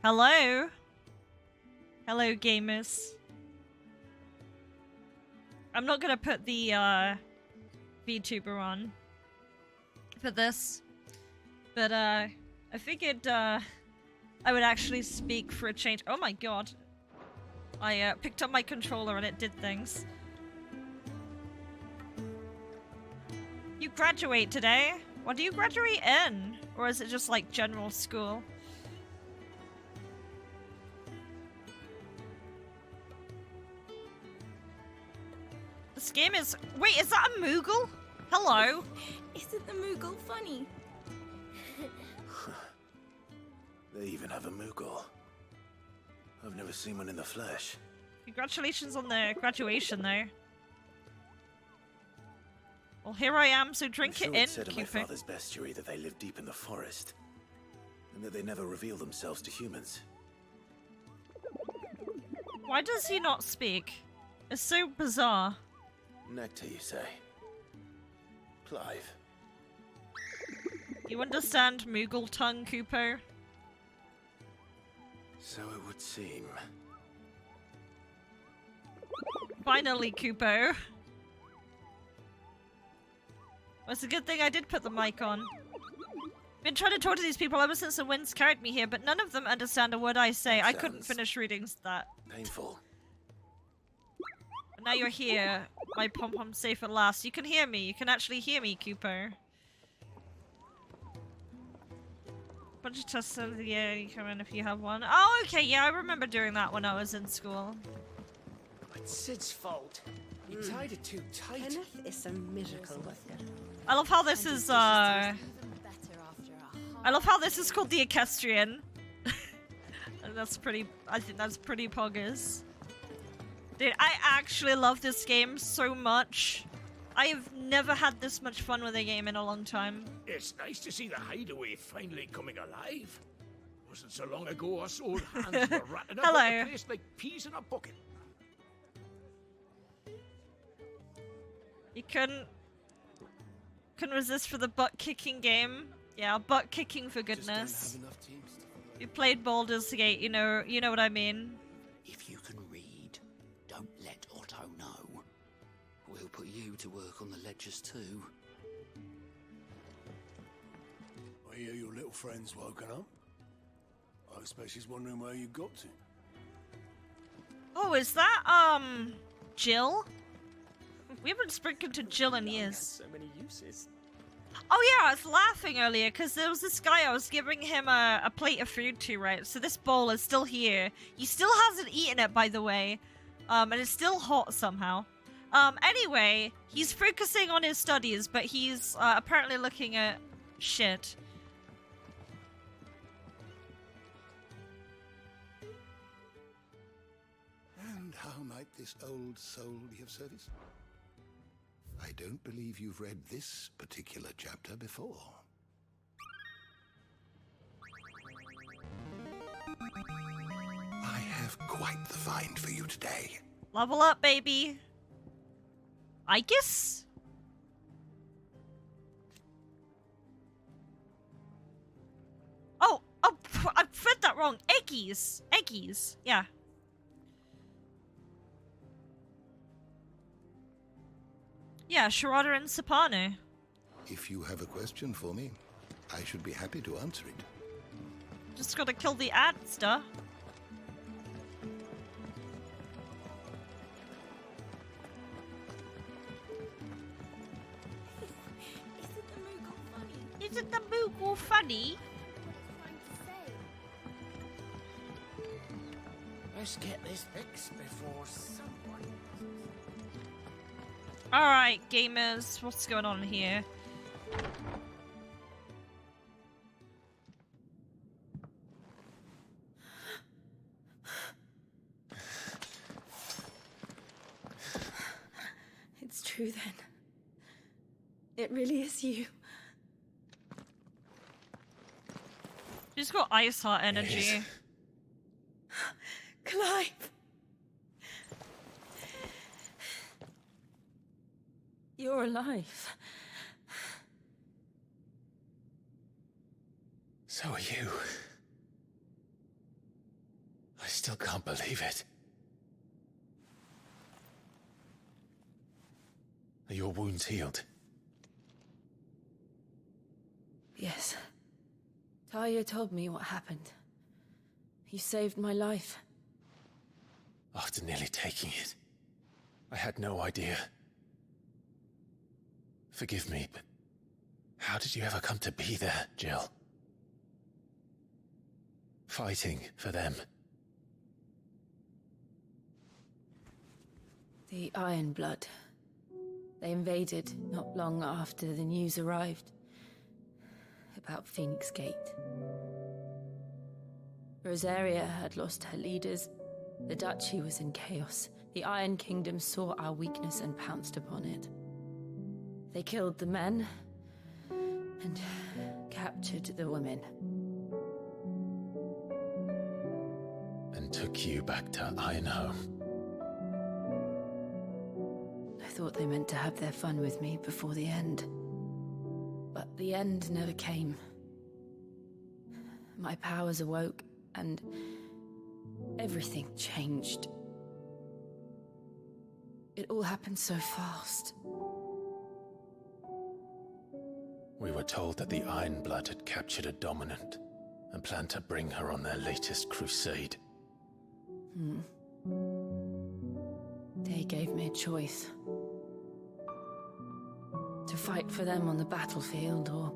Hello? Hello, gamers. I'm not gonna put the VTuber on for this, but I figured I would actually speak for a change. Oh my god. I picked up my controller and it did things. You graduate today? What do you graduate in? Or is it just like general school? This game is... Wait, is that a Moogle? Hello? Isn't the Moogle funny? They even have a Moogle. I've never seen one in the flesh. Congratulations on the graduation, though. Well, here I am, so drink I'm sure it in, it said in my Cupid. father's bestiary that they live deep in the forest, and that they never reveal themselves to humans. Why does he not speak? It's so bizarre. Nectar, you say? Clive. You understand Moogle tongue, Kupo? So it would seem. Finally, Kupo. Well, it's a good thing I did put the mic on. Been trying to talk to these people ever since the winds carried me here, but none of them understand a word I say. I couldn't finish reading that. Painful. But now you're here. My pom-pom's safe at last. You can hear me. You can actually hear me, Kupo. Bunch of tests of the year. You come in if you have one. Oh, okay. Yeah, I remember doing that when I was in school. It's Sid's fault. You tied it too tight. Kenneth is a miracle worker. I love how this is, I love how this is called the Equestrian. And that's pretty, I think that's pretty poggers. Dude, I actually love this game so much. I have never had this much fun with a game in a long time. It's nice to see the hideaway finally coming alive. Wasn't so long ago us old hands were ratting about Hello. the place like peas in a bucket. You couldn't resist for the butt-kicking game. Yeah, butt-kicking for goodness. You played Baldur's Gate, you know what I mean. If you can read, don't let Otto know. We'll put you to work on the ledgers too. I hear your little friend's woken up. I expect she's wondering where you got to. Oh, is that, Jill? We haven't spoken to Jill in years. So many uses. Oh yeah, I was laughing earlier because there was this guy I was giving him a plate of food to, right? So this bowl is still here. He still hasn't eaten it, by the way. And it's still hot somehow. Anyway, he's focusing on his studies, but he's apparently looking at shit. And how might this old soul be of service? I don't believe you've read this particular chapter before. I have quite the find for you today. Level up, baby. I guess. Oh, I read that wrong. Eggies. Eggies. Yeah. Yeah, Sharada and Sapano. If you have a question for me, I should be happy to answer it. Just gotta kill the adster. Isn't the Moogle funny? Isn't the Moogle funny? Let's get this fixed before someone... Alright, gamers, what's going on here? It's true then. It really is you. She's got ice heart energy. Clive! You're alive. So are you. still can't believe it. Are your wounds healed? Yes. Talia told me what happened. You saved my life. After nearly taking it, I had no idea. Forgive me, but how did you ever come to be there, Jill? Fighting for them. The Iron Blood. They invaded not long after the news arrived about Phoenix Gate. Rosaria had lost her leaders. The Duchy was in chaos. The Iron Kingdom saw our weakness and pounced upon it. They killed the men and captured the women. And took you back to Ironhome. I thought they meant to have their fun with me before the end. But the end never came. My powers awoke, and everything changed. It all happened so fast. We were told that the Iron Blood had captured a dominant and planned to bring her on their latest crusade. They gave me a choice. To fight for them on the battlefield, or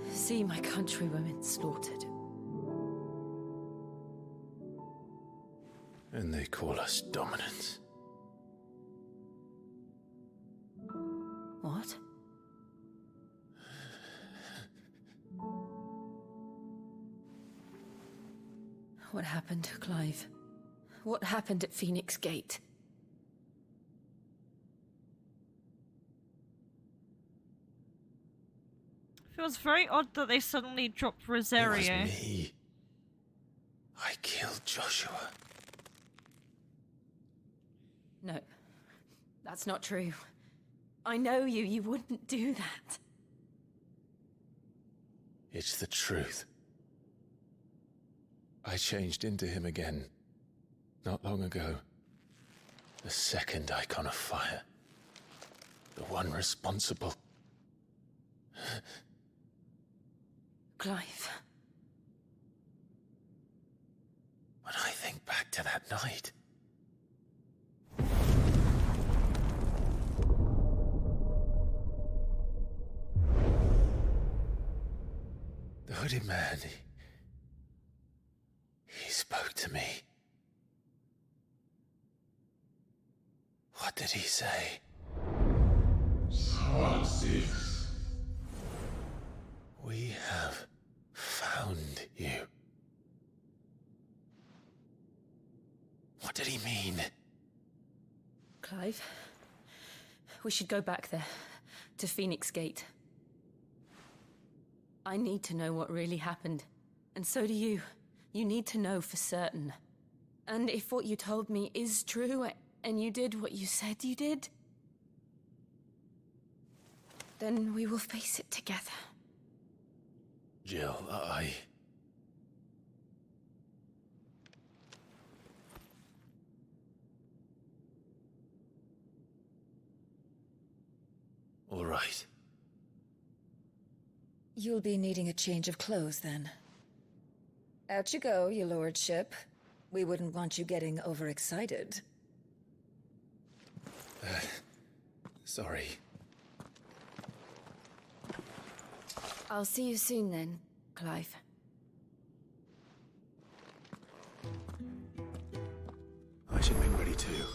see my countrywomen slaughtered. And they call us dominants. What? What happened, Clive? What happened at Phoenix Gate? Feels very odd that they suddenly dropped Rosario. It was me. I killed Joshua. No, that's not true. I know you. You wouldn't do that. It's the truth. I changed into him again, not long ago. The second icon of fire. The one responsible. Clive. When I think back to that night... The hooded man, he spoke to me. What did he say? We have found you. What did he mean? Clive, we should go back there, to Phoenix Gate. I need to know what really happened, and so do you. You need to know for certain. And if what you told me is true, and you did what you said you did, then we will face it together. Jill, All right. You'll be needing a change of clothes, then. Out you go, your lordship. We wouldn't want you getting overexcited. Sorry. I'll see you soon then, Clive. I should make ready too.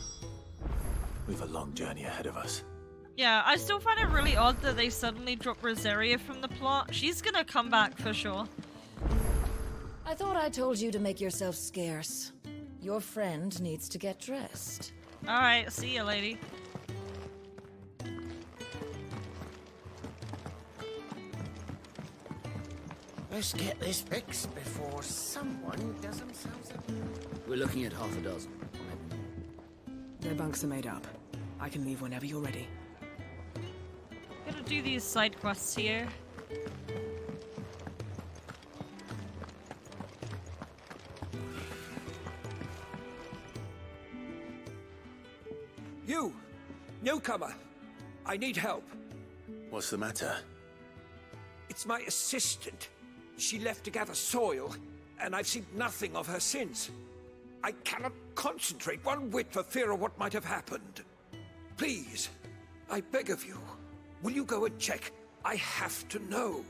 We've a long journey ahead of us. Yeah, I still find it really odd that they suddenly dropped Rosaria from the plot. She's gonna come back for sure. I thought I told you to make yourself scarce. Your friend needs to get dressed. Alright, see ya, lady. Let's get this fixed before someone does themselves up. We're looking at half a dozen. Their bunks are made up. I can leave whenever you're ready. Gotta do these side quests here. newcomer. I need help. What's the matter? It's my assistant. She left to gather soil, and I've seen nothing of her since. I cannot concentrate one whit for fear of what might have happened. Please, I beg of you, will you go and check? I have to know.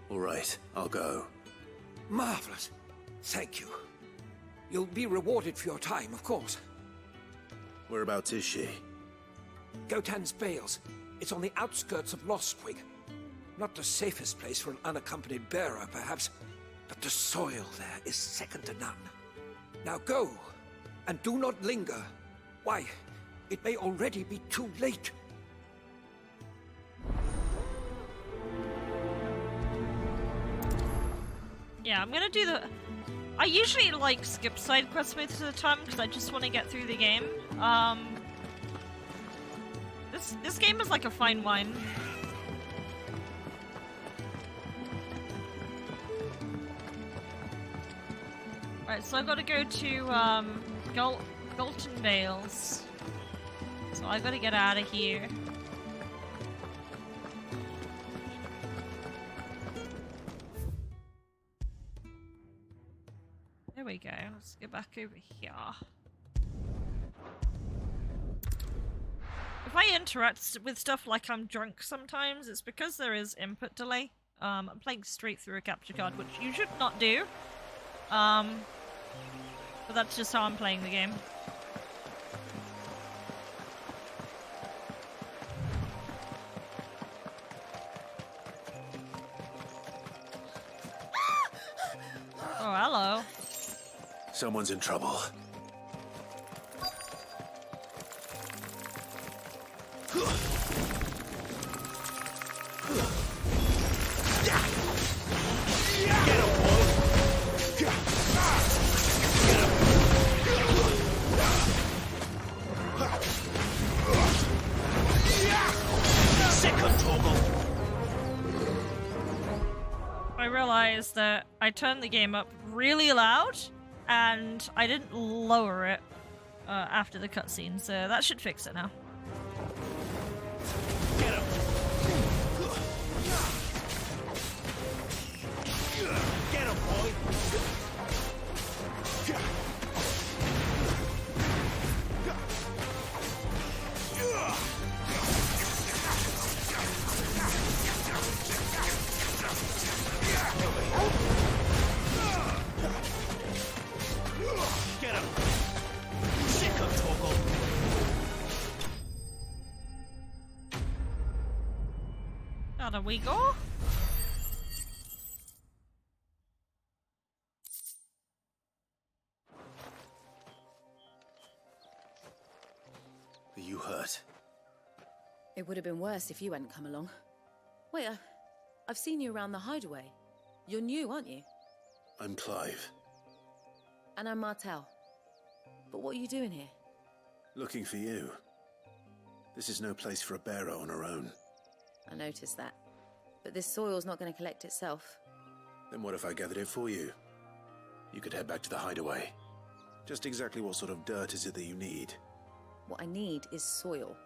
All right, I'll go. Marvelous. Thank you. You'll be rewarded for your time, of course. Whereabouts is she? Gotan's Bales. It's on the outskirts of Lostwig. Not the safest place for an unaccompanied bearer, perhaps, but the soil there is second to none. Now go, and do not linger. Why, it may already be too late. Yeah, I'm gonna do the... I usually, like, skip side quests most of the time because I just want to get through the game. This game is like a fine wine. Right, so I've got to go to, Galton Vales. So I gotta get out of here. There we go. Let's get back over here. If I interact with stuff like I'm drunk sometimes, it's because there is input delay. I'm playing straight through a capture card, which you should not do. But that's just how I'm playing the game. Oh, hello. Someone's in trouble. I realized that I turned the game up really loud and I didn't lower it after the cutscene, so that should fix it now. Get him, boy! Get him! Sick of Torgal! Down we go. Are you hurt? It would have been worse if you hadn't come along. Wait, I've seen you around the hideaway. You're new, aren't you? I'm Clive. And I'm Martel. But what are you doing here? Looking for you. This is no place for a bearer on her own. I noticed that. But this soil's not going to collect itself. Then what if I gathered it for you? You could head back to the hideaway. Just exactly what sort of dirt is it that you need? What I need is soil.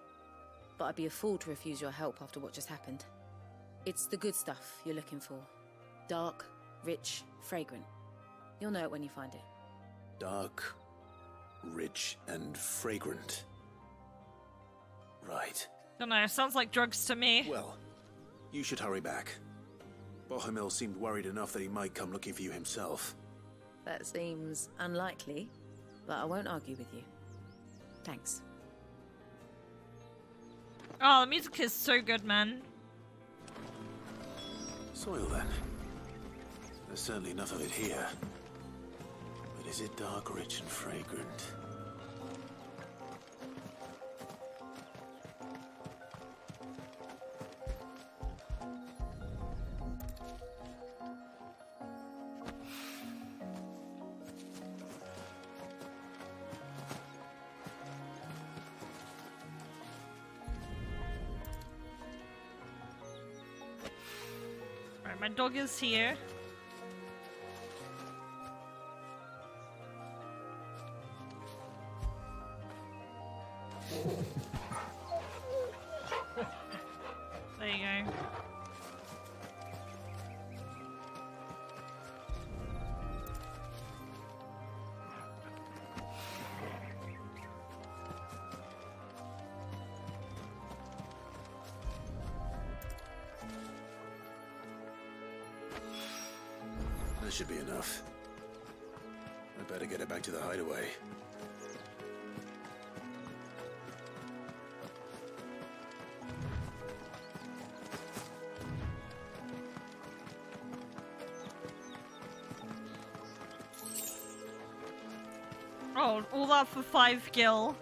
But I'd be a fool to refuse your help after what just happened. It's the good stuff you're looking for. Dark, rich, fragrant. You'll know it when you find it. Dark, rich, and fragrant. Right. Don't know, sounds like drugs to me. Well, you should hurry back. Bohemil seemed worried enough that he might come looking for you himself. That seems unlikely, but I won't argue with you. Thanks. Oh, the music is so good, man. Soil, then. There's certainly enough of it here. But is it dark, rich, and fragrant? Right, my dog is here. There you go. That should be enough. I better get it back to the hideaway. Oh, all that for 5 gil.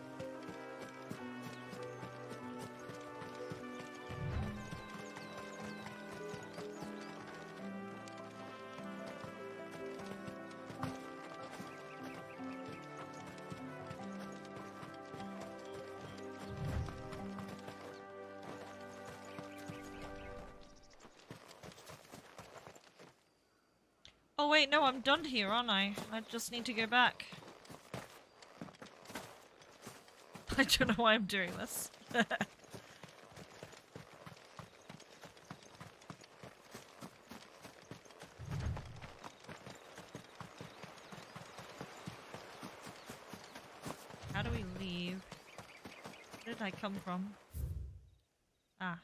Oh wait, no, I'm done here, aren't I? I just need to go back. I don't know why I'm doing this. How do we leave? Where did I come from? Ah.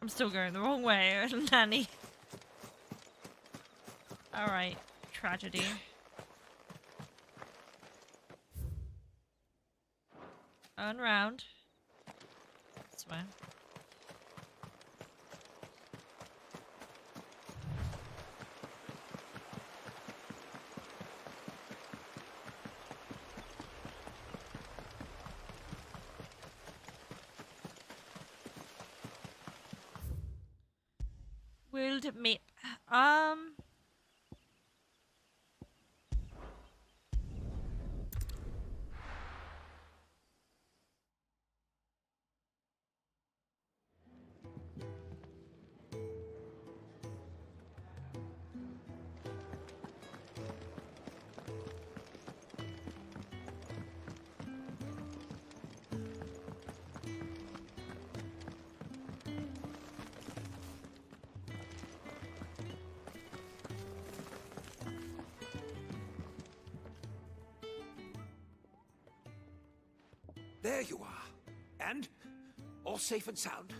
I'm still going the wrong way, Nanny. Alright, tragedy. Turn round. This way. World map. There you are. And all safe and sound.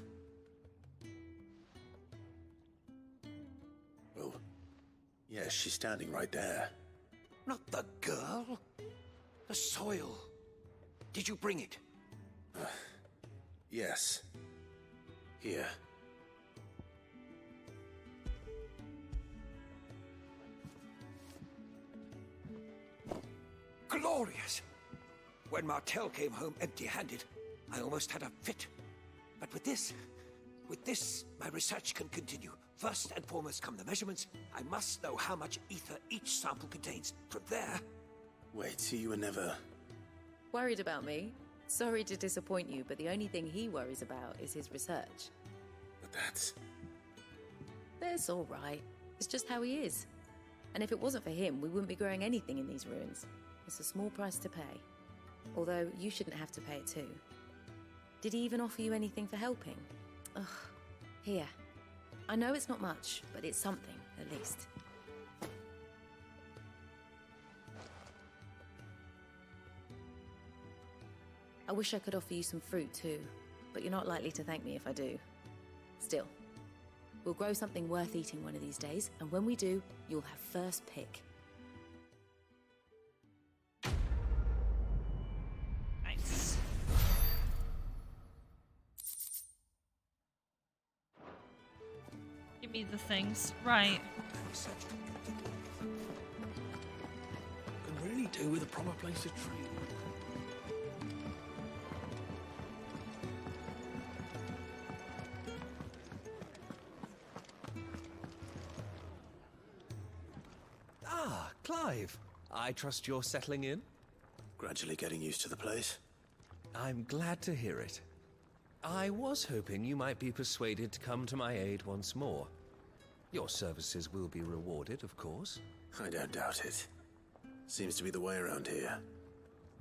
Well, yes, she's standing right there. Not the girl. The soil. Did you bring it? Yes. Here. Glorious! When Martel came home empty-handed, I almost had a fit. But with this, my research can continue. First and foremost come the measurements. I must know how much ether each sample contains. From there... Wait, so you were never... Worried about me? Sorry to disappoint you, but the only thing he worries about is his research. But that's... That's all right. It's just how he is. And if it wasn't for him, we wouldn't be growing anything in these ruins. It's a small price to pay. Although, you shouldn't have to pay it too. Did he even offer you anything for helping? Ugh. Here. I know it's not much, but it's something, at least. I wish I could offer you some fruit too, but you're not likely to thank me if I do. Still, we'll grow something worth eating one of these days, and when we do, you'll have first pick. Nice. Give me the things. Right. Can really do with a proper place to train. Ah, Clive. I trust you're settling in? Gradually getting used to the place. I'm glad to hear it. I was hoping you might be persuaded to come to my aid once more. Your services will be rewarded, of course. I don't doubt it. Seems to be the way around here.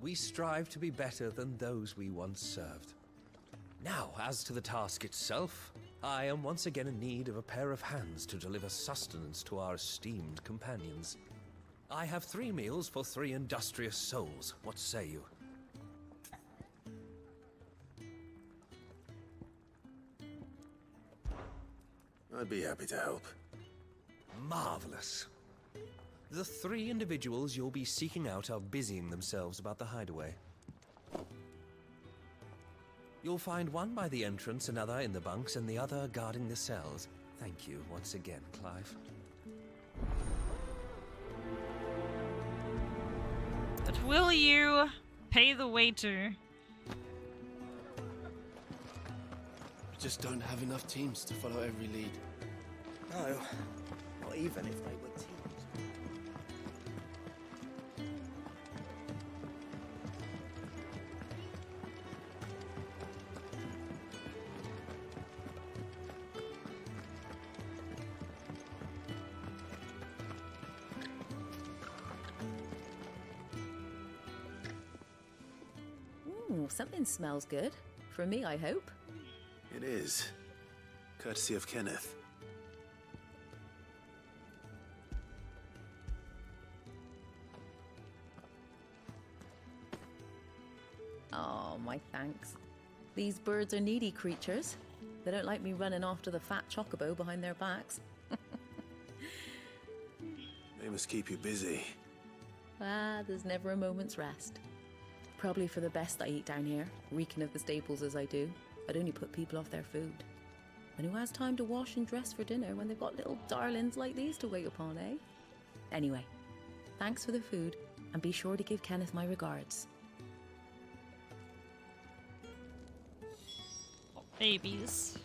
We strive to be better than those we once served. Now, as to the task itself, I am once again in need of a pair of hands to deliver sustenance to our esteemed companions. I have 3 meals for 3 industrious souls. What say you? I'd be happy to help. Marvelous. The 3 individuals you'll be seeking out are busying themselves about the hideaway. You'll find one by the entrance, another in the bunks, and the other guarding the cells. Thank you once again, Clive. But will you pay the waiter? We just don't have enough teams to follow every lead. No, not even if they were teams. Ooh, something smells good. For me, I hope. It is. Courtesy of Kenneth. Oh, my thanks. These birds are needy creatures. They don't like me running after the fat chocobo behind their backs. They must keep you busy. Ah, there's never a moment's rest. Probably for the best I eat down here, reeking of the staples as I do. I'd only put people off their food. And who has time to wash and dress for dinner when they've got little darlings like these to wait upon, eh? Anyway, thanks for the food, and be sure to give Kenneth my regards. Babies.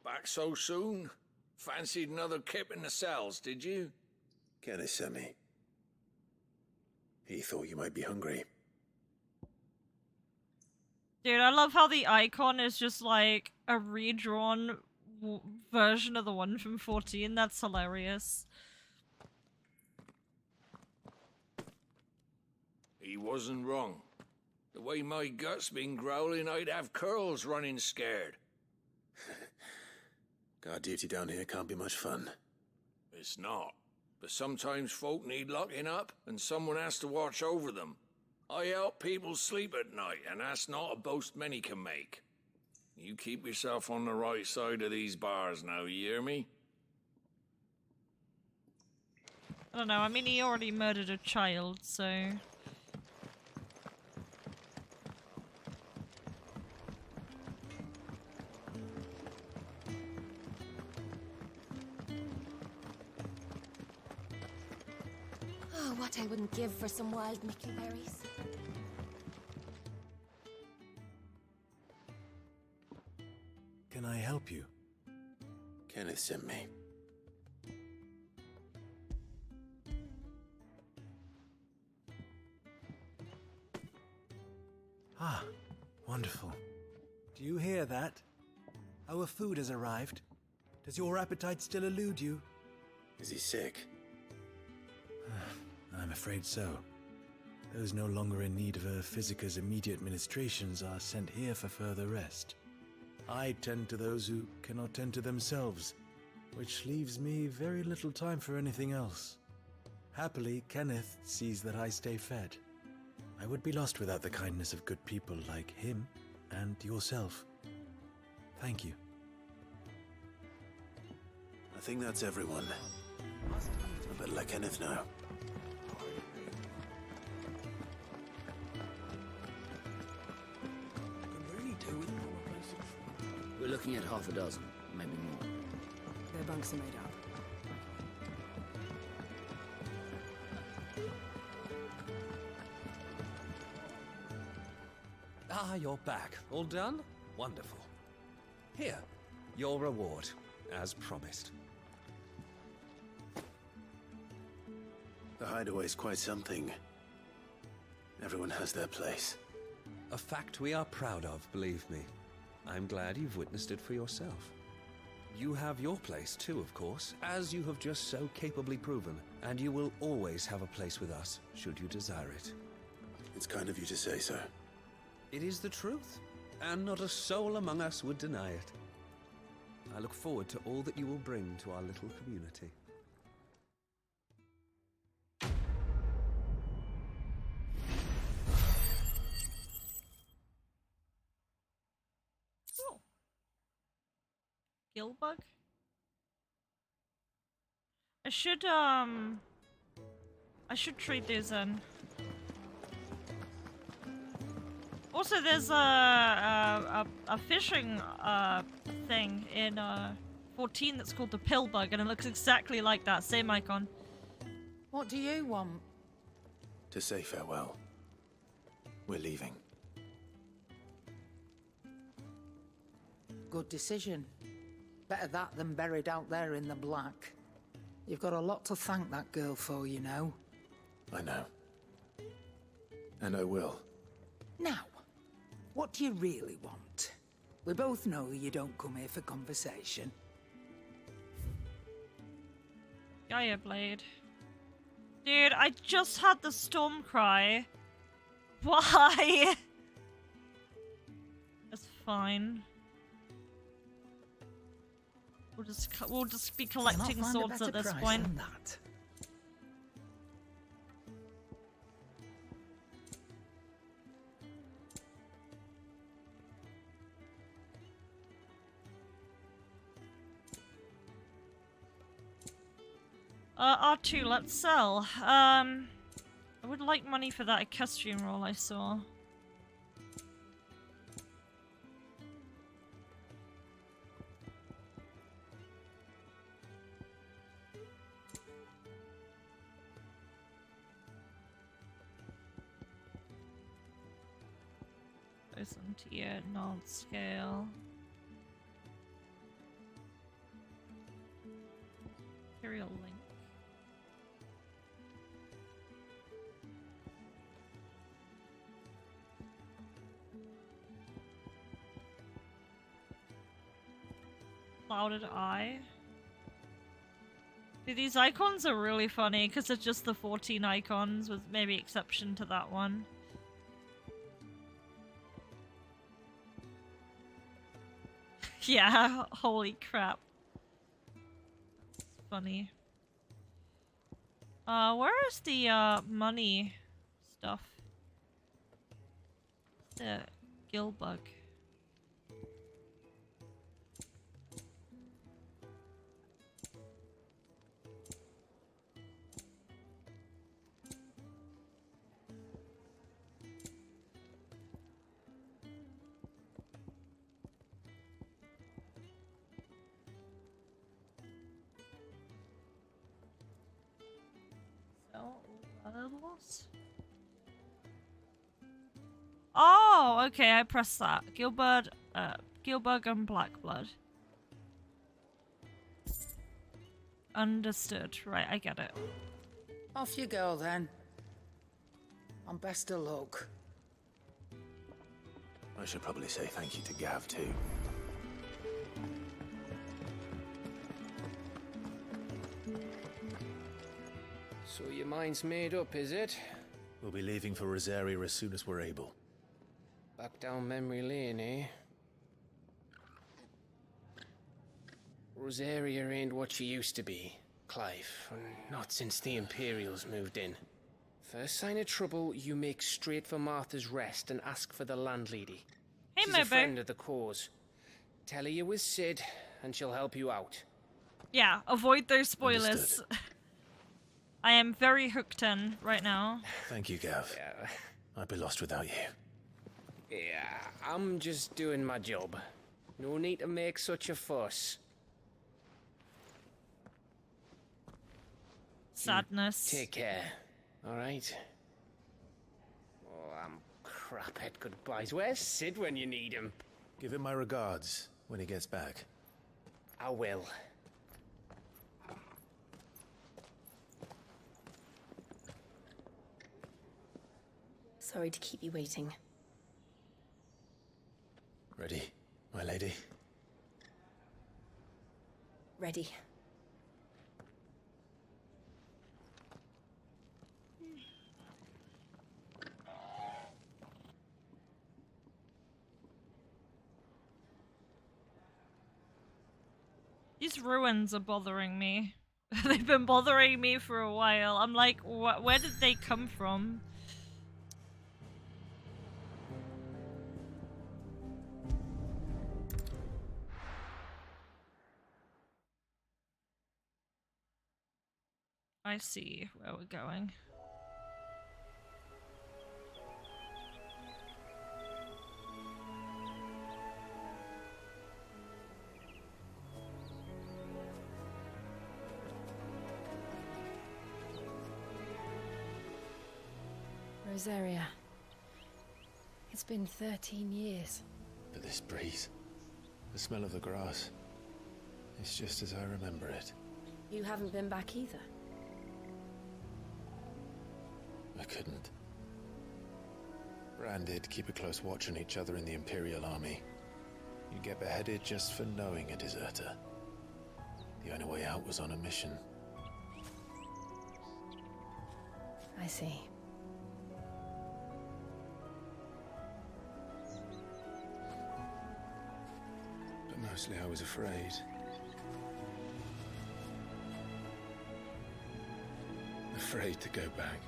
Back so soon? Fancied another kip in the cells, did you? Kenneth sent me. He thought you might be hungry. Dude, I love how the icon is just like a redrawn version of the one from 14. That's hilarious. He wasn't wrong. The way my gut's been growling, I'd have curls running scared. Guard duty down here can't be much fun. It's not. But sometimes folk need locking up, and someone has to watch over them. I help people sleep at night, and that's not a boast many can make. You keep yourself on the right side of these bars now, you hear me? I don't know, I mean he already murdered a child, so... Oh, what I wouldn't give for some wild mickleberries. Can I help you? Kenneth sent me. Ah, wonderful. Do you hear that? Our food has arrived. Does your appetite still elude you? Is he sick? I'm afraid so. Those no longer in need of a Physica's immediate ministrations are sent here for further rest. I tend to those who cannot tend to themselves, which leaves me very little time for anything else. Happily, Kenneth sees that I stay fed. I would be lost without the kindness of good people like him and yourself. Thank you. I think that's everyone. I better let Kenneth know. We're looking at half a dozen, maybe more. Their bunks are made up. Ah, you're back. All done? Wonderful. Here, your reward, as promised. The hideaway's quite something. Everyone has their place. A fact we are proud of, believe me. I'm glad you've witnessed it for yourself. You have your place too, of course, as you have just so capably proven, and you will always have a place with us, should you desire it. It's kind of you to say so. It is the truth, and not a soul among us would deny it. I look forward to all that you will bring to our little community. Gilbug? I should trade those in. Also, there's a fishing thing in 14 that's called the pill bug, and it looks exactly like that, same icon. What do you want? To say farewell. We're leaving. Good decision. Better that than buried out there in the black. You've got a lot to thank that girl for, you know. I know. And I will. Now, what do you really want? We both know you don't come here for conversation. Gaia Blade. Dude, I just had the storm cry. Why? It's fine. We'll just be collecting swords at this point. R2, let's sell. I would like money for that equestrian roll I saw. Listen to your non-scale. Imperial link. Clouded Eye. Dude, these icons are really funny because it's just the 14 icons with maybe exception to that one. Yeah, holy crap. That's funny. Where is the money stuff? The Gilbug. Oh, okay, I pressed that. Gilbug and Blackblood. Understood. Right, I get it. Off you go then. And best of luck. I should probably say thank you to Gav too. So your mind's made up, is it? We'll be leaving for Rosaria as soon as we're able. Back down memory lane, eh? Rosaria ain't what she used to be, Clive. Not since the Imperials moved in. First sign of trouble, you make straight for Martha's Rest and ask for the landlady. Hey, She's a friend of the cause. Tell her you was Sid, and she'll help you out. Yeah, avoid those spoilers. I am very hooked in right now. Thank you, Gav. Yeah. I'd be lost without you. Yeah, I'm just doing my job. No need to make such a fuss. Sadness. Take care, alright? Oh, I'm Craphead goodbyes. Where's Sid when you need him? Give him my regards when he gets back. I will. Sorry to keep you waiting. Ready, my lady? Ready. These ruins are bothering me. They've been bothering me for a while. I'm like, where did they come from? I see where we're going. Rosaria. It's been 13 years. But this breeze, the smell of the grass, it's just as I remember it. You haven't been back either. I couldn't. Bran did keep a close watch on each other in the Imperial Army. You'd get beheaded just for knowing a deserter. The only way out was on a mission. I see. But mostly I was afraid. Afraid to go back.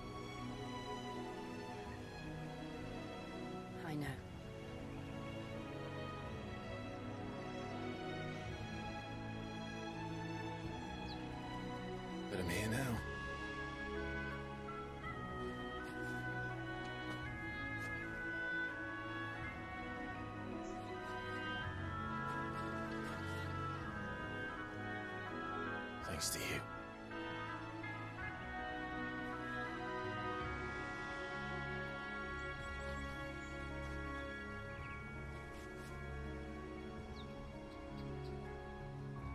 I know. But I'm here now. Thanks to you.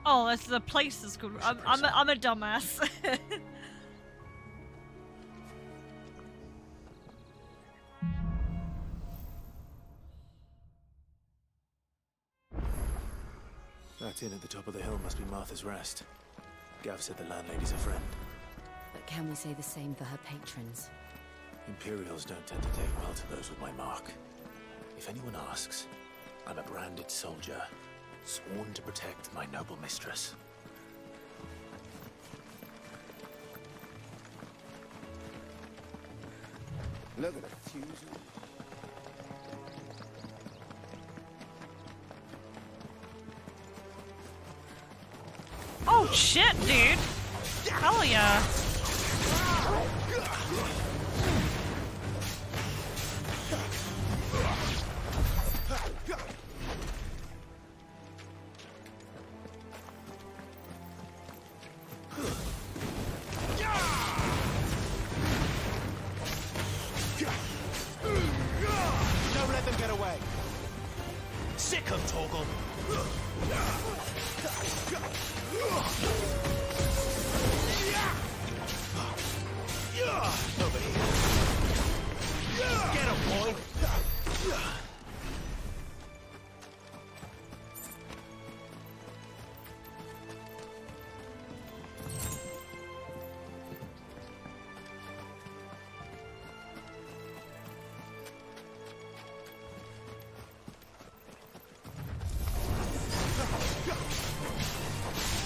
Oh, that's the place is called. I'm a dumbass. That inn at the top of the hill must be Martha's Rest. Gav said the landlady's a friend. But can we say the same for her patrons? Imperials don't tend to take well to those with my mark. If anyone asks, I'm a branded soldier, sworn to protect my noble mistress. Look at the fusion. Oh shit, dude! Hell yeah! Don't let them get away. Sick of Torgal. Over here. Get him, boy.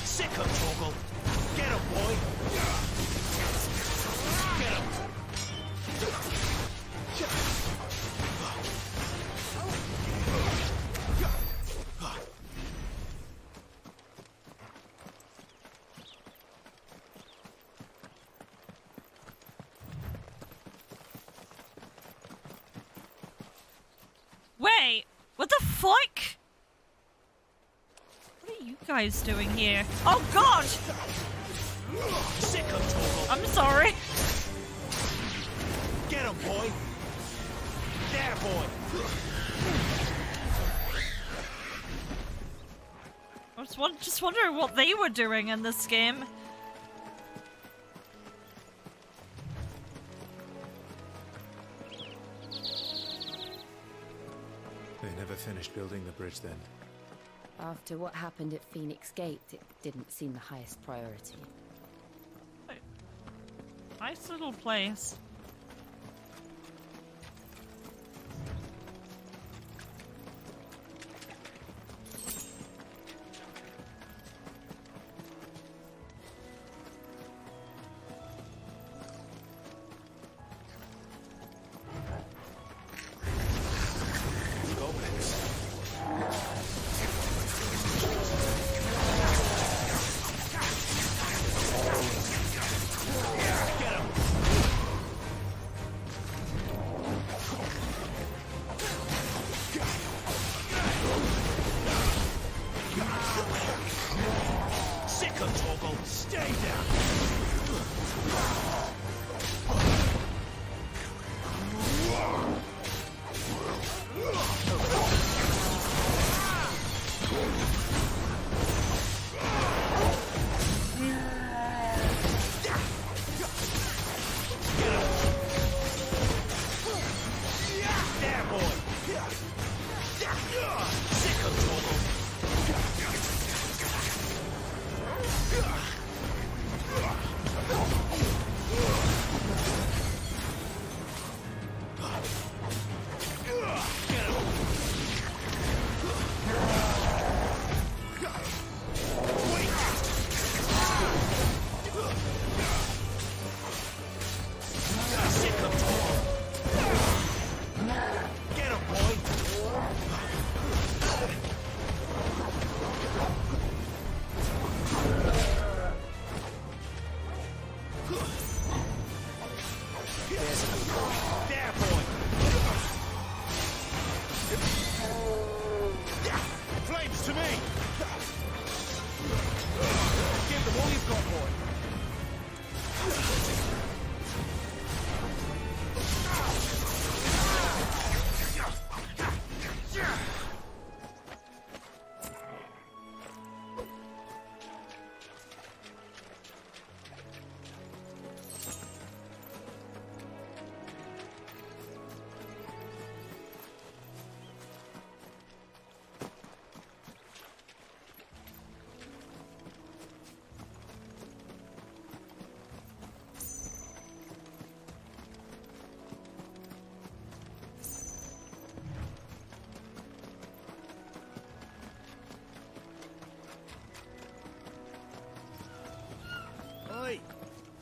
Sick of Torgal. Get him, boy. Get him. Wait, what the fuck? What are you guys doing here? Oh god! Sick of Torgal. I'm sorry. Get him, boy. There, boy! I was just wondering what they were doing in this game. They never finished building the bridge then. After what happened at Phoenix Gate, it didn't seem the highest priority. Nice little place.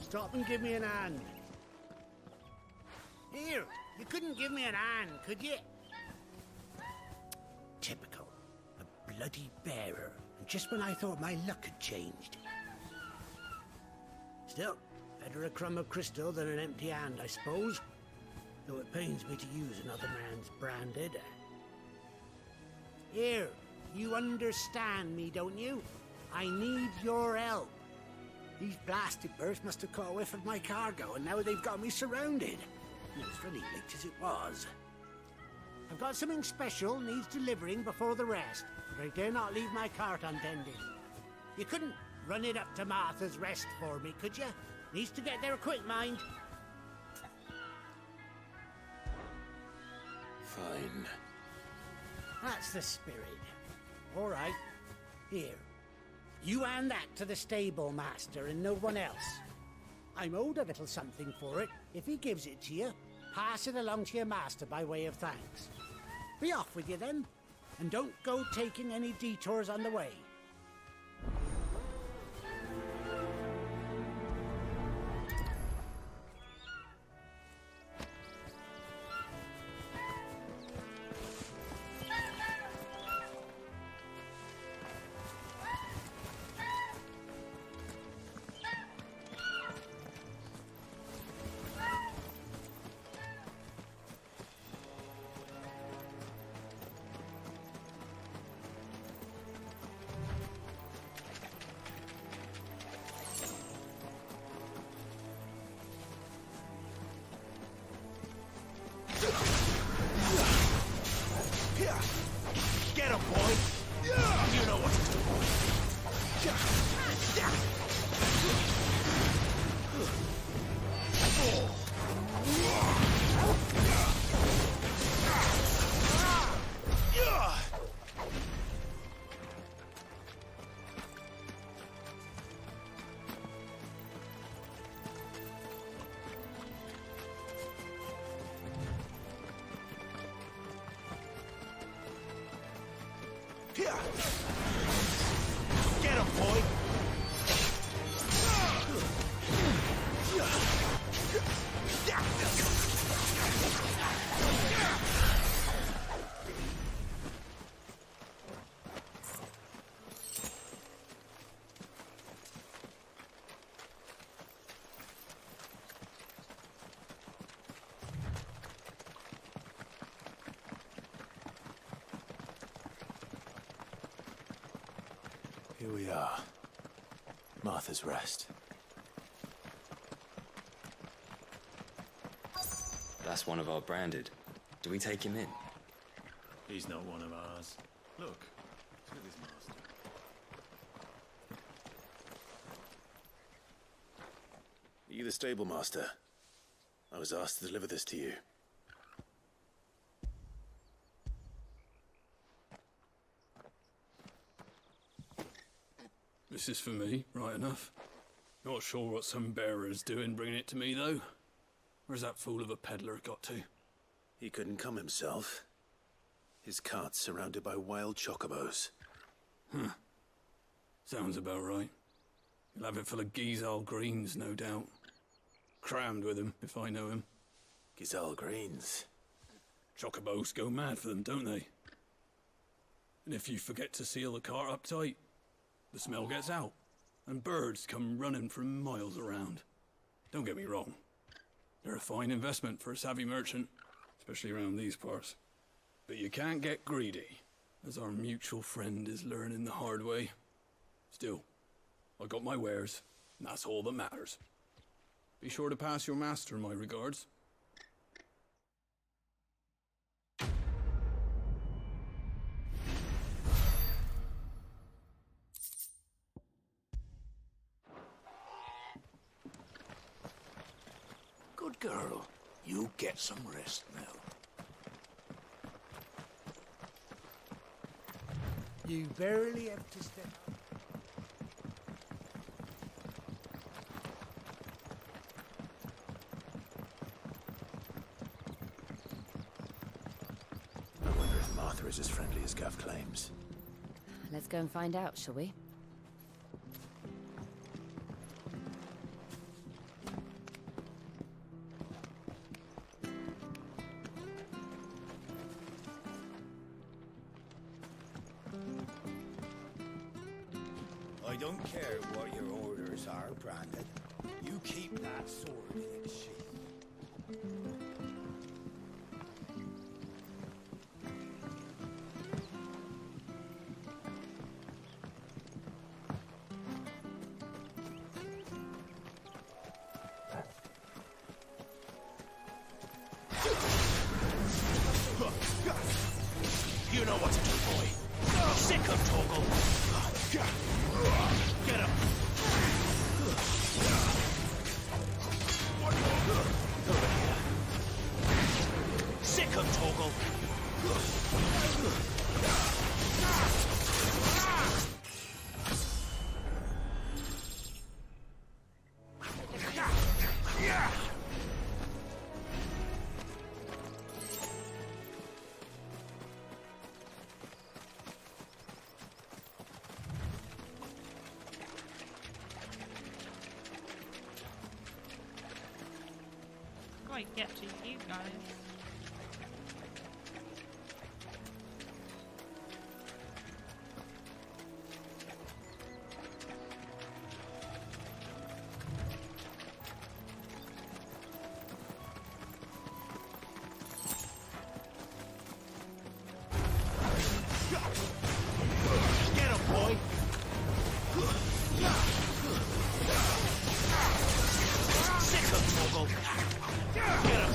Stop and give me an hand. Here, you couldn't give me an hand, could you? Typical. A bloody bearer. And just when I thought my luck had changed. Still, better a crumb of crystal than an empty hand, I suppose. Though it pains me to use another man's branded. Here, you understand me, don't you? I need your help. These blasted birds must have caught a whiff of my cargo, and now they've got me surrounded. And it's funny late as it was. I've got something special needs delivering before the rest, but I dare not leave my cart untended. You couldn't run it up to Martha's Rest for me, could you? Needs to get there quick, mind. Fine. That's the spirit. All right. Here. You hand that to the stable master and no one else. I'm owed a little something for it. If he gives it to you, pass it along to your master by way of thanks. Be off with you then, and don't go taking any detours on the way. Get him, boy! You know what to do, boy! Get him, boy! Here we are. Martha's Rest. That's one of our branded. Do we take him in? He's not one of ours. Look, he's with his master. Are you the stable master? I was asked to deliver this to you. This is for me, right enough. Not sure what some bearer's doing bringing it to me, though. Where's that fool of a peddler got to? He couldn't come himself. His cart's surrounded by wild chocobos. Huh. Sounds about right. He'll have it full of Gizal greens, no doubt. Crammed with him, if I know him. Gizal greens? Chocobos go mad for them, don't they? And if you forget to seal the cart up tight, the smell gets out, and birds come running from miles around. Don't get me wrong. They're a fine investment for a savvy merchant, especially around these parts. But you can't get greedy, as our mutual friend is learning the hard way. Still, I got my wares, and that's all that matters. Be sure to pass your master my regards. Good girl. You get some rest now. You barely have to step out. I wonder if Martha is as friendly as Gav claims. Let's go and find out, shall we? I don't care what your orders are, Brandon. You keep that sword in its sheath. You know what to do, boy. Sick of Toggle. Get him. Over here. Sick of Toggle. Quite get to you guys. Get him, boy. Sick of Toggle. Get him.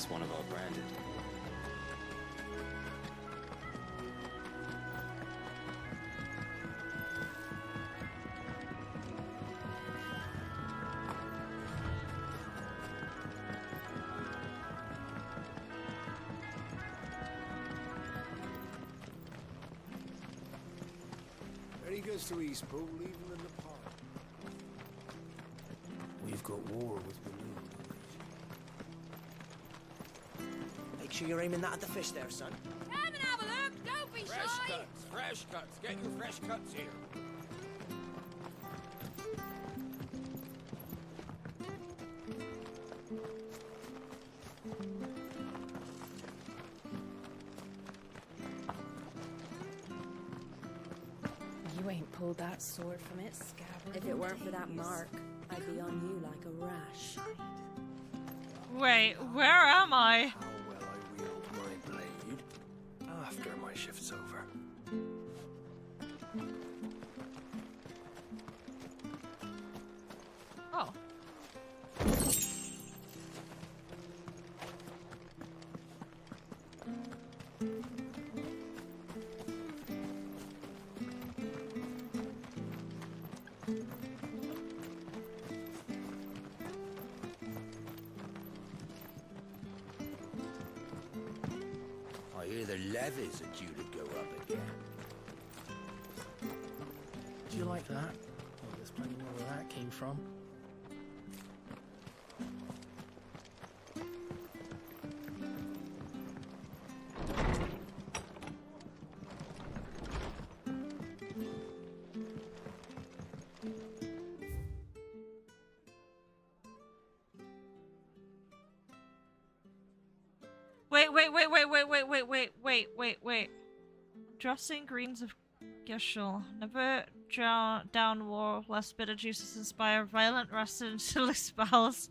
That's one of our branded. Where he goes to Eastpool, leave him in the park. We've got war with Balloon. Make sure you're aiming that at the fish there, son. Come and have a look. Don't be Fresh shy. cuts, fresh cuts. Get your fresh cuts here. You ain't pulled that sword from its scabbard. If it weren't for that mark, I'd be on you like a rash. Wait, where am I? How well I wield my blade after my shift's over. Oh. I hear the levies are due to go up again. Do you like that? Well, there's plenty more where that came from. Wait. Dressing greens of Gishel. Never down war, lest bitter juices inspire violent residential spells.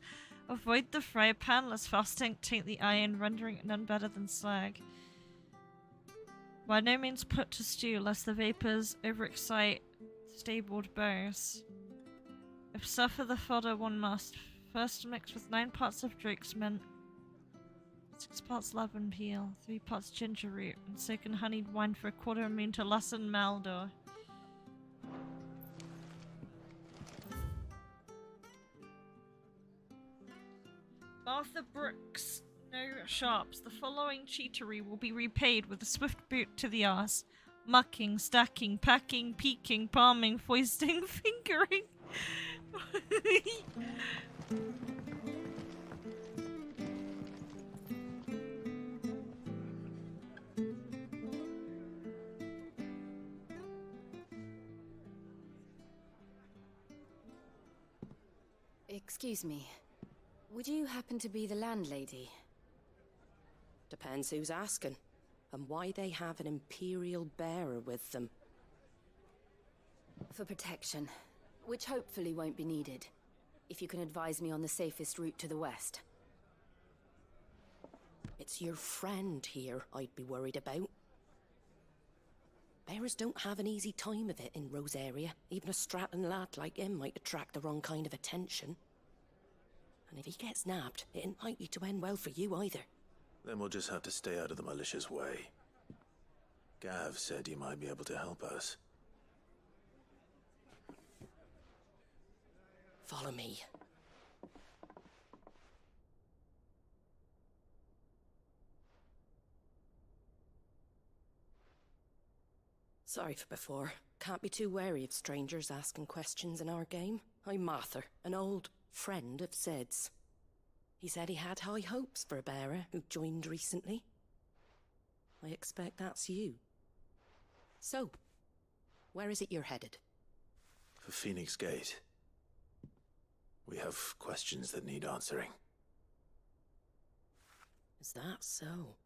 Avoid the fry pan, lest fasting taint the iron, rendering it none better than slag. By no means put to stew, lest the vapors overexcite stabled bows. If suffer the fodder one must, first mix with 9 parts of drake's mint, 6 parts lemon peel, 3 parts ginger root, and soak in honeyed wine for a quarter moon to lessen malodor. Martha Brooks, no sharps. The following cheatery will be repaid with a swift boot to the arse. Mucking, stacking, packing, peeking, palming, foisting, fingering. Excuse me. Would you happen to be the landlady? Depends who's asking, and why they have an Imperial bearer with them. For protection, which hopefully won't be needed. If you can advise me on the safest route to the west. It's your friend here I'd be worried about. Bearers don't have an easy time of it in Rosaria. Even a Stratton lad like him might attract the wrong kind of attention. And if he gets nabbed, it ain't likely to end well for you either. Then we'll just have to stay out of the malicious way. Gav said you might be able to help us. Follow me. Sorry for before. Can't be too wary of strangers asking questions in our game. I'm Martha, an old friend of Sid's. He said he had high hopes for a bearer who joined recently. I expect that's you. So, where is it you're headed? For Phoenix Gate. We have questions that need answering. Is that so?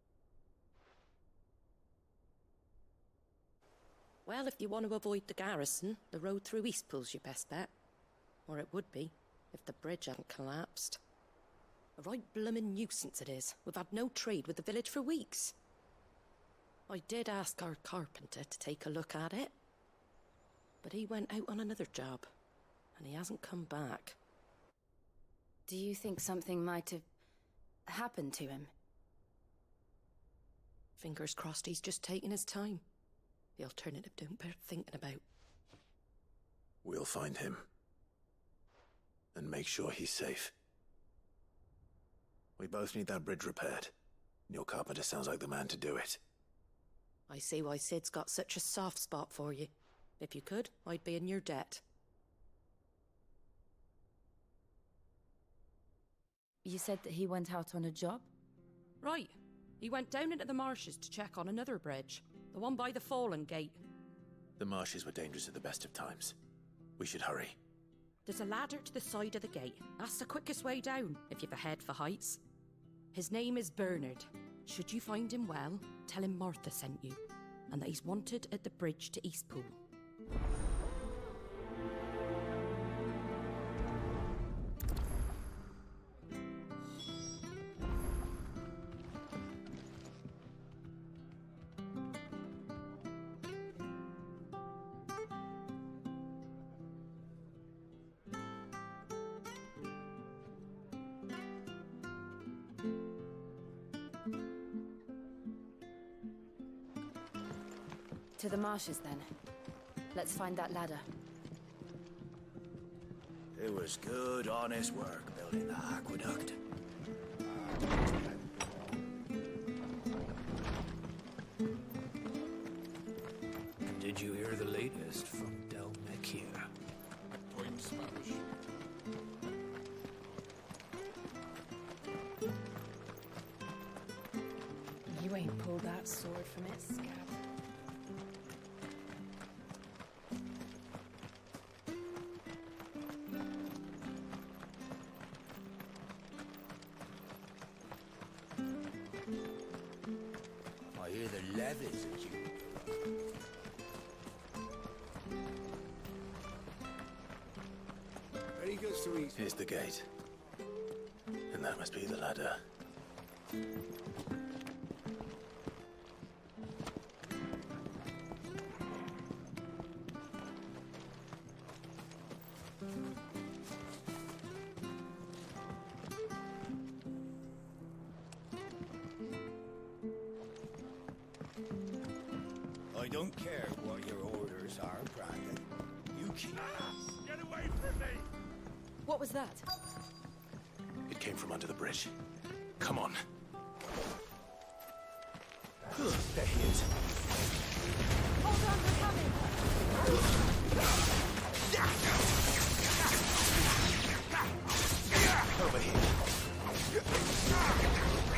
Well, if you want to avoid the garrison, the road through Eastpool's your best bet. Or it would be, if the bridge hadn't collapsed. A right bloomin' nuisance it is. We've had no trade with the village for weeks. I did ask our carpenter to take a look at it. But he went out on another job, and he hasn't come back. Do you think something might have happened to him? Fingers crossed he's just taking his time. The alternative don't bear thinking about. We'll find him. And make sure he's safe. We both need that bridge repaired. Your carpenter sounds like the man to do it. I see why Sid's got such a soft spot for you. If you could, I'd be in your debt. You said that he went out on a job? Right. He went down into the marshes to check on another bridge. The one by the Fallen Gate. The marshes were dangerous at the best of times. We should hurry. There's a ladder to the side of the gate. That's the quickest way down, if you've a head for heights. His name is Bernard. Should you find him well, tell him Martha sent you, and that he's wanted at the bridge to Eastpool. To the marshes, then. Let's find that ladder. It was good, honest work building the aqueduct. Did you hear the latest from Del Mechir? Point Spanish. You ain't pulled that sword from its scab. I hear the levies at you. Where he goes to eat. Here's the gate. And that must be the ladder. I don't care what your orders are, Brandon. You keep... Get away from me! What was that? It came from under the bridge. Come on. There he is. Hold on, we're coming! Over here.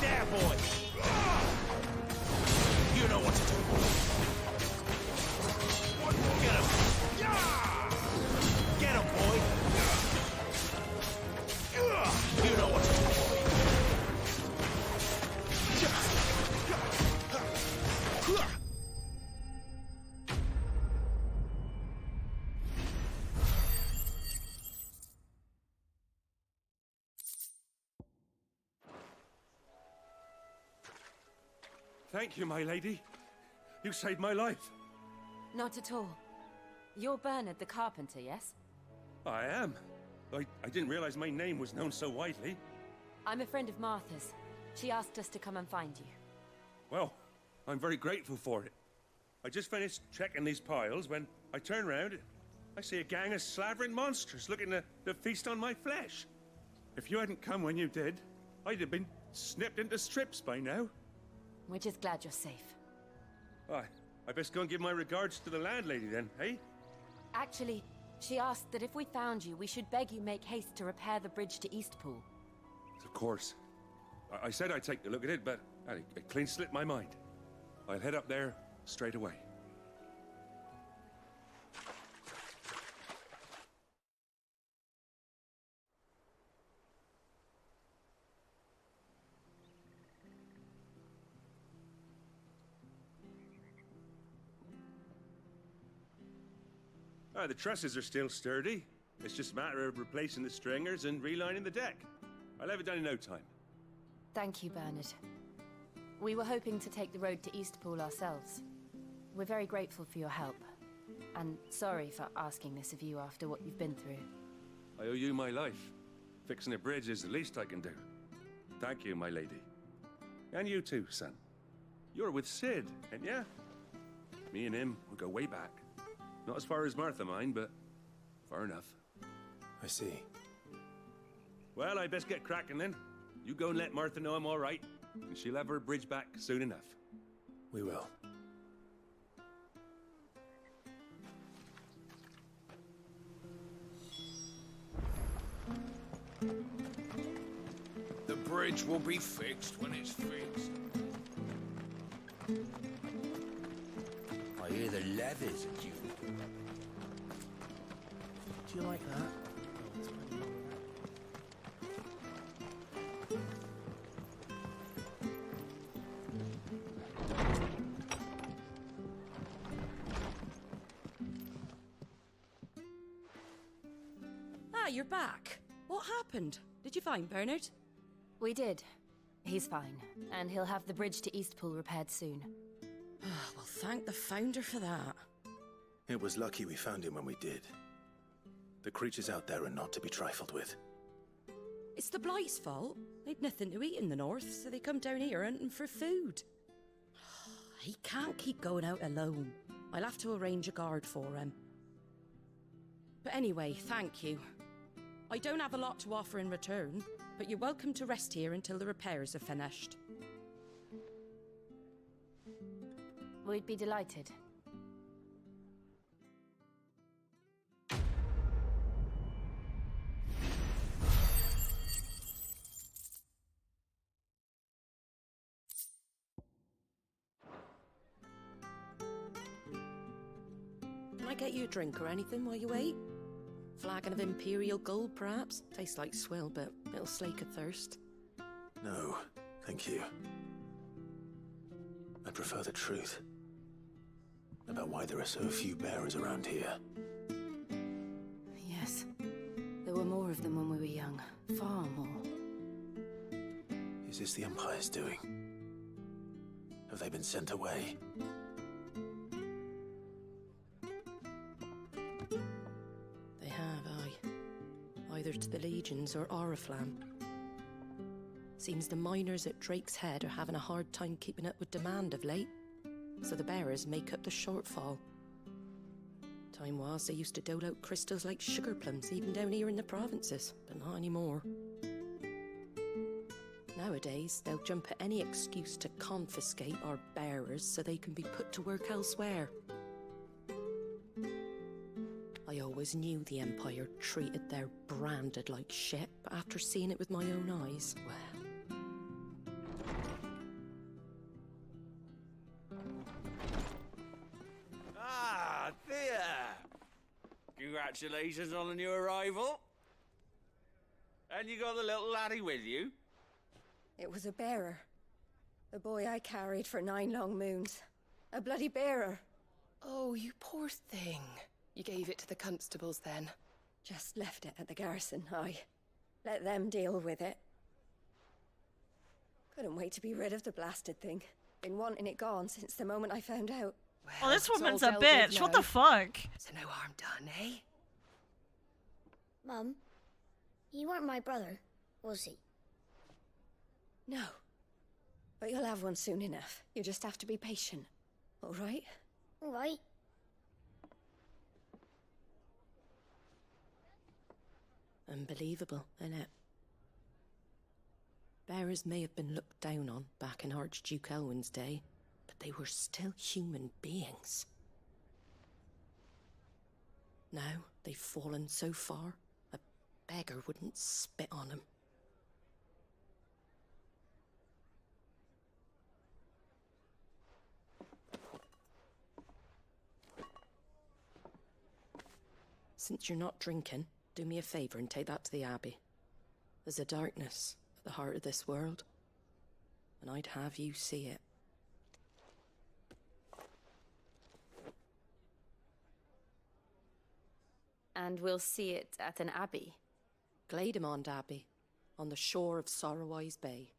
There, boy! You know what to do. Get him! Get him, boy! You know what to do, boy. Thank you, my lady. You saved my life. Not at all. You're Bernard the carpenter, yes? I am. I didn't realize my name was known so widely. I'm a friend of Martha's. She asked us to come and find you. Well, I'm very grateful for it. I just finished checking these piles when I turn around. I see a gang of slavering monsters looking to feast on my flesh. If you hadn't come when you did, I'd have been snipped into strips by now. We're just glad you're safe. I best go and give my regards to the landlady then, eh? Actually, she asked that if we found you, we should beg you make haste to repair the bridge to Eastpool. Of course. I said I'd take a look at it, but it clean slipped my mind. I'll head up there straight away. The trusses are still sturdy. It's just a matter of replacing the stringers and relining the deck. I'll have it done in no time. Thank you, Bernard. We were hoping to take the road to Eastpool ourselves. We're very grateful for your help. And sorry for asking this of you after what you've been through. I owe you my life. Fixing a bridge is the least I can do. Thank you, my lady. And you too, son. You're with Sid, ain't ya? Me and him, we go way back. Not as far as Martha, mind, but far enough. I see. Well, I best get cracking then. You go and let Martha know I'm all right, and she'll have her bridge back soon enough. We will. The bridge will be fixed when it's fixed. I hear the leathers at you. Do you like that? Ah, you're back. What happened? Did you find Bernard? We did. He's fine, and he'll have the bridge to Eastpool repaired soon. Well, thank the Founder for that. It was lucky we found him when we did. The creatures out there are not to be trifled with. It's the Blight's fault. They'd nothing to eat in the north, so they come down here hunting for food. He can't keep going out alone. I'll have to arrange a guard for him. But anyway, thank you. I don't have a lot to offer in return, but you're welcome to rest here until the repairs are finished. We'd be delighted. Can I get you a drink or anything while you wait? Flagon of Imperial Gold, perhaps? Tastes like swill, but it'll slake a thirst. No, thank you. I prefer the truth. About why there are so few bearers around here. Yes. There were more of them when we were young. Far more. Is this the Empire's doing? Have they been sent away? They have, aye. Either to the Legions or Oriflamme. Seems the miners at Drake's Head are having a hard time keeping up with demand of late, so the bearers make up the shortfall. Time was they used to dole out crystals like sugar plums even down here in the provinces, but not anymore. Nowadays, they'll jump at any excuse to confiscate our bearers so they can be put to work elsewhere. I always knew the Empire treated their branded like shit, but after seeing it with my own eyes, well... Ah, Thea! Congratulations on the new arrival. And you got the little laddie with you? It was a bearer. The boy I carried for 9 long moons. A bloody bearer. Oh, you poor thing. You gave it to the constables then? Just left it at the garrison, aye. Let them deal with it. Couldn't wait to be rid of the blasted thing. Been wanting it gone since the moment I found out. Oh, this it's woman's all a dealt with bitch. What now. the fuck? So no harm done, eh? Mum, you weren't my brother, was he? No. But you'll have one soon enough. You just have to be patient. All right? All right. Unbelievable, innit? Bearers may have been looked down on back in Archduke Elwin's day, but they were still human beings. Now they've fallen so far, a beggar wouldn't spit on them. Since you're not drinking, do me a favour and take that to the Abbey. There's a darkness at the heart of this world, and I'd have you see it. And we'll see it at an abbey? Glademond Abbey, on the shore of Sorrowwise Bay.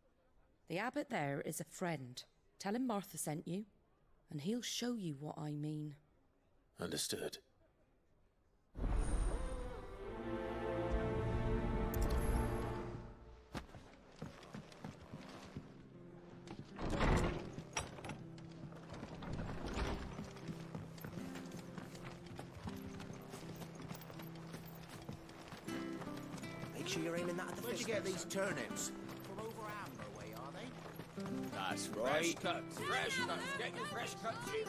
The abbot there is a friend. Tell him Martha sent you, and he'll show you what I mean. Understood. Make sure you're aiming that at the Where'd you fist. get these turnips? From over Amber way, are they? That's Fresh right. Cuts, fresh cuts. Get your fresh cuts in.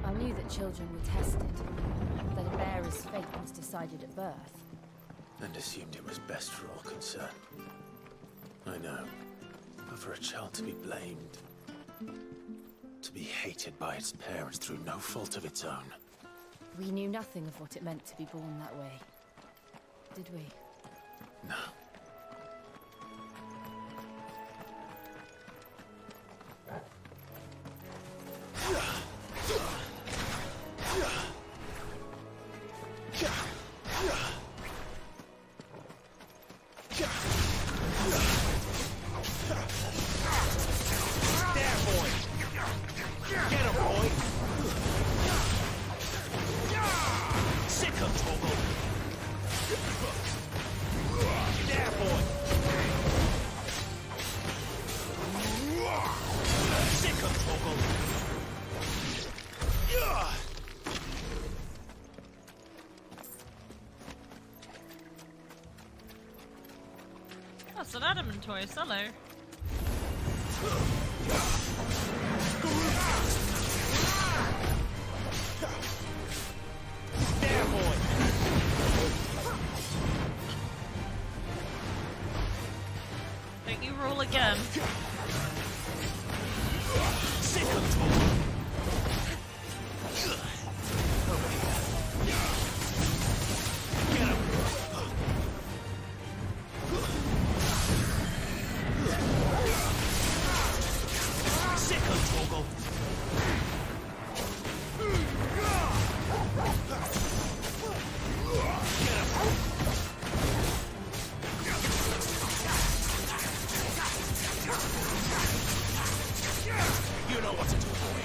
I knew that children were tested, that a bearer's fate was decided at birth. And assumed it was best for all concerned. I know. But for a child to be blamed, to be hated by its parents through no fault of its own. We knew nothing of what it meant to be born that way, did we? No. That's an adamant toy, hello. There, boy! Don't you roll again. You know what to do, boy.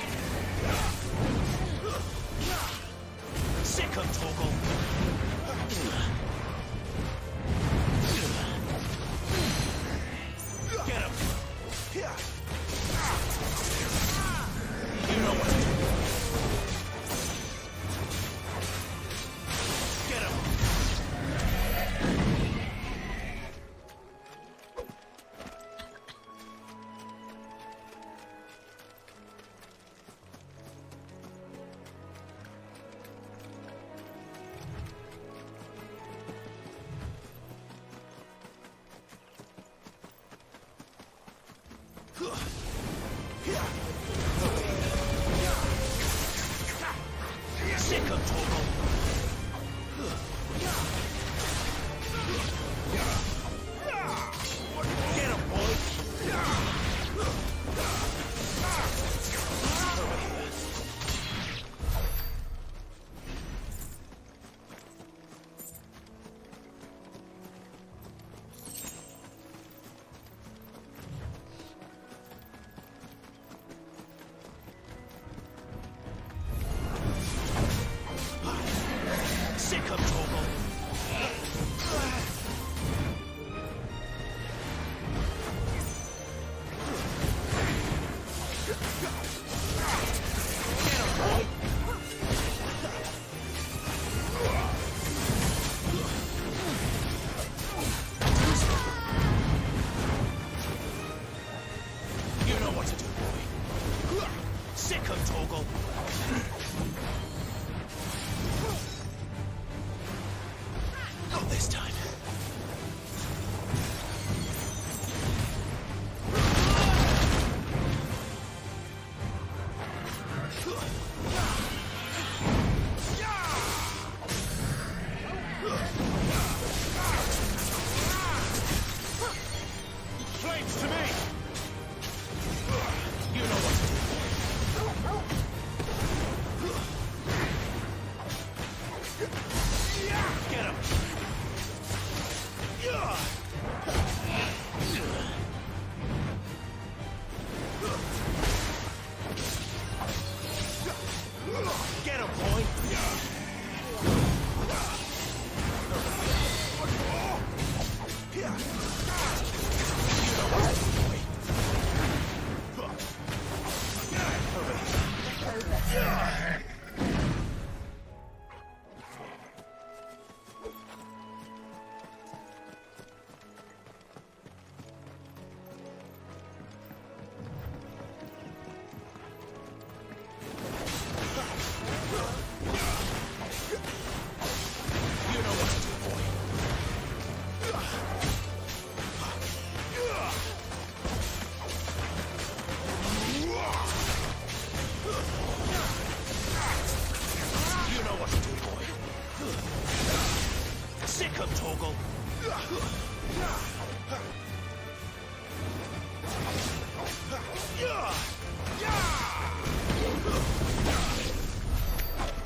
Torgal.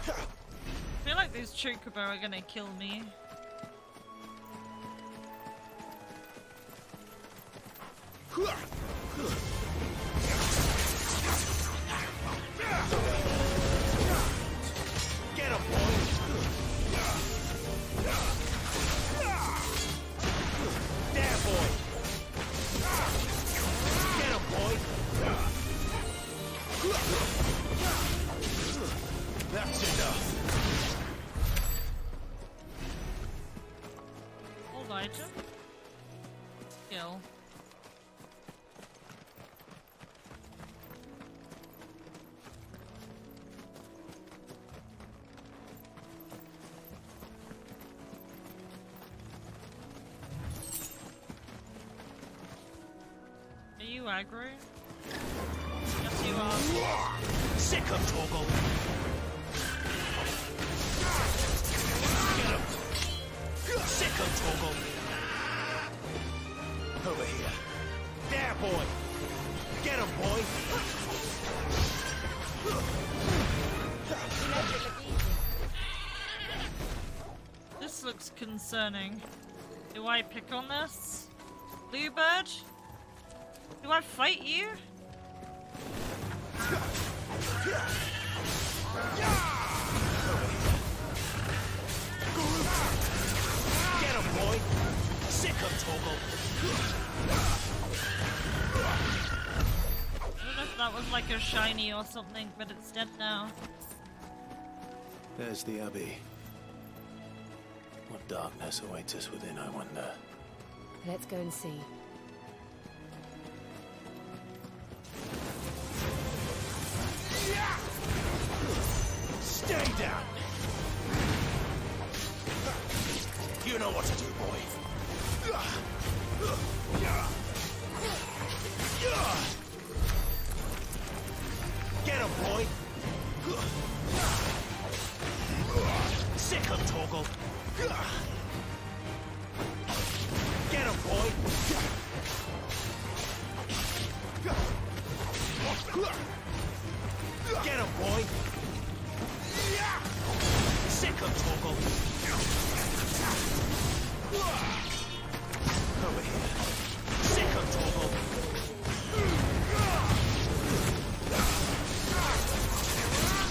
I feel like these Chocobo are gonna kill me. Get him, boy! There, boy! Get him, boy! That's enough! Hold item. Kill. Are you aggro? Yes, you are. Sick of Torgal! Get him! Sick of Torgal! Over here. There, boy! Get him, boy! This looks concerning. Do I pick on this? Bluebird? Do I fight you? Get him, boy! Sick of Torgal! I don't know if that was like a shiny or something, but it's dead now. There's the Abbey. What darkness awaits us within, I wonder? Let's go and see. Stay down! You know what to do, boy. Get him, boy! Sick of Torgal! Get him, boy! Get him, boy! Sick of Torgal! Over here. Sick of Torgal!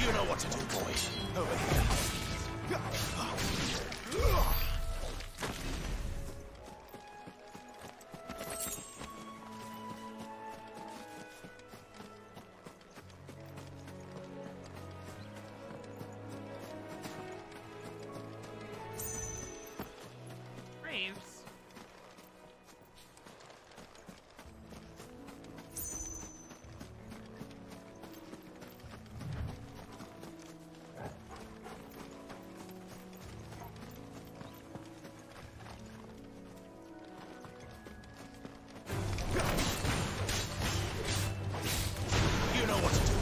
You know what to do, boy. Over here. Graves. You know what to do, boy.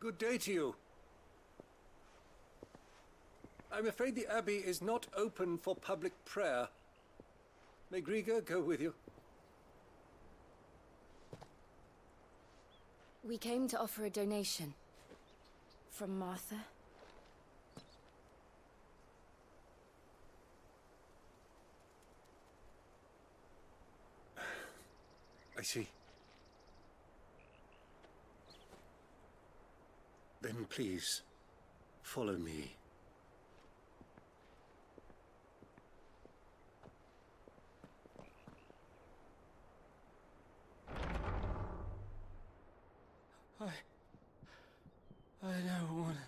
Good day to you. I'm afraid the Abbey is not open for public prayer. May Griga go with you? We came to offer a donation. From Martha. I see. Then please, follow me. I don't want to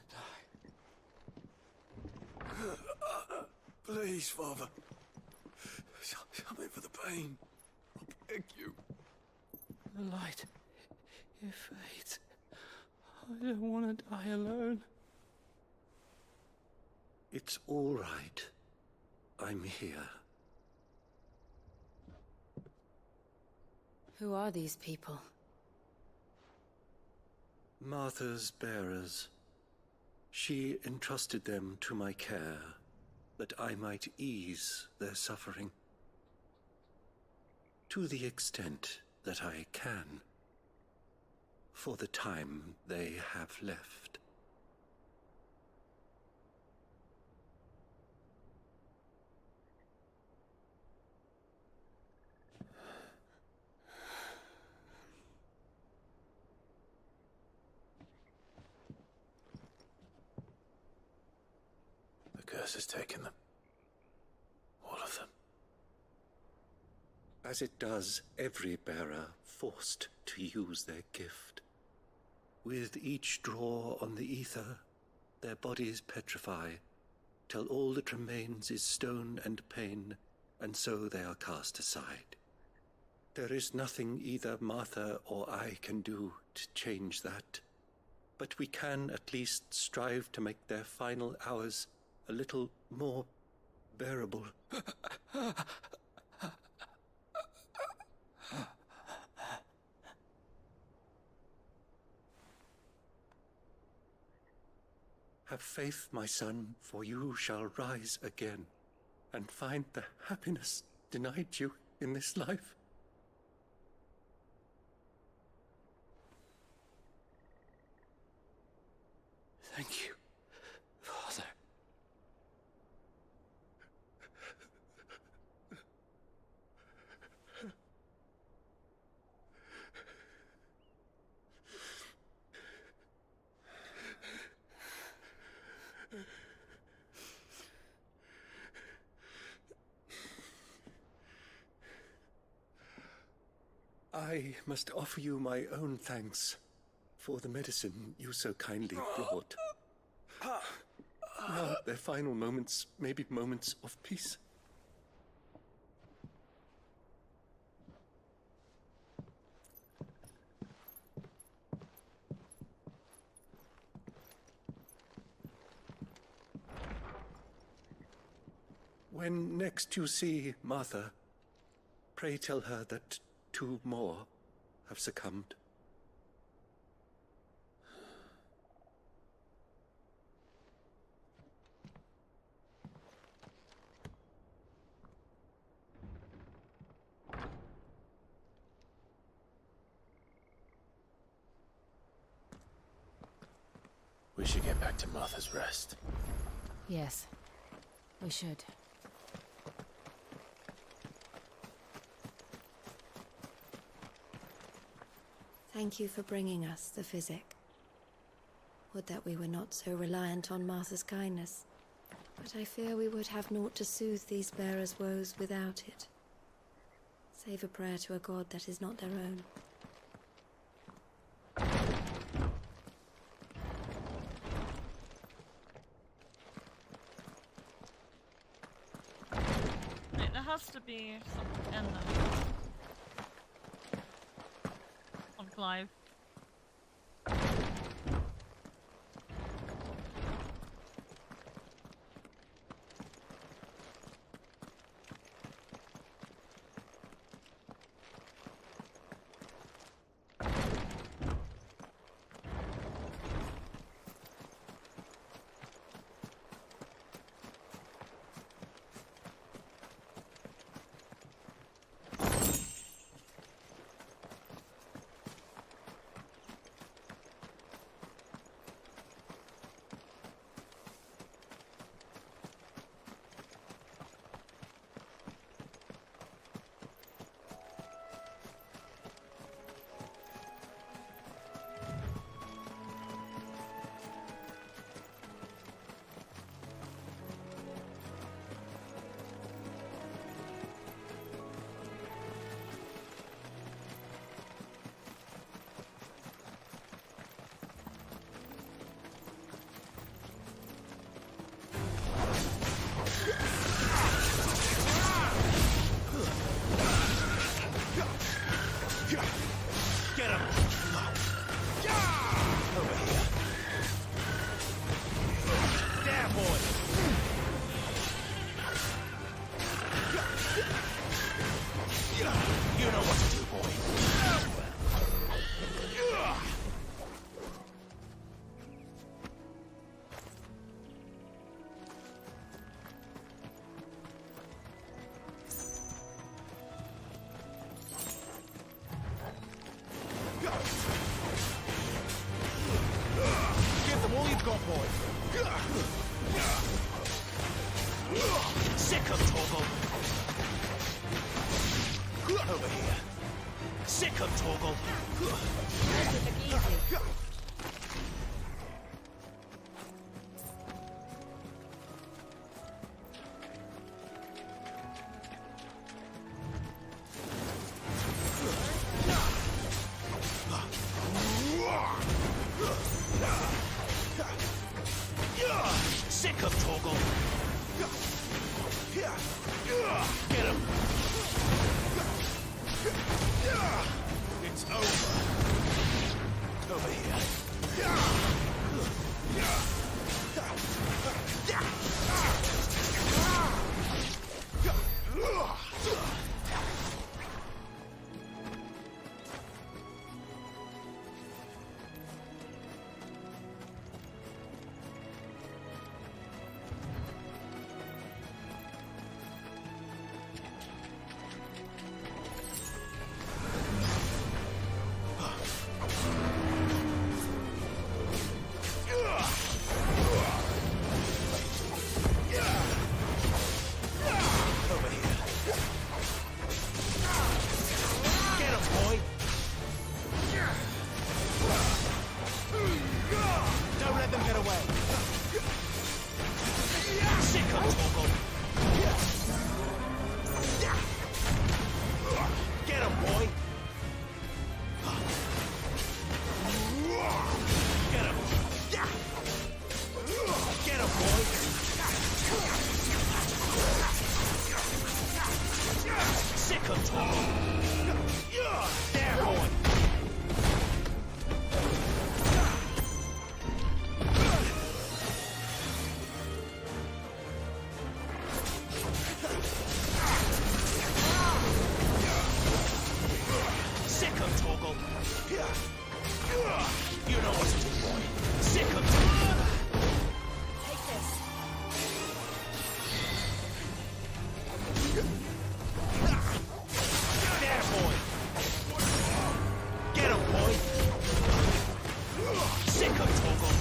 die. Please, Father. Something for the pain. I beg you. The light. It fades. I don't want to die alone. It's all right. I'm here. Who are these people? Martha's bearers. She entrusted them to my care, that I might ease their suffering. To the extent that I can, for the time they have left. The curse has taken them. All of them. As it does every bearer forced to use their gift. With each draw on the ether, their bodies petrify, till all that remains is stone and pain, and so they are cast aside. There is nothing either Martha or I can do to change that, but we can at least strive to make their final hours a little more bearable. Have faith, my son, for you shall rise again and find the happiness denied you in this life. Thank you, Father. I must offer you my own thanks for the medicine you so kindly brought. Now their final moments may be moments of peace. When next you see Martha, pray tell her that 2 more have succumbed. We should get back to Martha's Rest. Yes, we should. Thank you for bringing us the physic. Would that we were not so reliant on Martha's kindness. But I fear we would have naught to soothe these bearers' woes without it. Save a prayer to a god that is not their own. Wait, there has to be something in there. On Clive. You know what to do, boy. Give them all you've got, boy. Sick of Torgal. Over here. Sick of Torgal. Sick of Torgal. Get him. It's over. Over here. Don't let them get away. Sick of Torgal. Get him, boy. Get him. Get him, boy. Sick of Torgal. There, boy. Sick of Torgal. You know what to do, boy. Sick of Torgal. Take this. There, boy. Get him, boy. Sick of Torgal.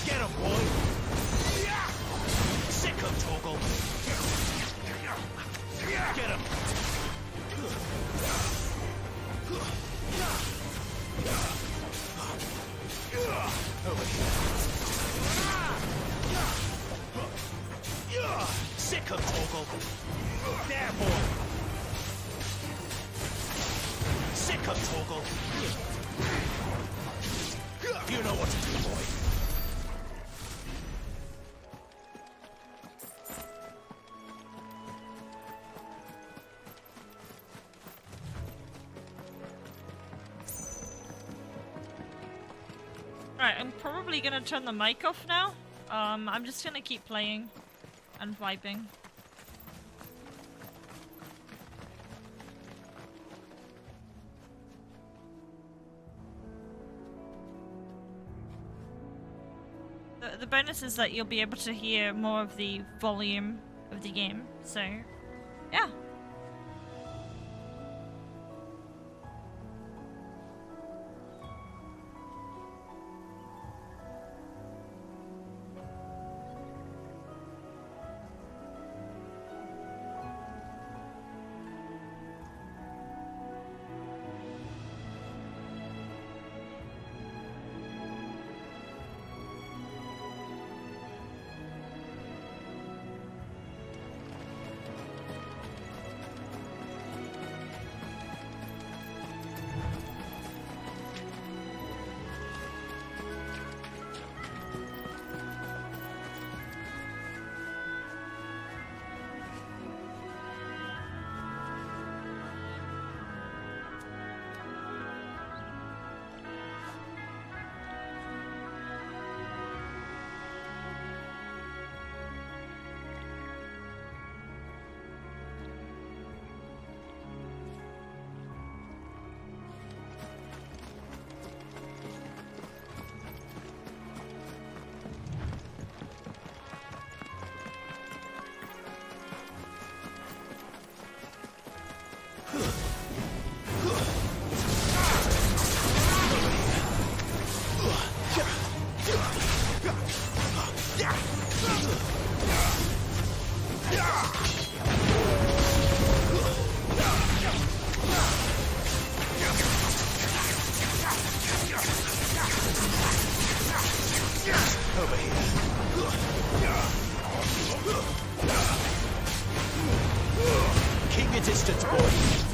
Get him, boy! Sick of Torgal! Get him! Over here. Sick of Torgal! There, boy! Sick of Torgal! You know what to do, boy. Right, I'm probably gonna turn the mic off now. I'm just gonna keep playing and vibing. The bonus is that you'll be able to hear more of the volume of the game, so yeah. Over here. Keep your distance, boy.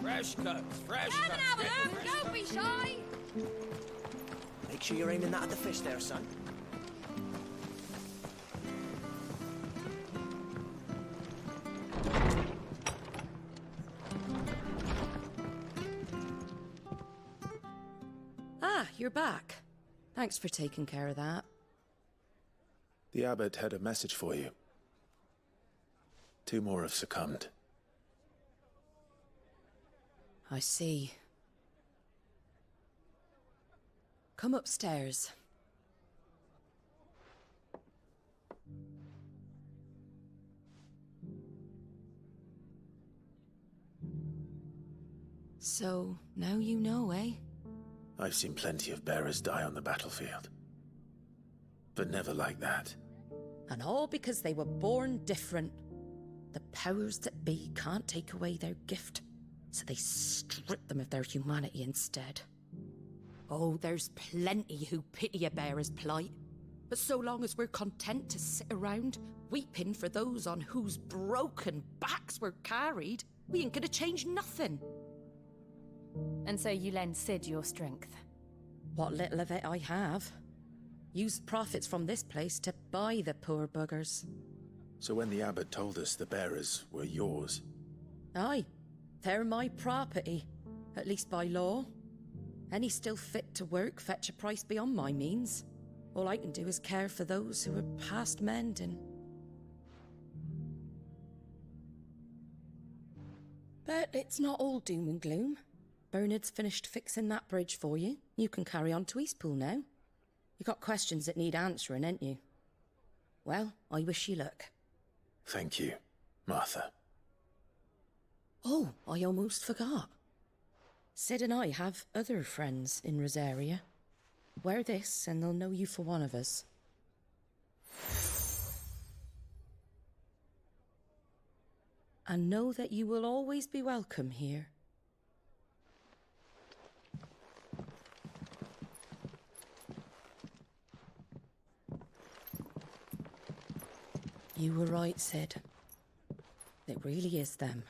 Fresh cuts, fresh Come and have a cuts. look, don't be shy. Make sure you're aiming that at the fish there, son. Ah, you're back. Thanks for taking care of that. The abbot had a message for you. 2 more have succumbed. I see. Come upstairs. So, now you know, eh? I've seen plenty of bearers die on the battlefield. But never like that. And all because they were born different. The powers that be can't take away their gift, so they strip them of their humanity instead. Oh, there's plenty who pity a bearer's plight. But so long as we're content to sit around, weeping for those on whose broken backs we're carried, we ain't gonna change nothing. And so you lend Sid your strength? What little of it I have. Used profits from this place to buy the poor buggers. So when the abbot told us the bearers were yours... Aye, they're my property, at least by law. Any still fit to work fetch a price beyond my means. All I can do is care for those who are past mending. But it's not all doom and gloom. Bernard's finished fixing that bridge for you. You can carry on to Eastpool now. You got questions that need answering, ain't you? Well, I wish you luck. Thank you, Martha. Oh, I almost forgot. Sid and I have other friends in Rosaria. Wear this and they'll know you for one of us. And know that you will always be welcome here. You were right, Sid. It really is them.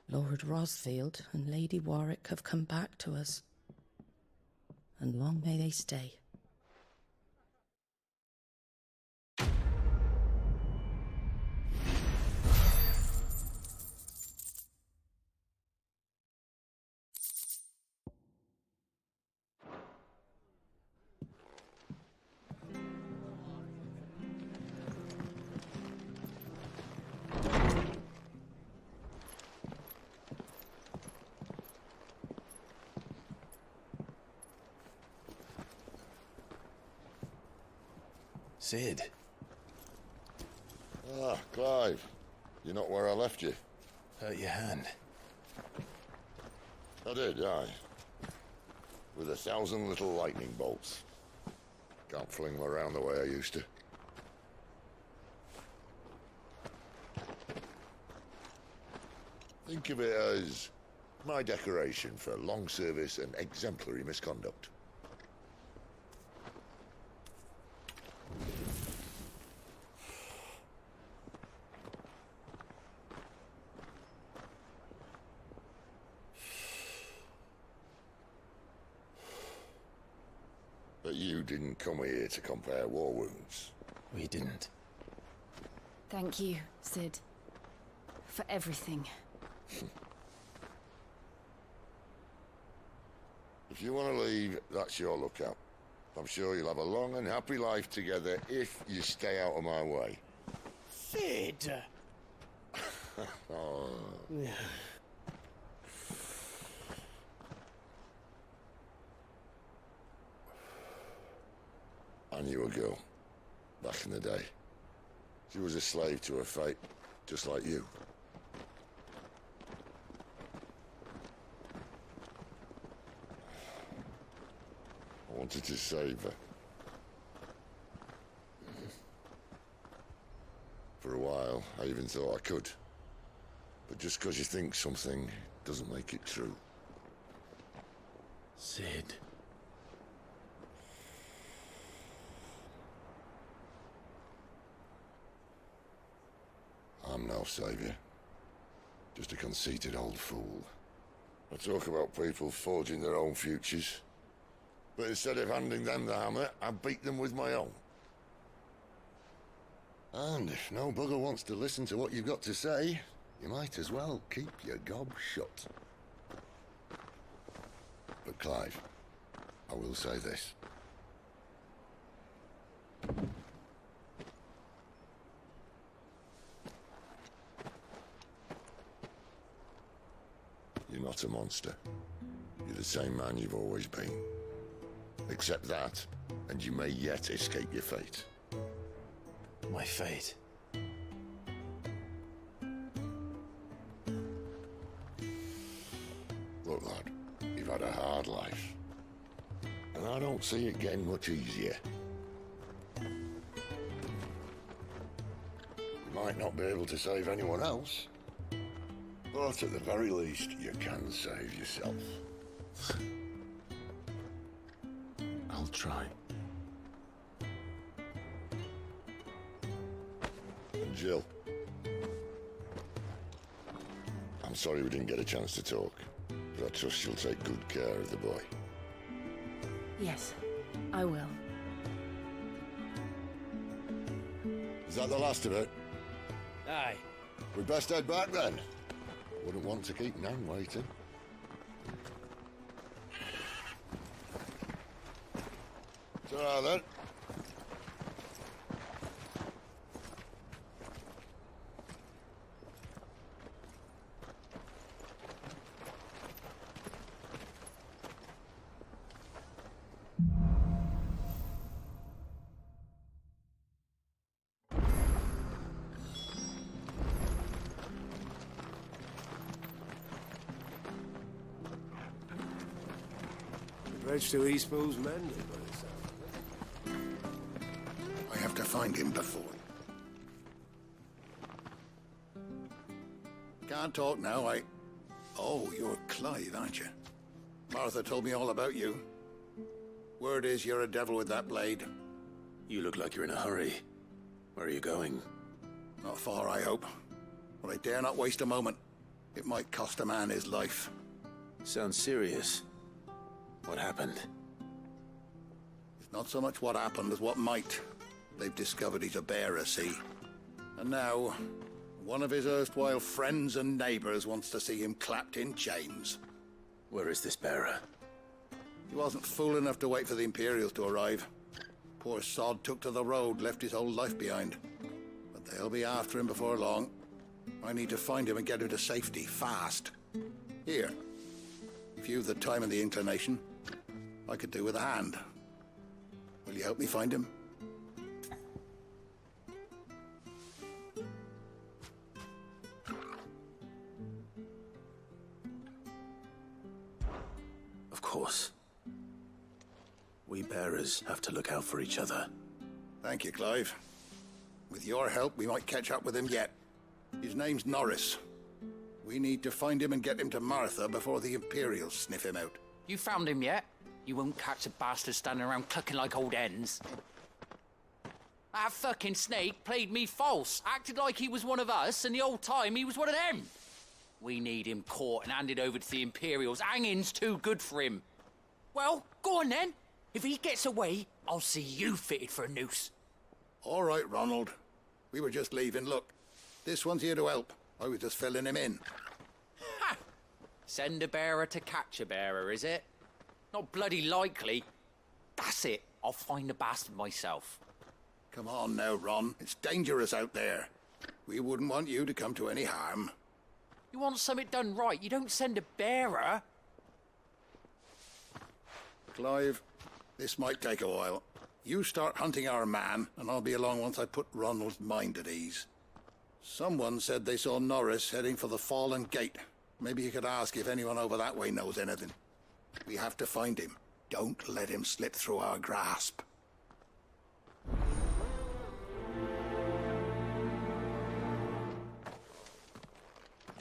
Lord Rosfield and Lady Warwick have come back to us. And long may they stay. Sid. Ah, Clive. You're not where I left you. Hurt your hand. I did, aye. With 1,000 little lightning bolts. Can't fling them around the way I used to. Think of it as my decoration for long service and exemplary misconduct. But you didn't come here to compare war wounds. We didn't. Thank you, Sid. For everything. If you want to leave, that's your lookout. I'm sure you'll have a long and happy life together if you stay out of my way. Sid! Oh. I knew a girl, back in the day. She was a slave to her fate, just like you. I wanted to save her. For a while, I even thought I could. But just because you think something doesn't make it true. Sid. I'm no savior. Just a conceited old fool. I talk about people forging their own futures. But instead of handing them the hammer, I beat them with my own. And if no bugger wants to listen to what you've got to say, you might as well keep your gob shut. But Clive, I will say this. You're not a monster. You're the same man you've always been. Accept that, and you may yet escape your fate. My fate? Look, lad, you've had a hard life. And I don't see it getting much easier. You might not be able to save anyone else, but at the very least, you can save yourself. I'll try. And Jill, I'm sorry we didn't get a chance to talk, but I trust you'll take good care of the boy. Yes, I will. Is that the last of it? Aye. We'd best head back then. Wouldn't want to keep Nan waiting. Ta-ra then. The bridge to Eastpool's mended by the sound of it. I have to find him before. Can't talk now, Oh, you're Clive, aren't you? Martha told me all about you. Word is you're a devil with that blade. You look like you're in a hurry. Where are you going? Not far, I hope. But I dare not waste a moment. It might cost a man his life. Sounds serious. What happened? It's not so much what happened as what might. They've discovered he's a bearer, see? And now, one of his erstwhile friends and neighbors wants to see him clapped in chains. Where is this bearer? He wasn't fool enough to wait for the Imperials to arrive. Poor sod took to the road, left his whole life behind. But they'll be after him before long. I need to find him and get him to safety, fast. Here. If you've the time and the inclination, I could do with a hand. Will you help me find him? Of course. We bearers have to look out for each other. Thank you, Clive. With your help, we might catch up with him yet. His name's Norris. We need to find him and get him to Martha before the Imperials sniff him out. You found him yet? You won't catch a bastard standing around clucking like old hens. That fucking snake played me false, acted like he was one of us, and the whole time he was one of them. We need him caught and handed over to the Imperials. Hanging's too good for him. Well, go on then. If he gets away, I'll see you fitted for a noose. All right, Ronald. We were just leaving. Look, this one's here to help. I was just filling him in. Ha! Send a bearer to catch a bearer, is it? Not bloody likely. That's it. I'll find the bastard myself. Come on now, Ron. It's dangerous out there. We wouldn't want you to come to any harm. You want something done right, you don't send a bearer. Clive, this might take a while. You start hunting our man, and I'll be along once I put Ronald's mind at ease. Someone said they saw Norris heading for the Fallen Gate. Maybe you could ask if anyone over that way knows anything. We have to find him. Don't let him slip through our grasp.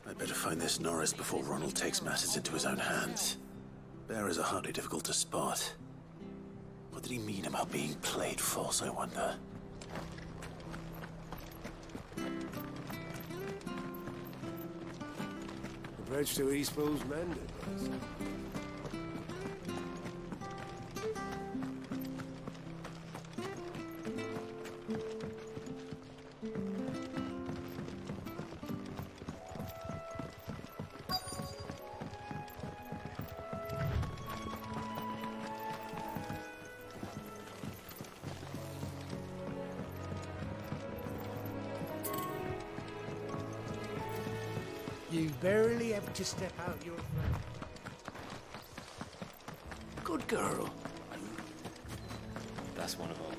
I'd better find this Norris before Ronald takes matters into his own hands. Bearers are hardly difficult to spot. What did he mean about being played false, I wonder? The bridge to East Pool's mended. You barely have to step out your front. Good girl. That's one of our brand.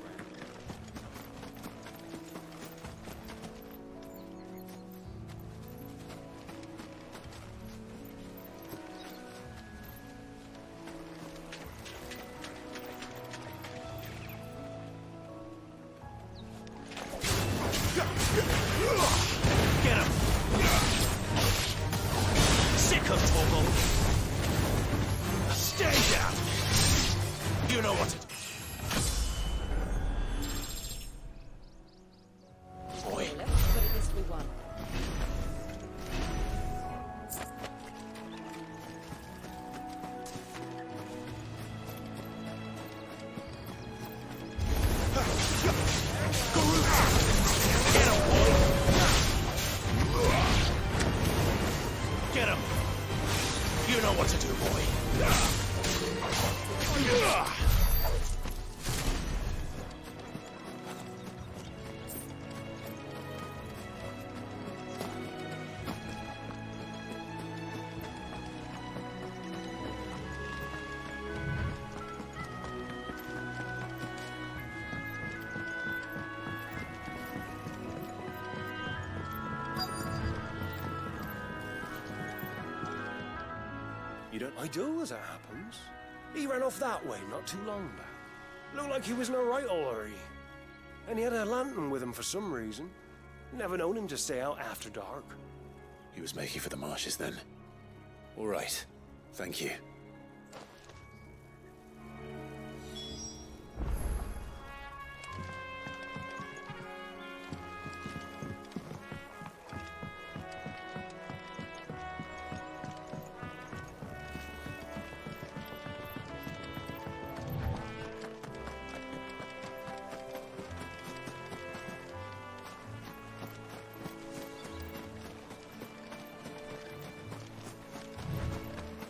Get him! Sick of trouble! Stay down! You know what to do. Boy. But at least we won. Get him! You know what to do, boy. You don't... I do, as it happens. He ran off that way not too long back. Looked like he was in a right hurry. And he had a lantern with him for some reason. Never known him to stay out after dark. He was making for the marshes then. All right. Thank you.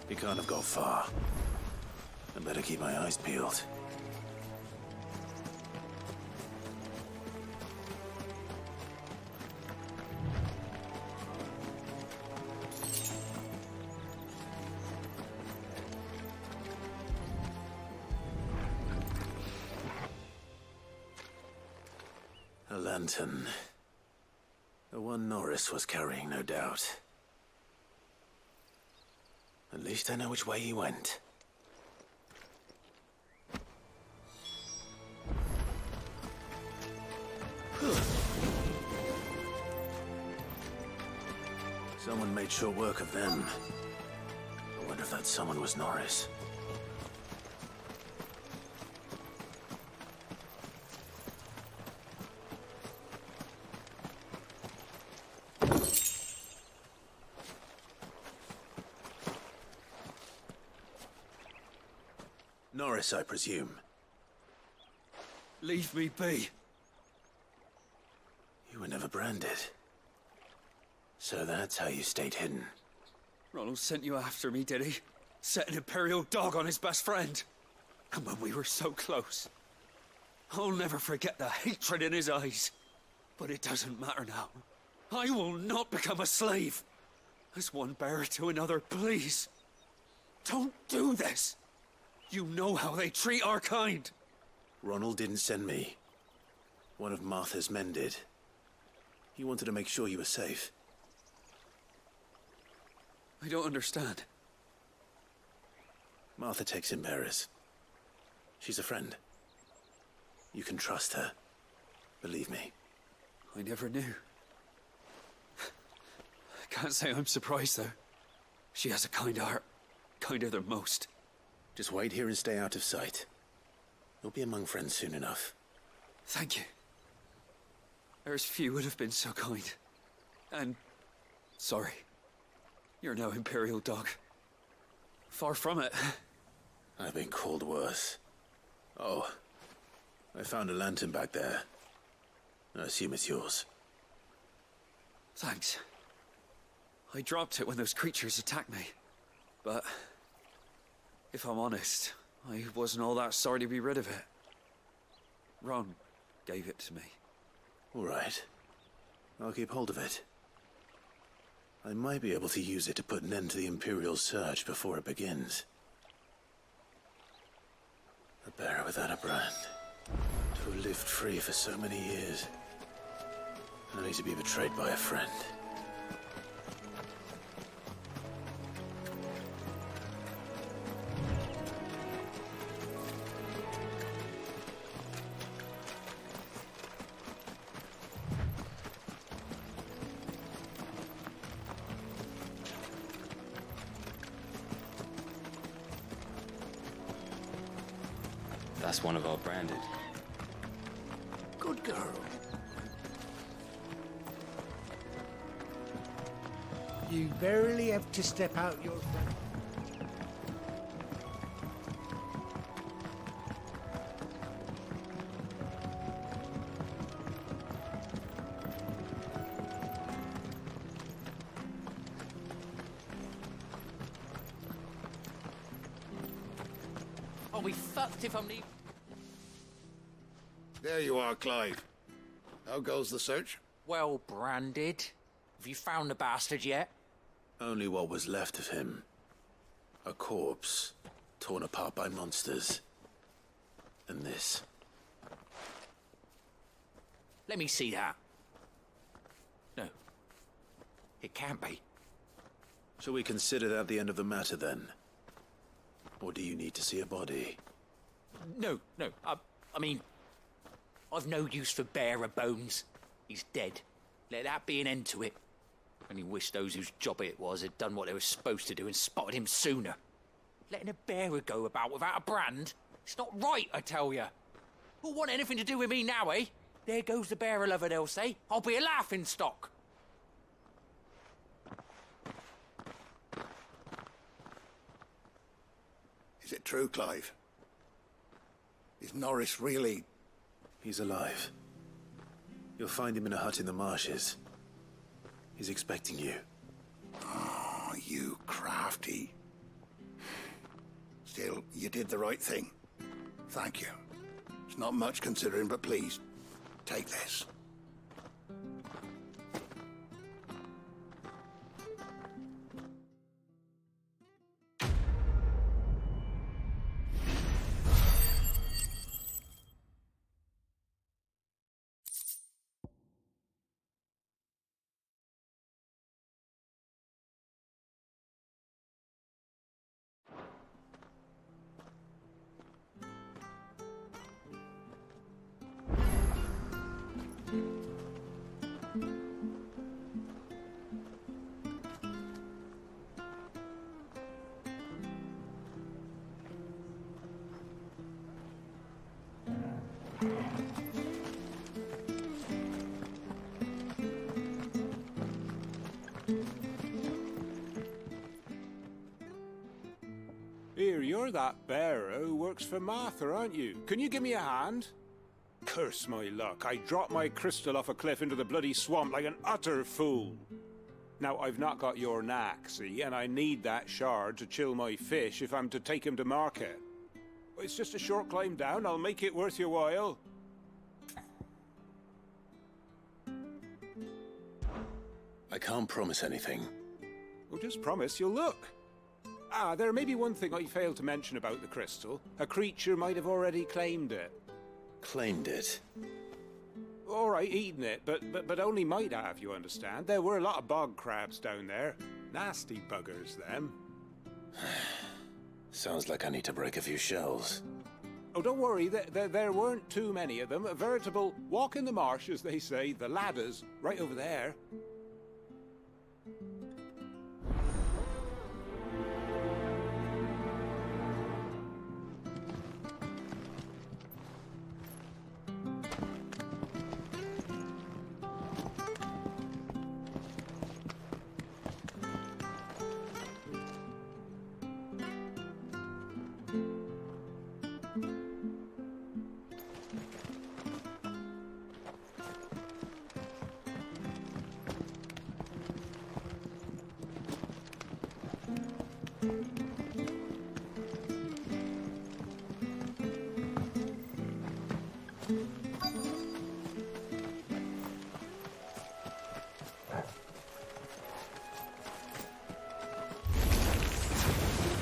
He can't have got far. I better keep my eyes peeled. A lantern. The one Norris was carrying, no doubt. At least I know which way he went. Someone made short work of them. I wonder if that someone was Norris. Norris, I presume. Leave me be. You were never branded. So that's how you stayed hidden. Ronald sent you after me, did he? set an Imperial dog on his best friend. And when we were so close, I'll never forget the hatred in his eyes. But it doesn't matter now. I will not become a slave. As one bearer to another, please. Don't do this. You know how they treat our kind. Ronald didn't send me. One of Martha's men did. He wanted to make sure you were safe. I don't understand. Martha takes in bearers. She's a friend. You can trust her. Believe me. I never knew. I can't say I'm surprised, though. She has a kind heart. Kinder than most. Just wait here and stay out of sight. You'll be among friends soon enough. Thank you. There's few would have been so kind. And... sorry. You're no Imperial dog. Far from it. I've been called worse. Oh. I found a lantern back there. I assume it's yours. Thanks. I dropped it when those creatures attacked me. But... if I'm honest, I wasn't all that sorry to be rid of it. Ron gave it to me. All right. I'll keep hold of it. I might be able to use it to put an end to the Imperial surge before it begins. A bearer without a brand. To have lived free for so many years. Only to be betrayed by a friend. That's one of our branded. Good girl. You barely have to step out your front. I'll be fucked if I'm leaving. There you are, Clive. How goes the search? Well branded. Have you found the bastard yet? Only what was left of him. A corpse, torn apart by monsters. And this. Let me see that. No. It can't be. Shall we consider that the end of the matter, then? Or do you need to see a body? No. I mean... I've no use for bearer bones. He's dead. Let that be an end to it. Only wish those whose job it was had done what they were supposed to do and spotted him sooner. Letting a bearer go about without a brand? It's not right, I tell you. Who'll want anything to do with me now, eh? There goes the bearer lover, they'll say. I'll be a laughing stock. Is it true, Clive? Is Norris really... He's alive. You'll find him in a hut in the marshes. He's expecting you. Oh, you crafty. Still, you did the right thing. Thank you. It's not much considering, but please, take this. Here, you're that bearer who works for Martha, aren't you? Can you give me a hand? Curse my luck, I dropped my crystal off a cliff into the bloody swamp like an utter fool. Now, I've not got your knack, see, and I need that shard to chill my fish if I'm to take him to market. It's just a short climb down. I'll make it worth your while. I can't promise anything. Well, just promise you'll look. Ah, there may be one thing I failed to mention about the crystal. A creature might have already claimed it. Claimed it? All right, eaten it, but only might have, you understand. There were a lot of bog crabs down there. Nasty buggers, them. Sounds like I need to break a few shells. Oh, don't worry, there weren't too many of them. A veritable walk in the marsh, as they say. The ladders, right over there.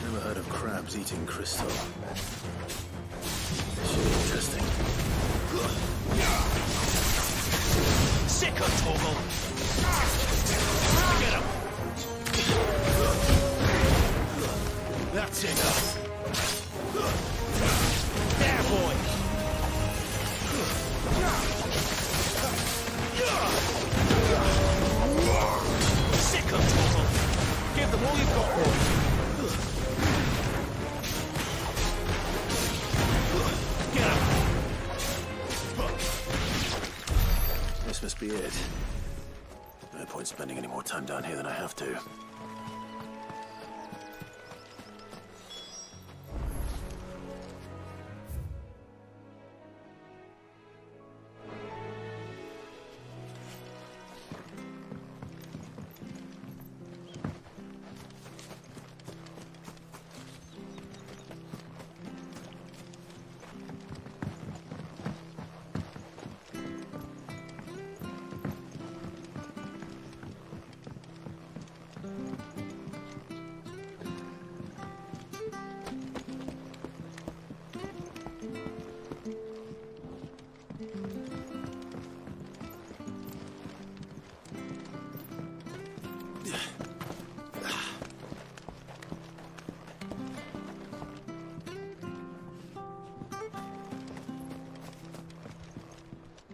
Never heard of crabs eating crystal. This should be interesting. Sick of Torgal! Get him! That's enough! There, boy! Sick of Torgal! Give them all you've got, boy! This must be it. No point spending any more time down here than I have to.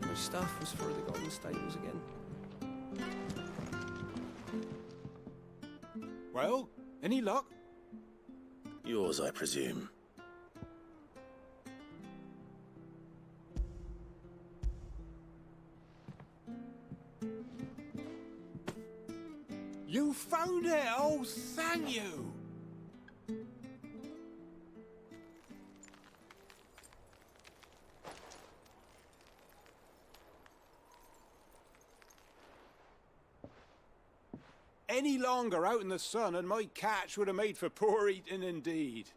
My stuff was for the Golden Stables again. Well, any luck? Yours, I presume. You found it! Oh, thank you! Any longer out in the sun and my catch would have made for poor eating indeed.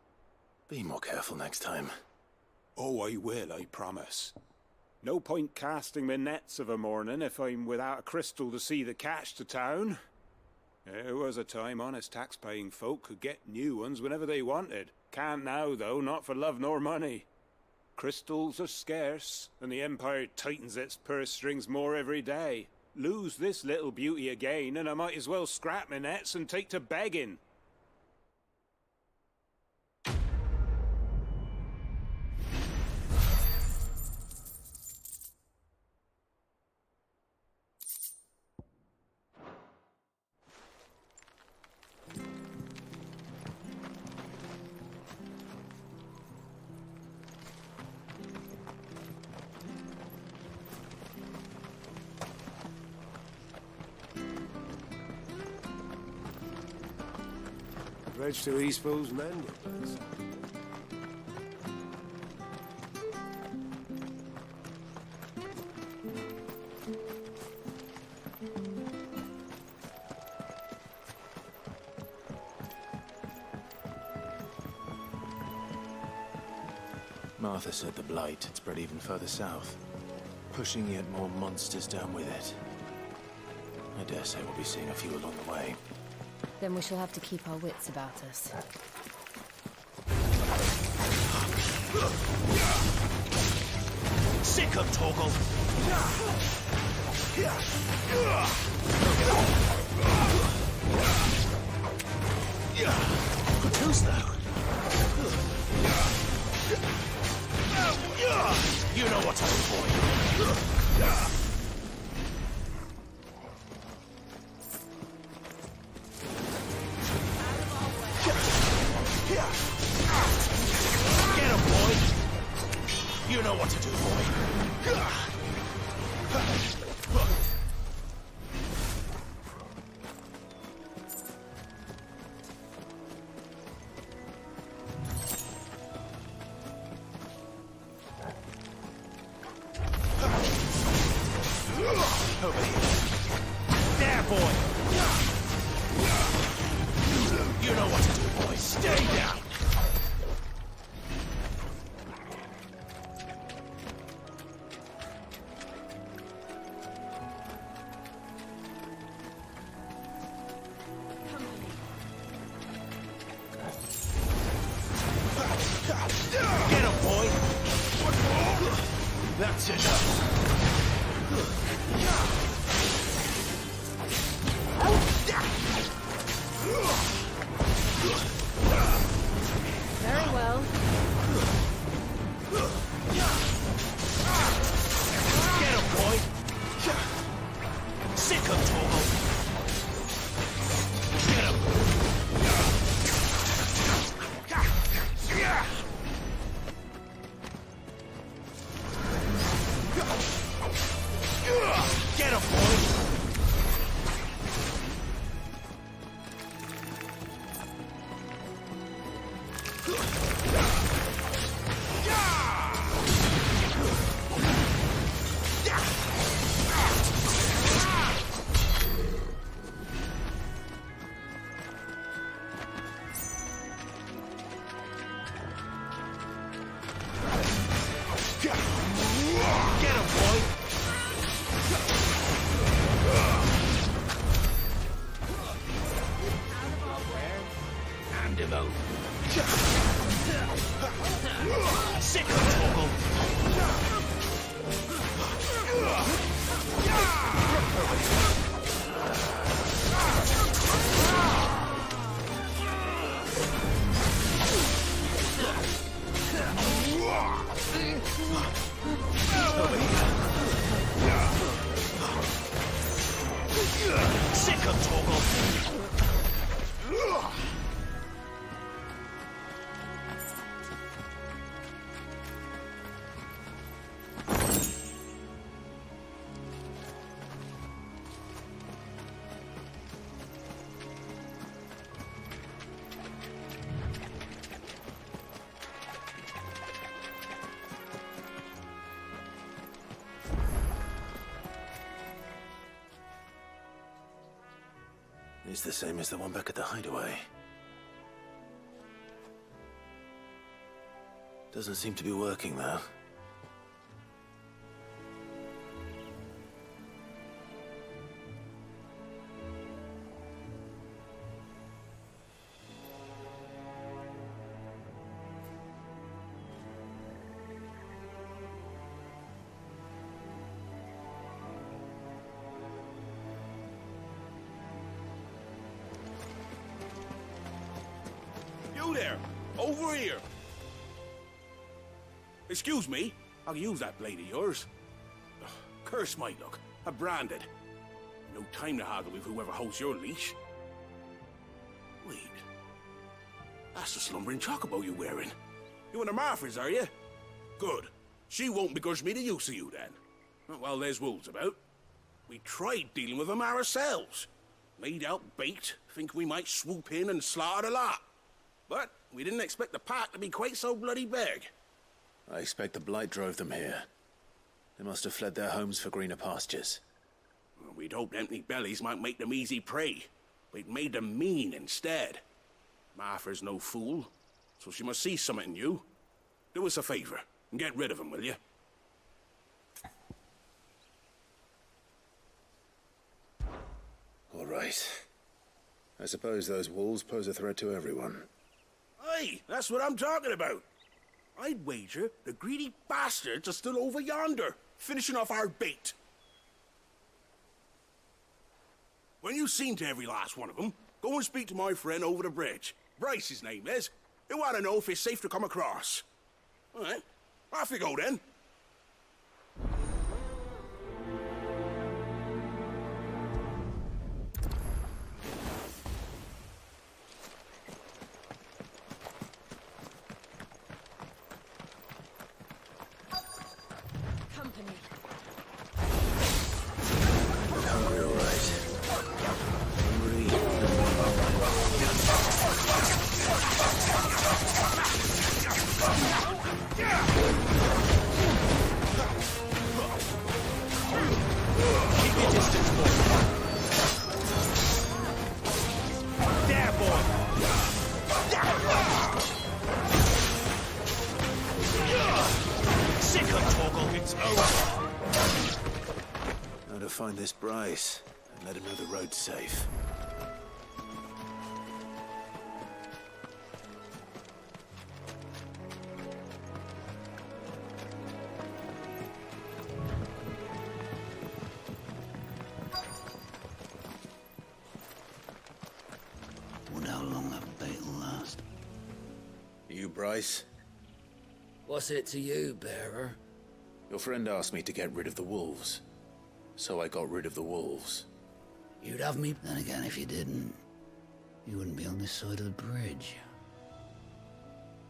Be more careful next time. Oh, I will, I promise. No point casting my nets of a morning if I'm without a crystal to see the catch to town. There was a time honest tax-paying folk could get new ones whenever they wanted. Can't now, though, not for love nor money. Crystals are scarce, and the Empire tightens its purse strings more every day. Lose this little beauty again, and I might as well scrap my nets and take to begging. Bridge to Eastpool's mended. Martha said the Blight had spread even further south, pushing yet more monsters down with it. I dare say we'll be seeing a few along the way. Then we shall have to keep our wits about us. Sick of Torgal! Who's that? You know what to do, boy. Get him, boy. You know what to do, boy. Over here. There, boy. You know what to do, boy. Stay down. Get him, boy. That's it. Very well. Get him, boy. Sick of Torgal. Get him. Get him, boy. Get him, boy. Hand him over. Sick of Torgal. Over here. Sick of Torgal. It's the same as the one back at the hideaway. Doesn't seem to be working, though. You there! Over here! Excuse me, I'll use that blade of yours. Ugh, curse my luck. I'm branded. No time to haggle with whoever holds your leash. Wait. That's the slumbering chocobo you're wearing. You one of Martha's, are you? Good. She won't begrudge me the use of you, then. Not while there's wolves about. We tried dealing with them ourselves. Laid out bait, think we might swoop in and slaughter the lot. But we didn't expect the pack to be quite so bloody big. I expect the Blight drove them here. They must have fled their homes for greener pastures. Well, we'd hoped empty bellies might make them easy prey. But it made them mean instead. Martha's no fool, so she must see something in you. Do us a favor and get rid of him, will you? All right. I suppose those wolves pose a threat to everyone. Aye, that's what I'm talking about. I'd wager the greedy bastards are still over yonder, finishing off our bait. When you've seen to every last one of them, go and speak to my friend over the bridge. Bryce, his name is. He want to know if it's safe to come across. All right, off you go then. Company. Look hungry, all right. Keep your distance, boy. There, boy. Sick of talk, it's over. Now to find this Bryce and let him know the road's safe. Wonder how long that bait will last. You, Bryce? What's it to you, bearer? Your friend asked me to get rid of the wolves. So I got rid of the wolves. You'd have me. Then again, if you didn't, you wouldn't be on this side of the bridge.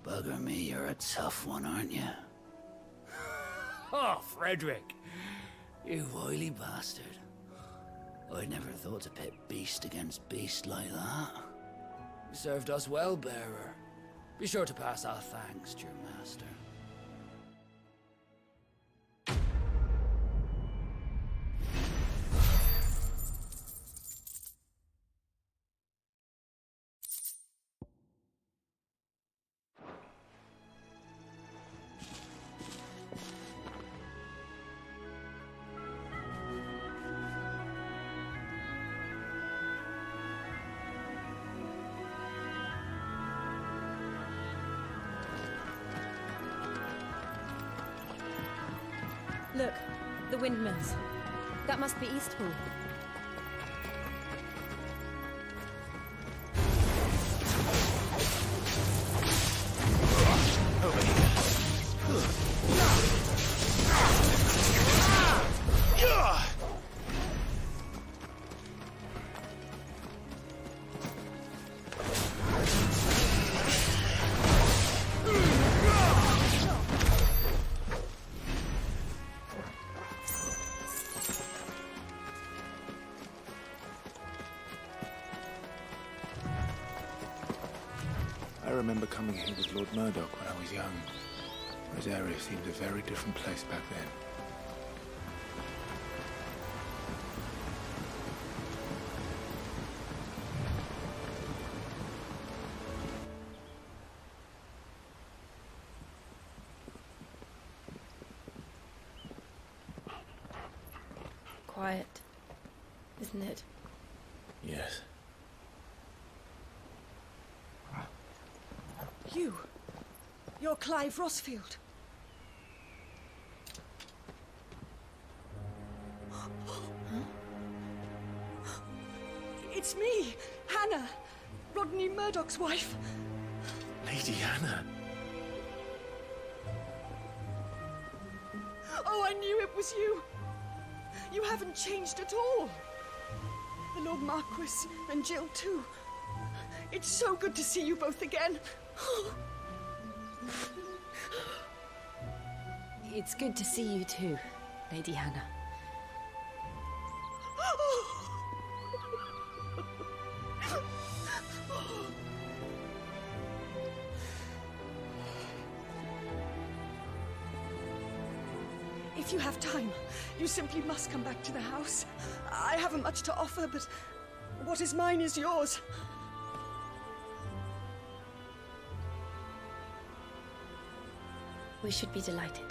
Bugger me, you're a tough one, aren't you? Oh, Frederick! You wily bastard. I'd never thought to pit beast against beast like that. You served us well, bearer. Be sure to pass our thanks to your master. Look, the windmills. That must be Eastpool. Over here. I remember coming here with Lord Murdoch when I was young. Rosaria seemed a very different place back then. Quiet, isn't it? Yes. You're Clive Rossfield. It's me, Hannah, Rodney Murdoch's wife. Lady Hannah. Oh, I knew it was you. You haven't changed at all. The Lord Marquis and Jill too. It's so good to see you both again. It's good to see you too, Lady Hannah. If you have time, you simply must come back to the house. I haven't much to offer, but what is mine is yours. We should be delighted.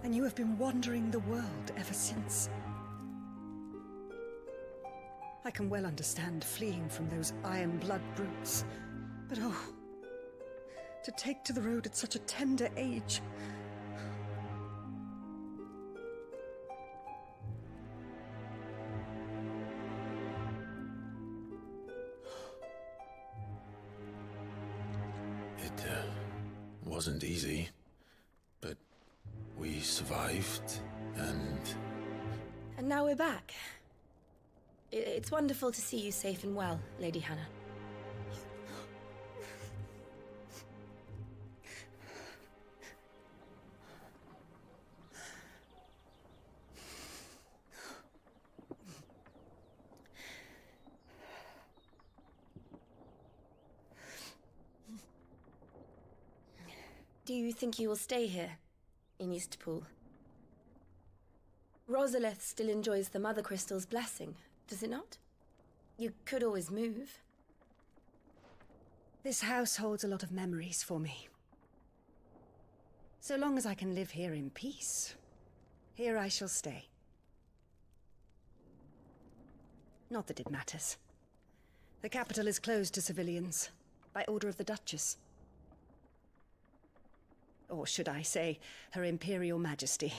And you have been wandering the world ever since. I can well understand fleeing from those iron blood brutes, but oh, to take to the road at such a tender age. It wasn't easy, but we survived, and... And now we're back. It's wonderful to see you safe and well, Lady Hannah. Do you think you will stay here, in Eastpool? Rosalith still enjoys the Mother Crystal's blessing, does it not? You could always move. This house holds a lot of memories for me. So long as I can live here in peace, here I shall stay. Not that it matters. The capital is closed to civilians, by order of the Duchess. Or should I say, Her Imperial Majesty.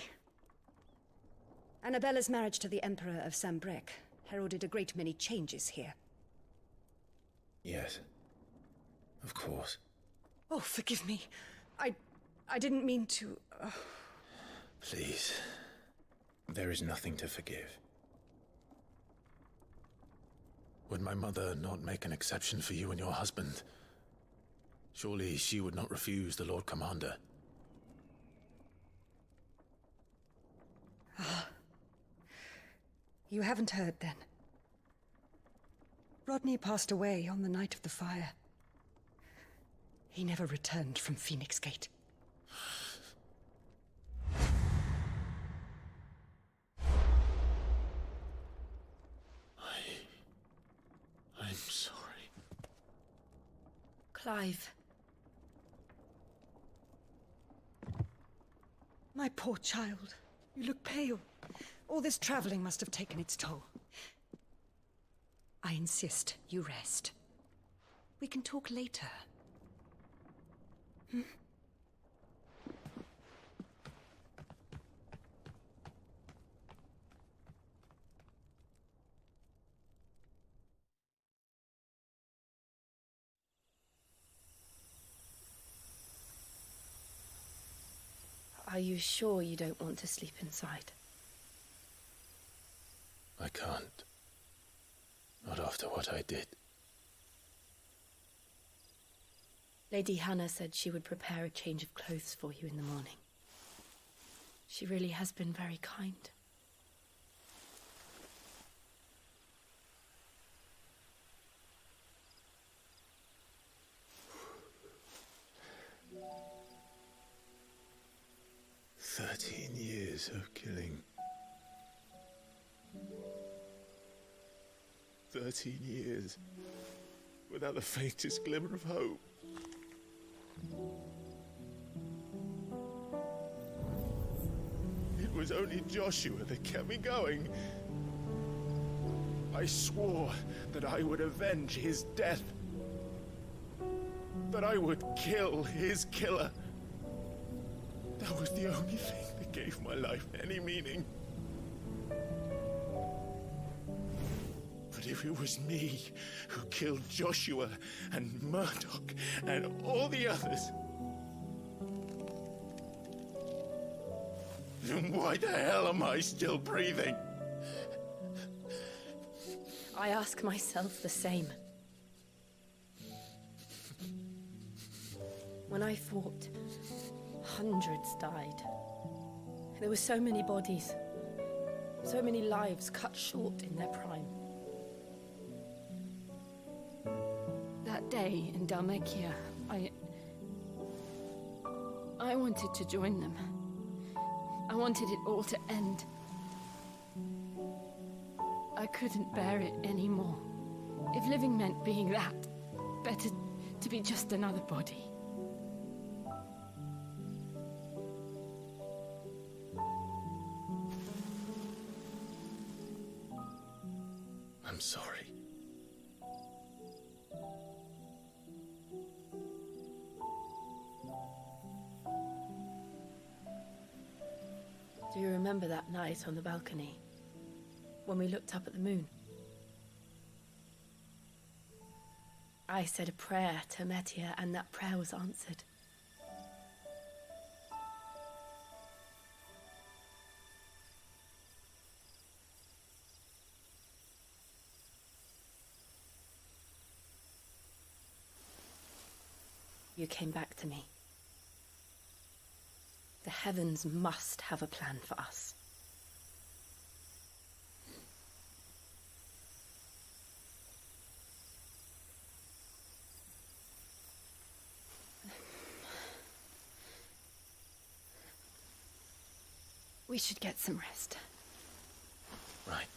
Annabella's marriage to the Emperor of Sambrec heralded a great many changes here. Yes. Of course. Oh, forgive me. I didn't mean to... Please. There is nothing to forgive. Would my mother not make an exception for you and your husband? Surely she would not refuse the Lord Commander. You haven't heard, then. Rodney passed away on the night of the fire. He never returned from Phoenix Gate. I'm sorry. Clive. My poor child. You look pale. All this traveling must have taken its toll. I insist you rest. We can talk later. Hmm? Are you sure you don't want to sleep inside? I can't. Not after what I did. Lady Hannah said she would prepare a change of clothes for you in the morning. She really has been very kind. "13 years of killing. 13 years without the faintest glimmer of hope. It was only Joshua that kept me going. I swore that I would avenge his death. That I would kill his killer. That was the only thing that gave my life any meaning. But if it was me who killed Joshua and Murdoch and all the others, then why the hell am I still breathing? I ask myself the same. When I fought, hundreds died. There were so many bodies, so many lives cut short in their prime. That day in Dalmekia, I wanted to join them, I wanted it all to end. I couldn't bear it anymore. If living meant being that, better to be just another body. I'm sorry. Do you remember that night on the balcony? When we looked up at the moon? I said a prayer to Metia, and that prayer was answered. You came back to me. The heavens must have a plan for us. We should get some rest. Right.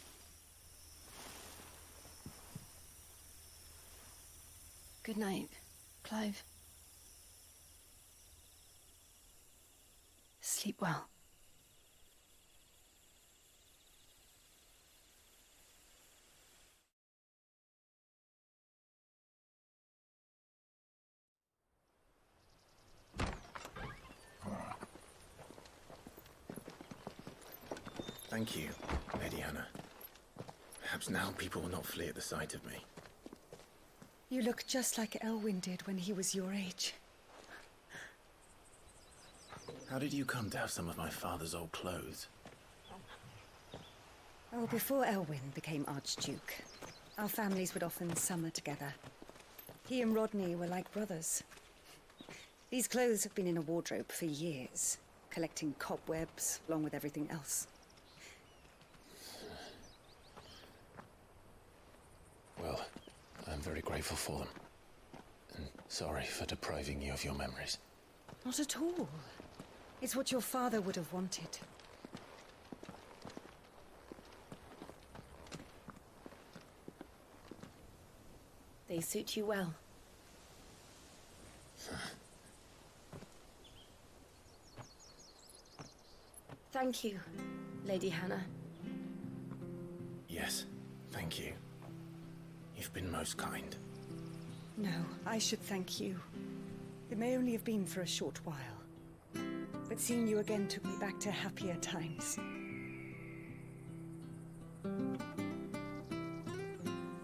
Good night, Clive. Sleep well. Thank you, Lady Hannah. Perhaps now people will not flee at the sight of me. You look just like Elwyn did when he was your age. How did you come to have some of my father's old clothes? Oh, before Elwyn became Archduke, our families would often summer together. He and Rodney were like brothers. These clothes have been in a wardrobe for years, collecting cobwebs along with everything else. Well, I'm very grateful for them. And sorry for depriving you of your memories. Not at all. It's what your father would have wanted. They suit you well. Thank you, Lady Hannah. Yes, thank you. You've been most kind. No, I should thank you. It may only have been for a short while, but seeing you again took me back to happier times.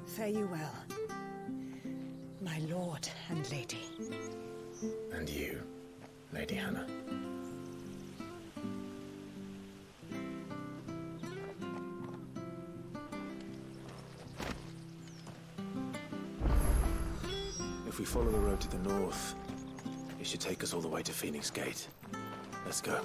Fare you well, my lord and lady. And you, Lady Hannah. If we follow the road to the north, it should take us all the way to Phoenix Gate. Let's go.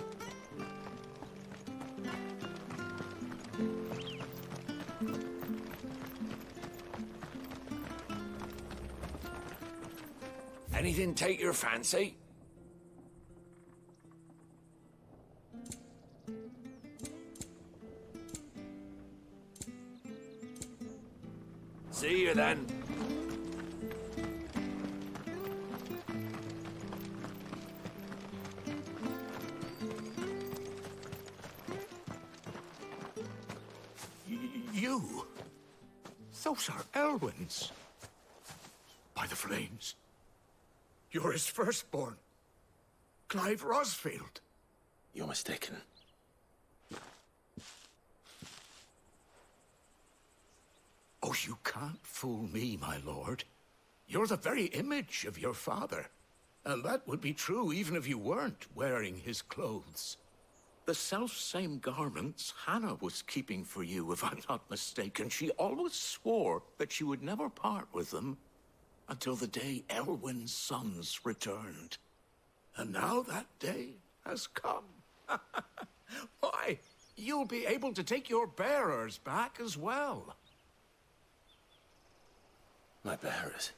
Anything take your fancy? See you then. You? Those are Elwyn's. By the flames. You're his firstborn. Clive Rosfield. You're mistaken. Oh, you can't fool me, my lord. You're the very image of your father. And that would be true even if you weren't wearing his clothes. The self-same garments Hannah was keeping for you, if I'm not mistaken. She always swore that she would never part with them until the day Elwyn's sons returned. And now that day has come. Why, you'll be able to take your bearers back as well. My bearers?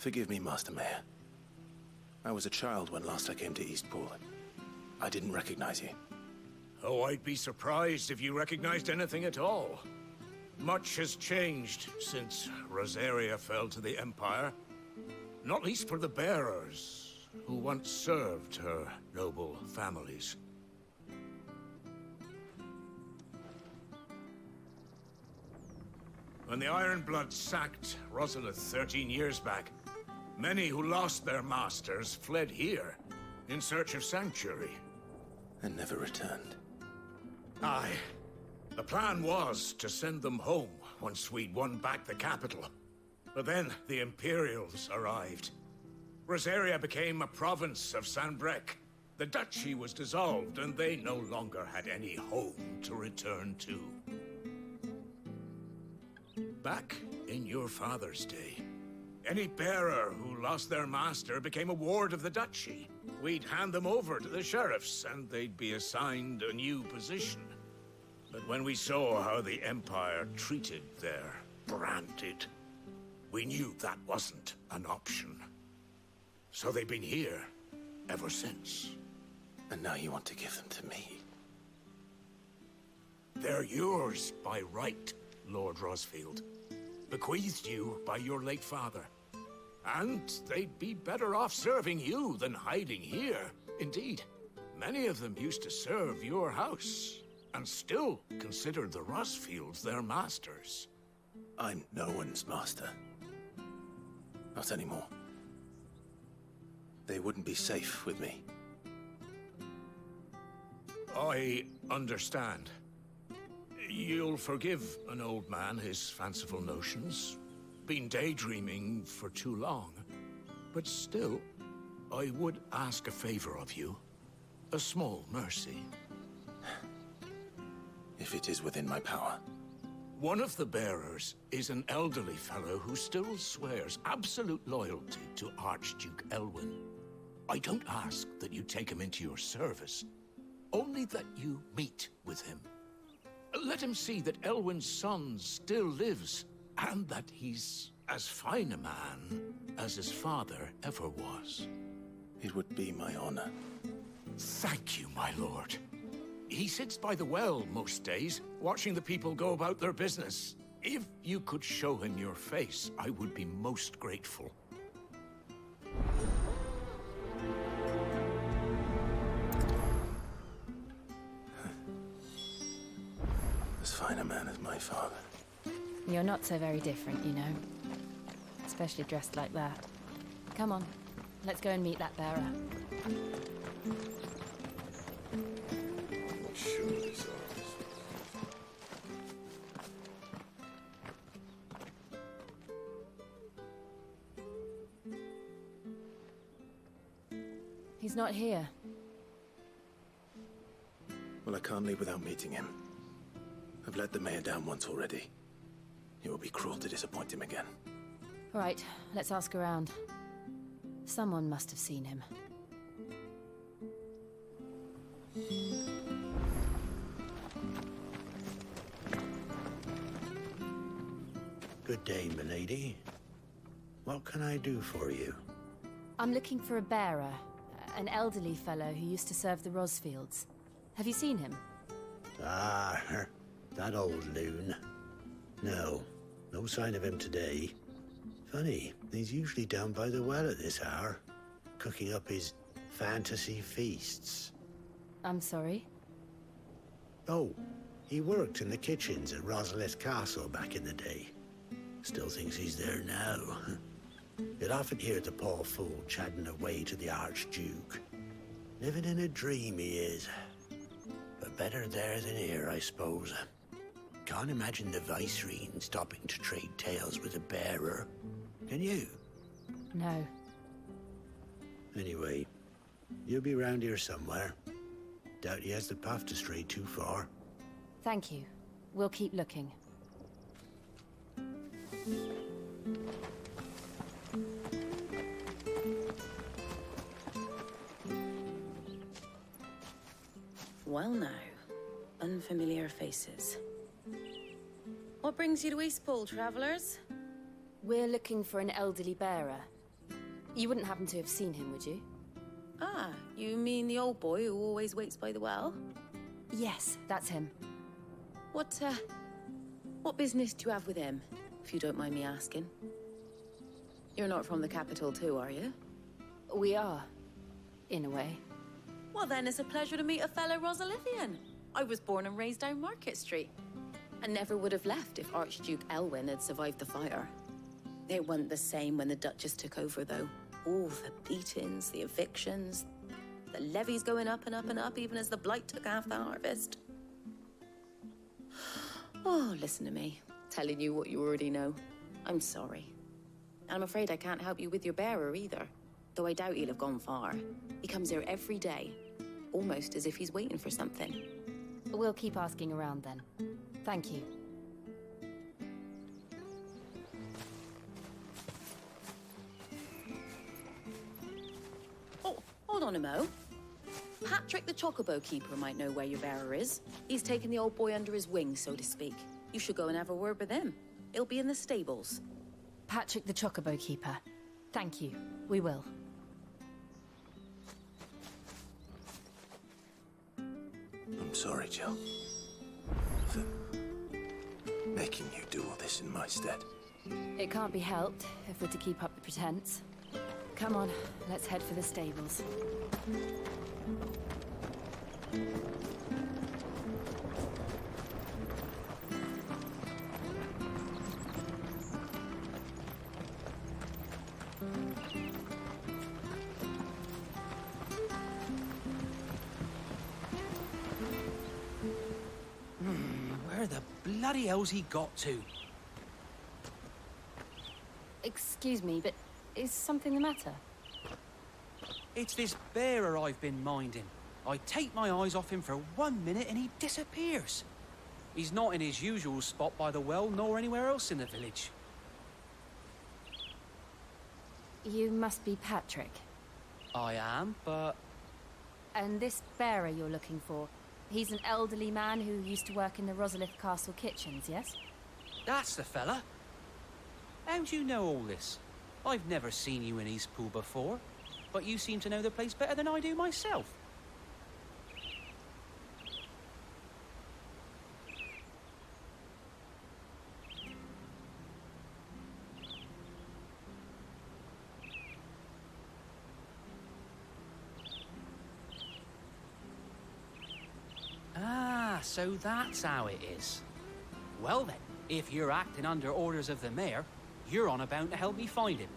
Forgive me, Master Mayor. I was a child when last I came to Eastpool. I didn't recognize you. Oh, I'd be surprised if you recognized anything at all. Much has changed since Rosaria fell to the Empire. Not least for the bearers, who once served her noble families. When the Ironbloods sacked Rosalith 13 years back, many who lost their masters fled here in search of sanctuary. And never returned. Aye. The plan was to send them home once we'd won back the capital. But then the Imperials arrived. Rosaria became a province of Sanbreque. The duchy was dissolved, and they no longer had any home to return to. Back in your father's day, any bearer who lost their master became a ward of the duchy. We'd hand them over to the sheriffs, and they'd be assigned a new position. But when we saw how the Empire treated their branded, we knew that wasn't an option. So they've been here ever since. And now you want to give them to me? They're yours by right, Lord Rosfield. Bequeathed you by your late father. And they'd be better off serving you than hiding here. Indeed, many of them used to serve your house, and still considered the Rosfields their masters. I'm no one's master. Not anymore. They wouldn't be safe with me. I understand. You'll forgive an old man his fanciful notions. Been daydreaming for too long. But still, I would ask a favor of you. A small mercy. If it is within my power. One of the bearers is an elderly fellow who still swears absolute loyalty to Archduke Elwyn. I don't ask that you take him into your service, only that you meet with him. Let him see that Elwyn's son still lives, and that he's as fine a man as his father ever was. It would be my honor. Thank you, my lord. He sits by the well most days, watching the people go about their business. If you could show him your face, I would be most grateful. As fine a man as my father. You're not so very different, you know. Especially dressed like that. Come on, let's go and meet that bearer. Not sure this is. He's not here. Well, I can't leave without meeting him. I've let the mayor down once already. It would be cruel to disappoint him again. All right, let's ask around. Someone must have seen him. Good day, milady. What can I do for you? I'm looking for a bearer, an elderly fellow who used to serve the Rosfields. Have you seen him? Ah, that old loon. No sign of him today. Funny, he's usually down by the well at this hour, cooking up his fantasy feasts. I'm sorry? Oh, he worked in the kitchens at Rosalith Castle back in the day. Still thinks he's there now. You'd often hear the poor fool chatting away to the Archduke. Living in a dream he is. But better there than here, I suppose. Can't imagine the Vicereine stopping to trade tales with a bearer. Can you? No. Anyway, you'll be round here somewhere. Doubt he has the path to stray too far. Thank you. We'll keep looking. Well now, unfamiliar faces. What brings you to Eastpool, travellers? We're looking for an elderly bearer. You wouldn't happen to have seen him, would you? Ah, you mean the old boy who always waits by the well? Yes, that's him. What business do you have with him, if you don't mind me asking? You're not from the capital too, are you? We are, in a way. Well then, it's a pleasure to meet a fellow Rosalithian. I was born and raised down Market Street, and never would have left if Archduke Elwyn had survived the fire. It wasn't the same when the Duchess took over, though. All the beatings, the evictions, the levies going up and up and up, even as the blight took half the harvest. Oh, listen to me, telling you what you already know. I'm sorry. I'm afraid I can't help you with your bearer either, though I doubt he'll have gone far. He comes here every day, almost as if he's waiting for something. We'll keep asking around then. Thank you. Oh, hold on a mo. Patrick the Chocobo Keeper might know where your bearer is. He's taken the old boy under his wing, so to speak. You should go and have a word with him. He'll be in the stables. Patrick the Chocobo Keeper. Thank you. We will. I'm sorry, Jill. For making you do all this in my stead. It can't be helped if we're to keep up the pretense. Come on, let's head for the stables. Where the bloody hell's he got to? Excuse me, but is something the matter? It's this bearer I've been minding. I take my eyes off him for 1 minute and he disappears. He's not in his usual spot by the well, nor anywhere else in the village. You must be Patrick. I am, but... And this bearer you're looking for, he's an elderly man who used to work in the Rosalith Castle kitchens, yes? That's the fella. How do you know all this? I've never seen you in Eastpool before, but you seem to know the place better than I do myself. Ah, so that's how it is. Well then, if you're acting under orders of the mayor, you're on about to help me find him.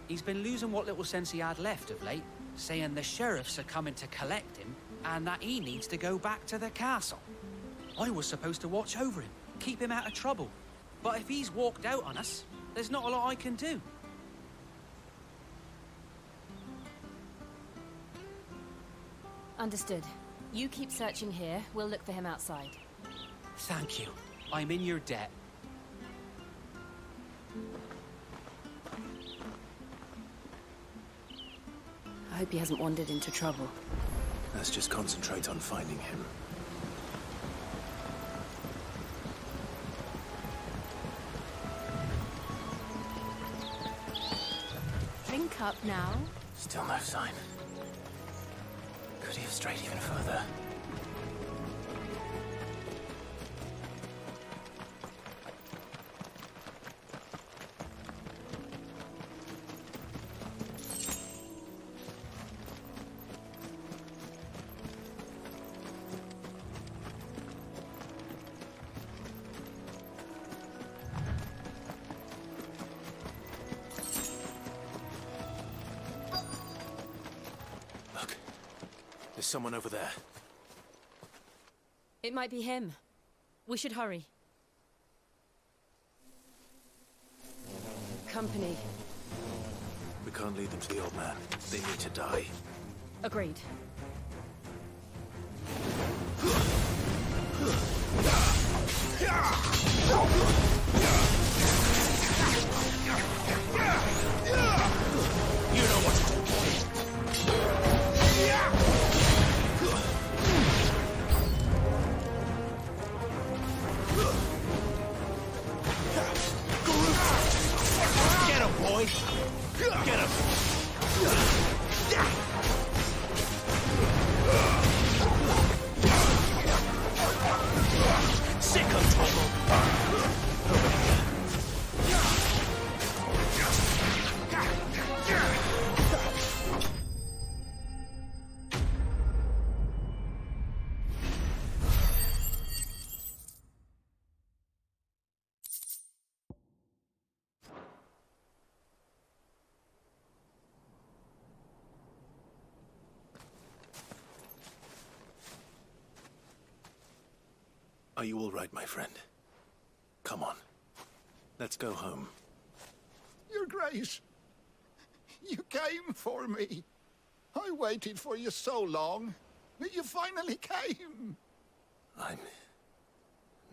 He's been losing what little sense he had left of late, saying the sheriffs are coming to collect him and that he needs to go back to the castle. I was supposed to watch over him, keep him out of trouble. But if he's walked out on us, there's not a lot I can do. Understood. You keep searching here, we'll look for him outside. Thank you. I'm in your debt. I hope he hasn't wandered into trouble. Let's just concentrate on finding him. Drink up now. Still no sign. Could he have strayed even further? There's someone over there. It might be him. We should hurry. Company. We can't lead them to the old man. They need to die. Agreed. You know what to do. Get him, boy! Get him! Are you all right, my friend? Come on. Let's go home. Your Grace, you came for me. I waited for you so long, but you finally came. I'm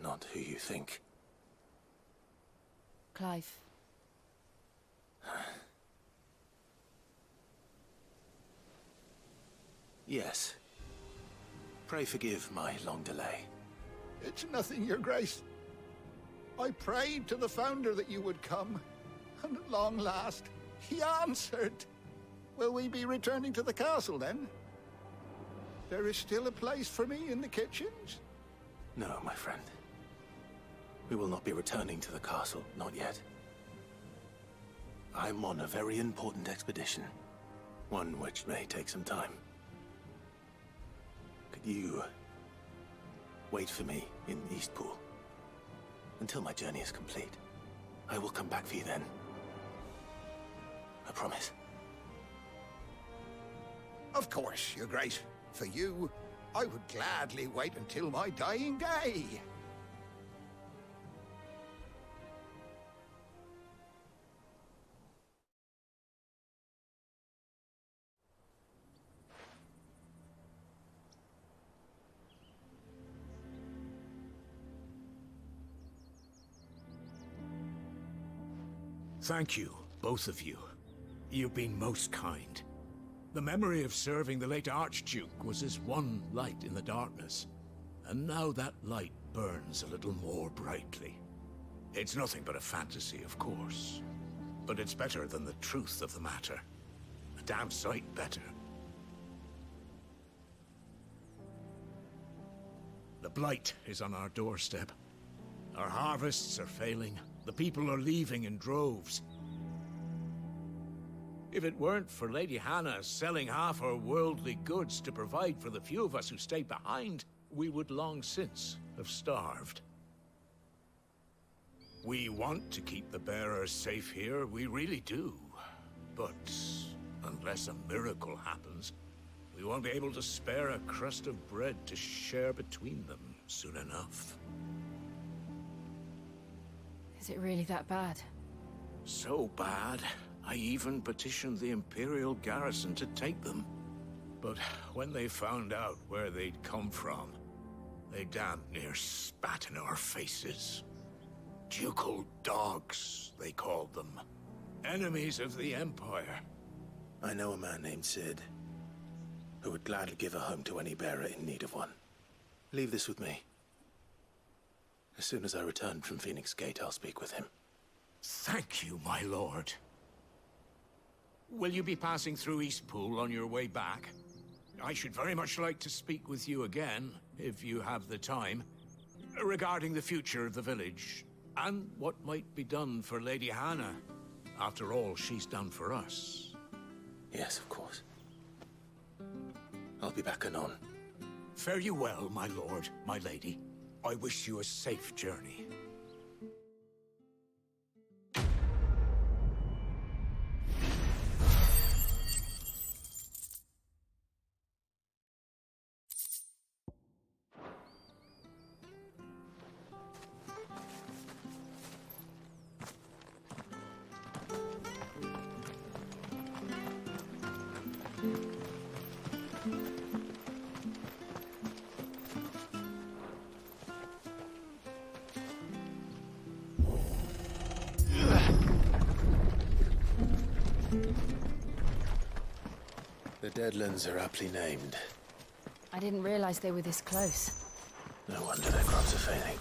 not who you think. Clive. Yes. Pray forgive my long delay. It's nothing, Your Grace. I prayed to the Founder that you would come, and at long last, he answered. Will we be returning to the castle, then? There is still a place for me in the kitchens? No, my friend. We will not be returning to the castle, not yet. I'm on a very important expedition. One which may take some time. Could you wait for me in Eastpool until my journey is complete? I will come back for you then. I promise. Of course, Your Grace. For you, I would gladly wait until my dying day. Thank you, both of you. You've been most kind. The memory of serving the late Archduke was as one light in the darkness, and now that light burns a little more brightly. It's nothing but a fantasy, of course, but it's better than the truth of the matter. A damn sight better. The blight is on our doorstep. Our harvests are failing. The people are leaving in droves. If it weren't for Lady Hannah selling half her worldly goods to provide for the few of us who stayed behind, we would long since have starved. We want to keep the bearers safe here, we really do. But unless a miracle happens, we won't be able to spare a crust of bread to share between them soon enough. Is it really that bad? So bad, I even petitioned the Imperial garrison to take them. But when they found out where they'd come from, they damn near spat in our faces. Ducal dogs, they called them. Enemies of the Empire. I know a man named Sid, who would gladly give a home to any bearer in need of one. Leave this with me. As soon as I return from Phoenix Gate, I'll speak with him. Thank you, my lord. Will you be passing through Eastpool on your way back? I should very much like to speak with you again, if you have the time, regarding the future of the village, and what might be done for Lady Hannah, after all she's done for us. Yes, of course. I'll be back anon. Fare you well, my lord, my lady. I wish you a safe journey. The Deadlands are aptly named. I didn't realize they were this close. No wonder their crops are failing.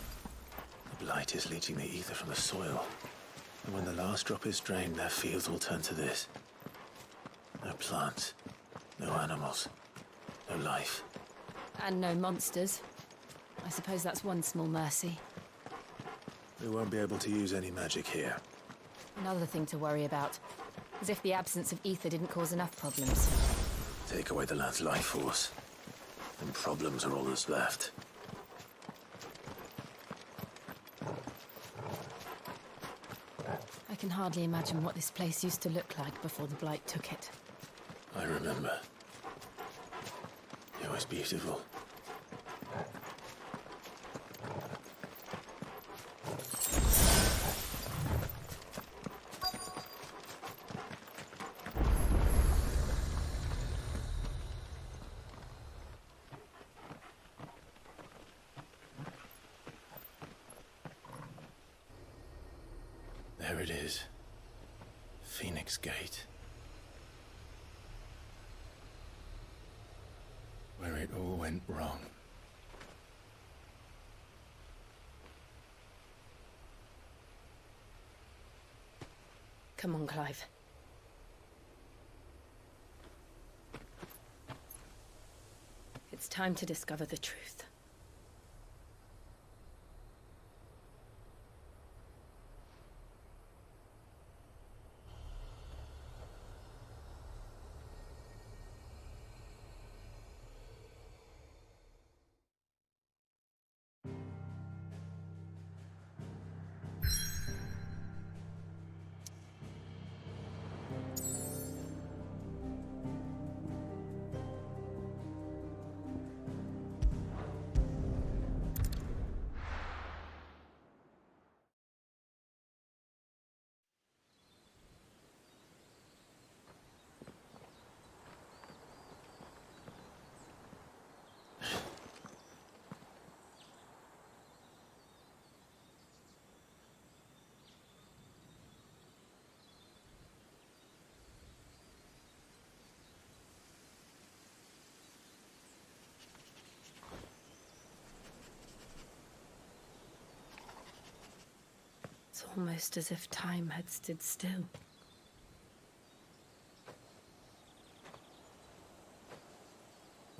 The blight is leaching the ether from the soil. And when the last drop is drained, their fields will turn to this. No plants, no animals, no life. And no monsters. I suppose that's one small mercy. We won't be able to use any magic here. Another thing to worry about. As if the absence of ether didn't cause enough problems. Take away the lad's life force, and problems are all that's left. I can hardly imagine what this place used to look like before the blight took it. I remember. It was beautiful. There it is. Phoenix Gate. Where it all went wrong. Come on, Clive. It's time to discover the truth. It's almost as if time had stood still.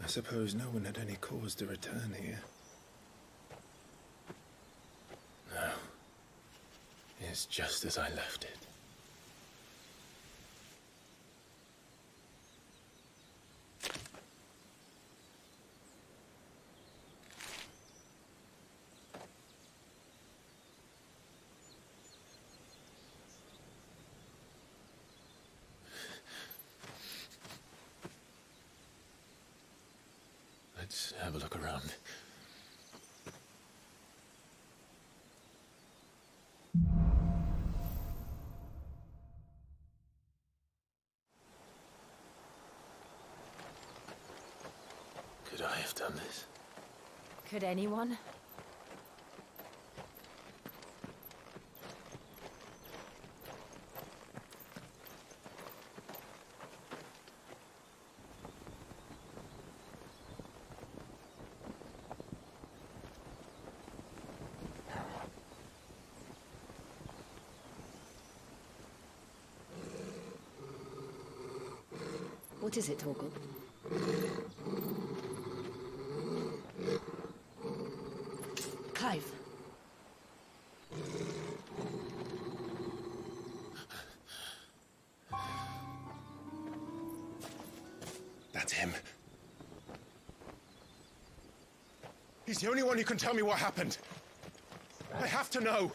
I suppose no one had any cause to return here. No. It's just as I left it. Let's have a look around. Could I have done this? Could anyone? What is it, Torgal? Clive. That's him. He's the only one who can tell me what happened. I have to know.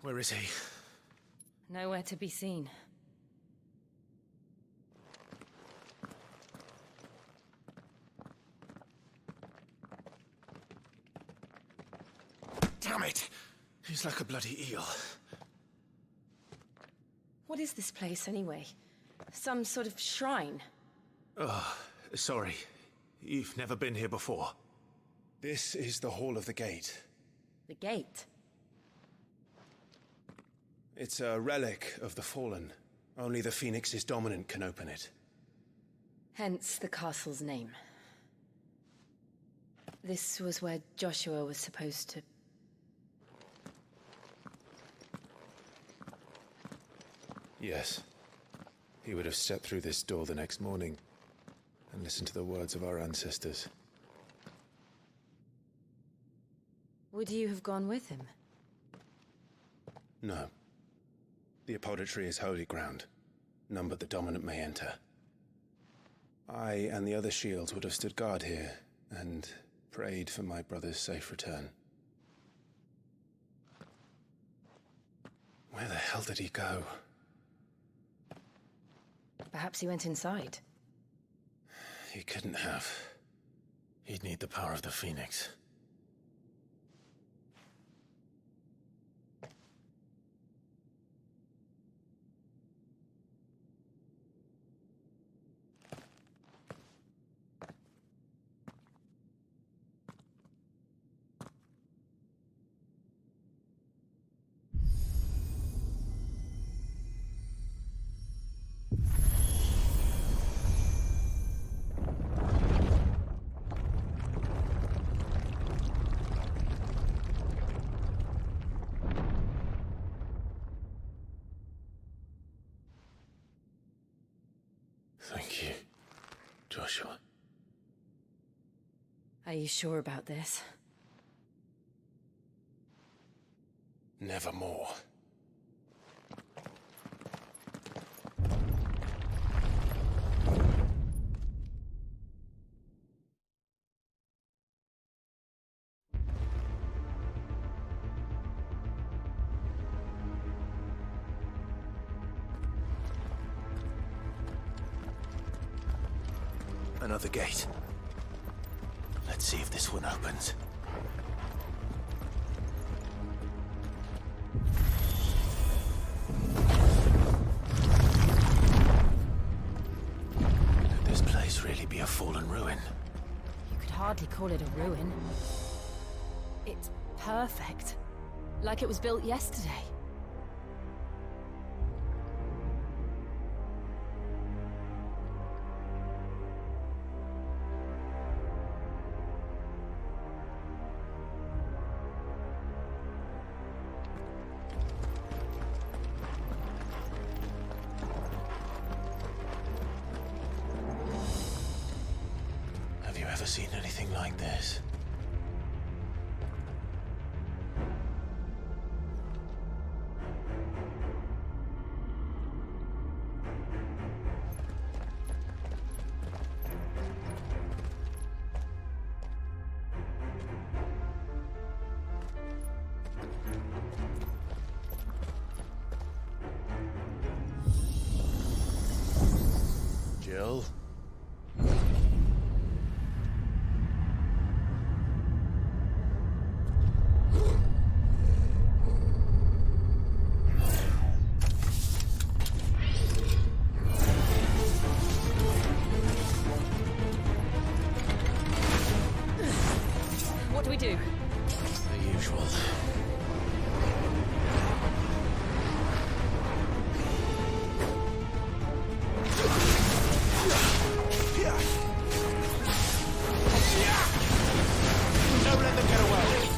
Where is he? Nowhere to be seen. Damn it! He's like a bloody eel. What is this place, anyway? Some sort of shrine? Oh, sorry. You've never been here before. This is the Hall of the Gate. The gate? It's a relic of the Fallen. Only the Phoenix's dominant can open it. Hence the castle's name. This was where Joshua was supposed to... Yes. He would have stepped through this door the next morning and listened to the words of our ancestors. Would you have gone with him? No. The apodatory is holy ground. None but the dominant may enter. I and the other shields would have stood guard here and prayed for my brother's safe return. Where the hell did he go? Perhaps he went inside. He couldn't have. He'd need the power of the Phoenix. Joshua. Are you sure about this? Nevermore. Another gate. Let's see if this one opens. Could this place really be a fallen ruin? You could hardly call it a ruin. It's perfect. Like it was built yesterday. Have you ever seen anything like this? Jill? What do we do? The usual. Don't let them get away.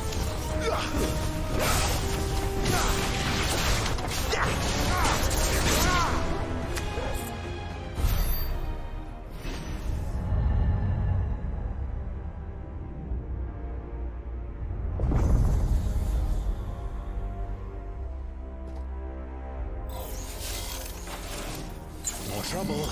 More trouble.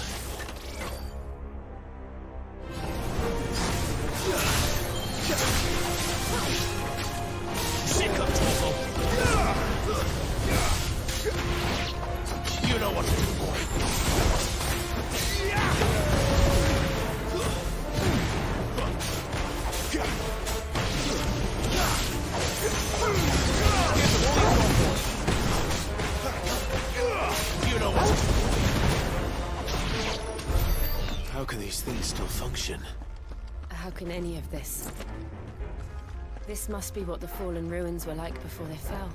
Sick of trouble. You know what to do, boy. You know what to do. How can these things still function? How can any of this? This must be what the fallen ruins were like before they fell.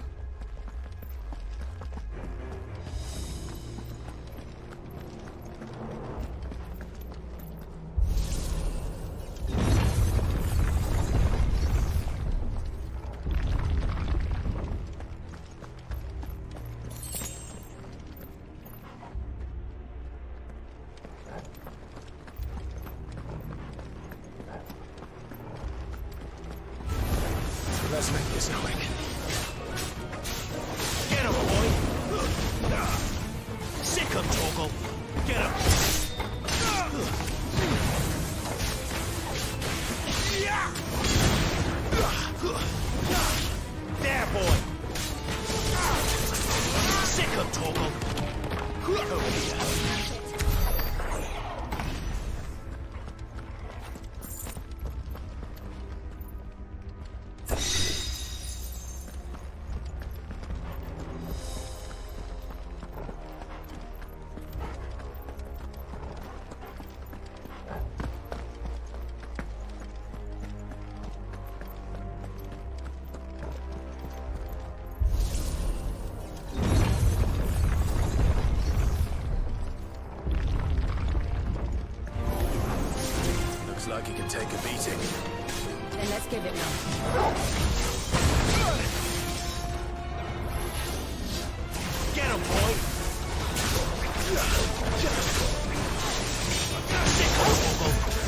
Let's make this quick. Get him, boy. Sick of Torgal. Get him. There, boy. Sick of Torgal. Over here. Looks like he can take a beating. Then let's give it now. Get him, boy. Sick of Torgal.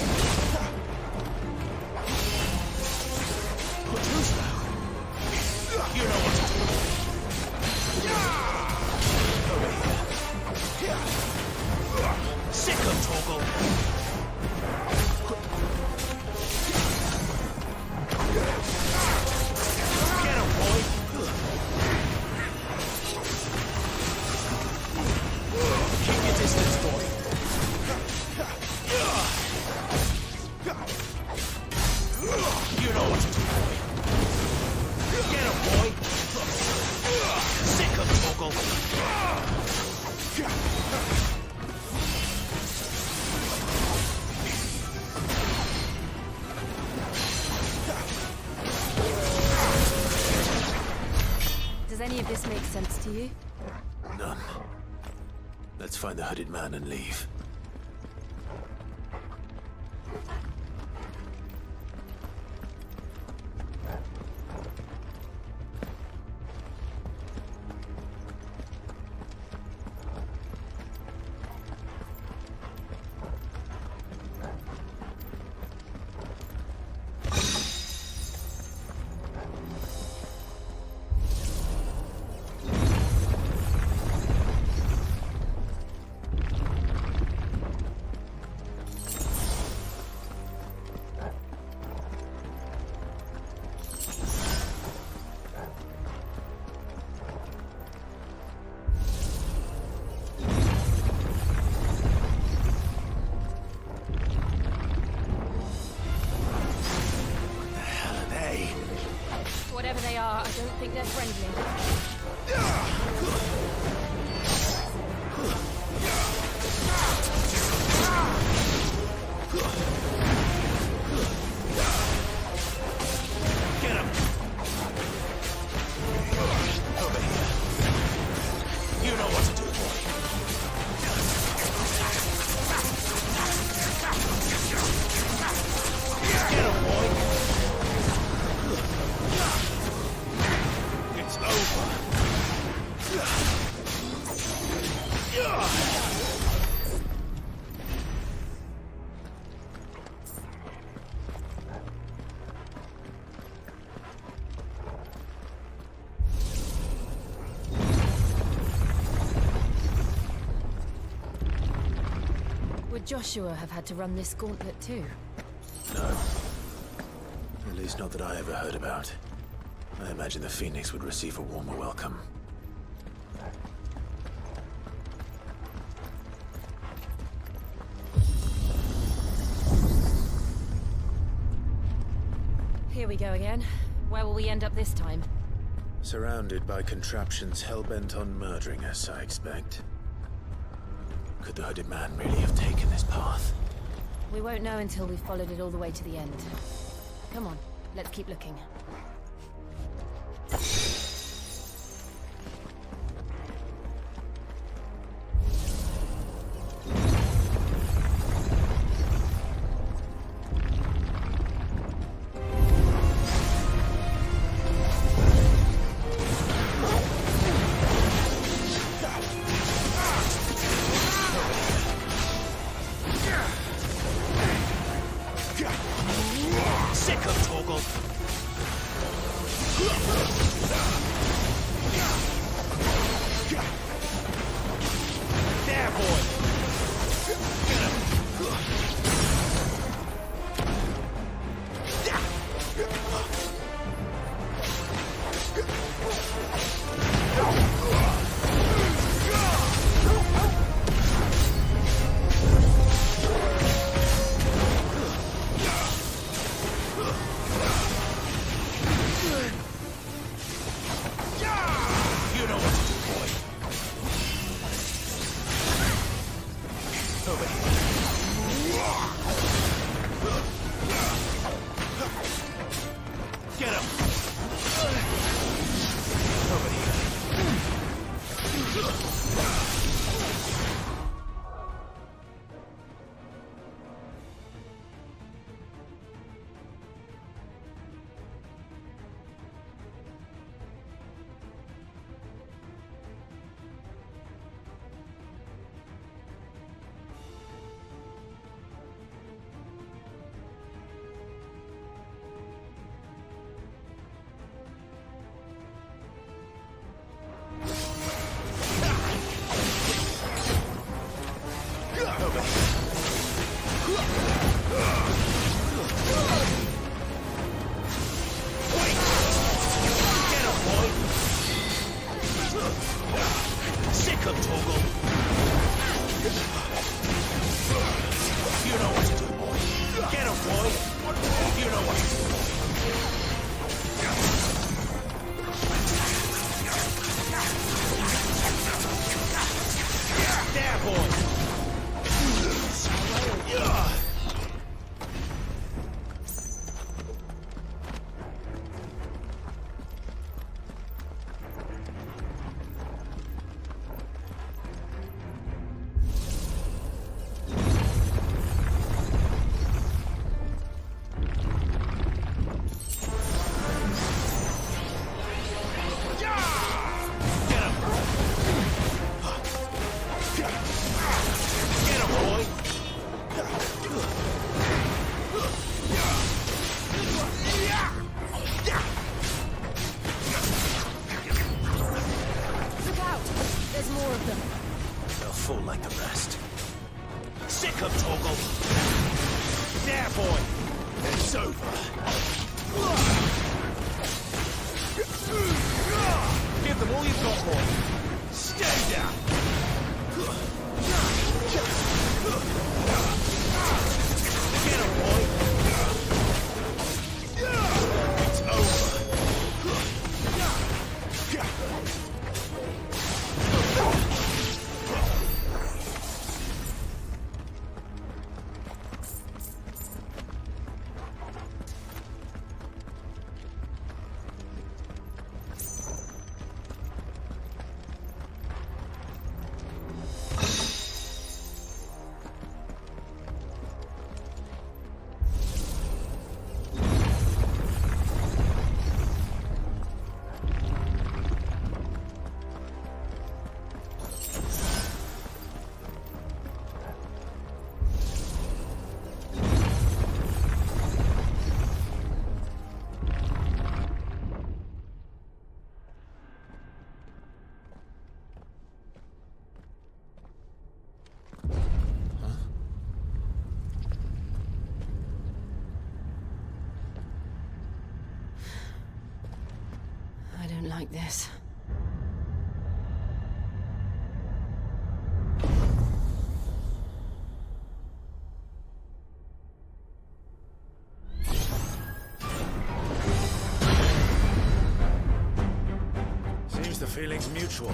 any of this make sense to you? None. Let's find the hooded man and leave. Whatever they are, I don't think they're friendly. Get him! Over here. You know what to do, boy. Get him, boy! It's over. Would Joshua have had to run this gauntlet too? No. At least not that I ever heard about. I imagine the Phoenix would receive a warmer welcome. Here we go again. Where will we end up this time? Surrounded by contraptions hell-bent on murdering us, I expect. Could the hooded man really have taken this path? We won't know until we've followed it all the way to the end. Come on, let's keep looking. Sick of Torgal. boy! It's over. Give them all you've got, boy. Stay down! Get him, boy! It's over. I don't like this. Seems the feeling's mutual.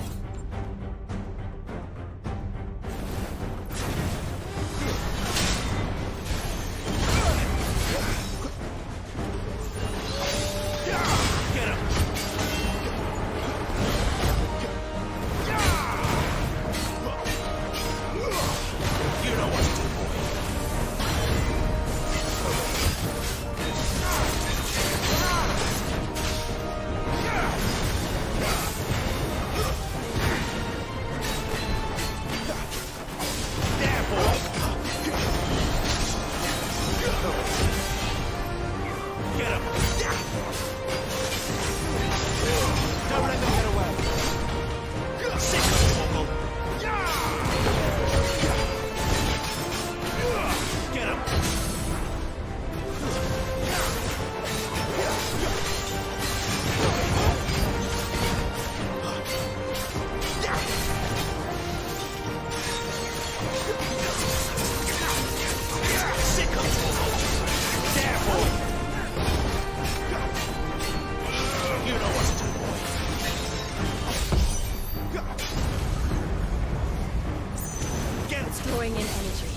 Drawing in energy.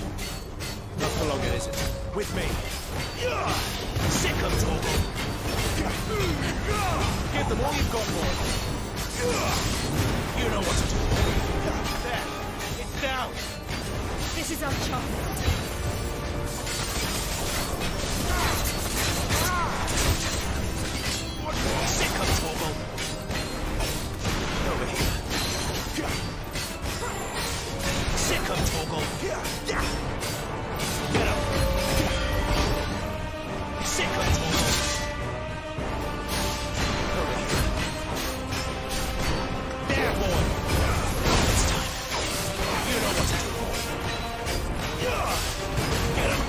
Not for long, is it? With me. Sick of talking. Give them all you've got, boy. You know what to do. There. It's down. This is our chance. Sick of talking. Over here. Sick of Torgal. Get him. Sick of Torgal. Over here. There, boy. It's time. You know what to do, boy. Get him.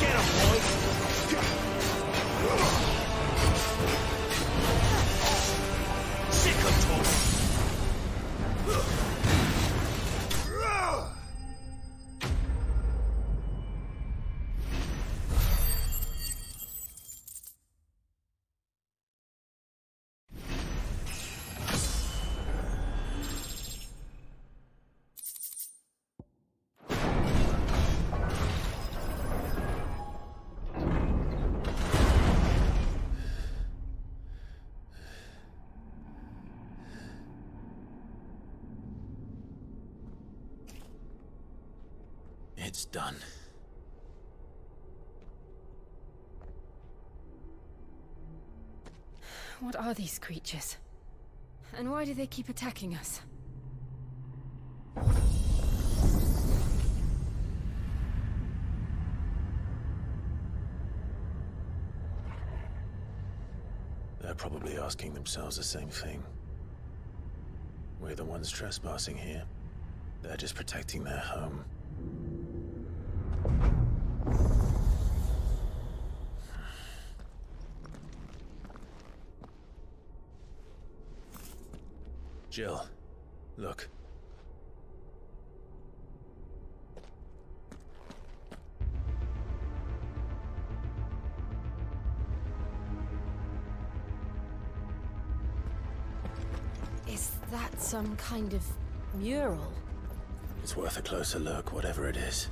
Get him, boy. Sick of Torgal. It's done. What are these creatures? And why do they keep attacking us? They're probably asking themselves the same thing. We're the ones trespassing here. They're just protecting their home. Jill, look. Is that some kind of mural? It's worth a closer look, whatever it is.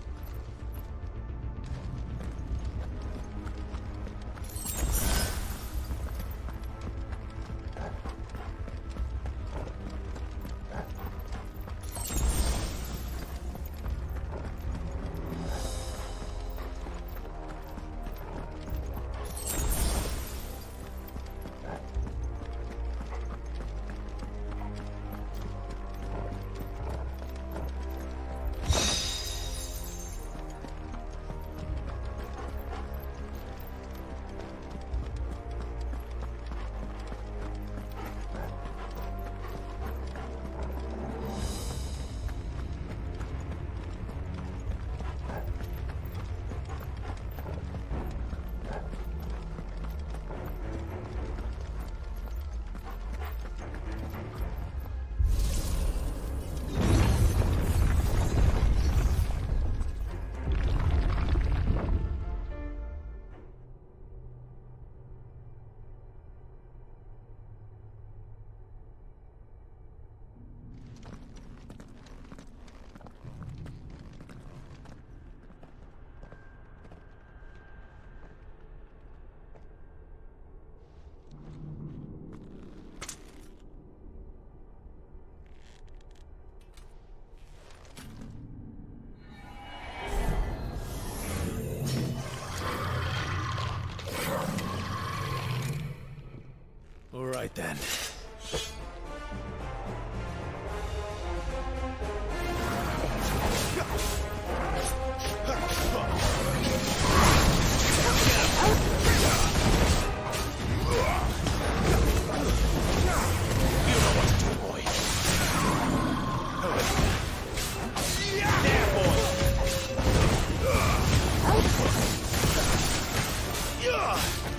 All right then.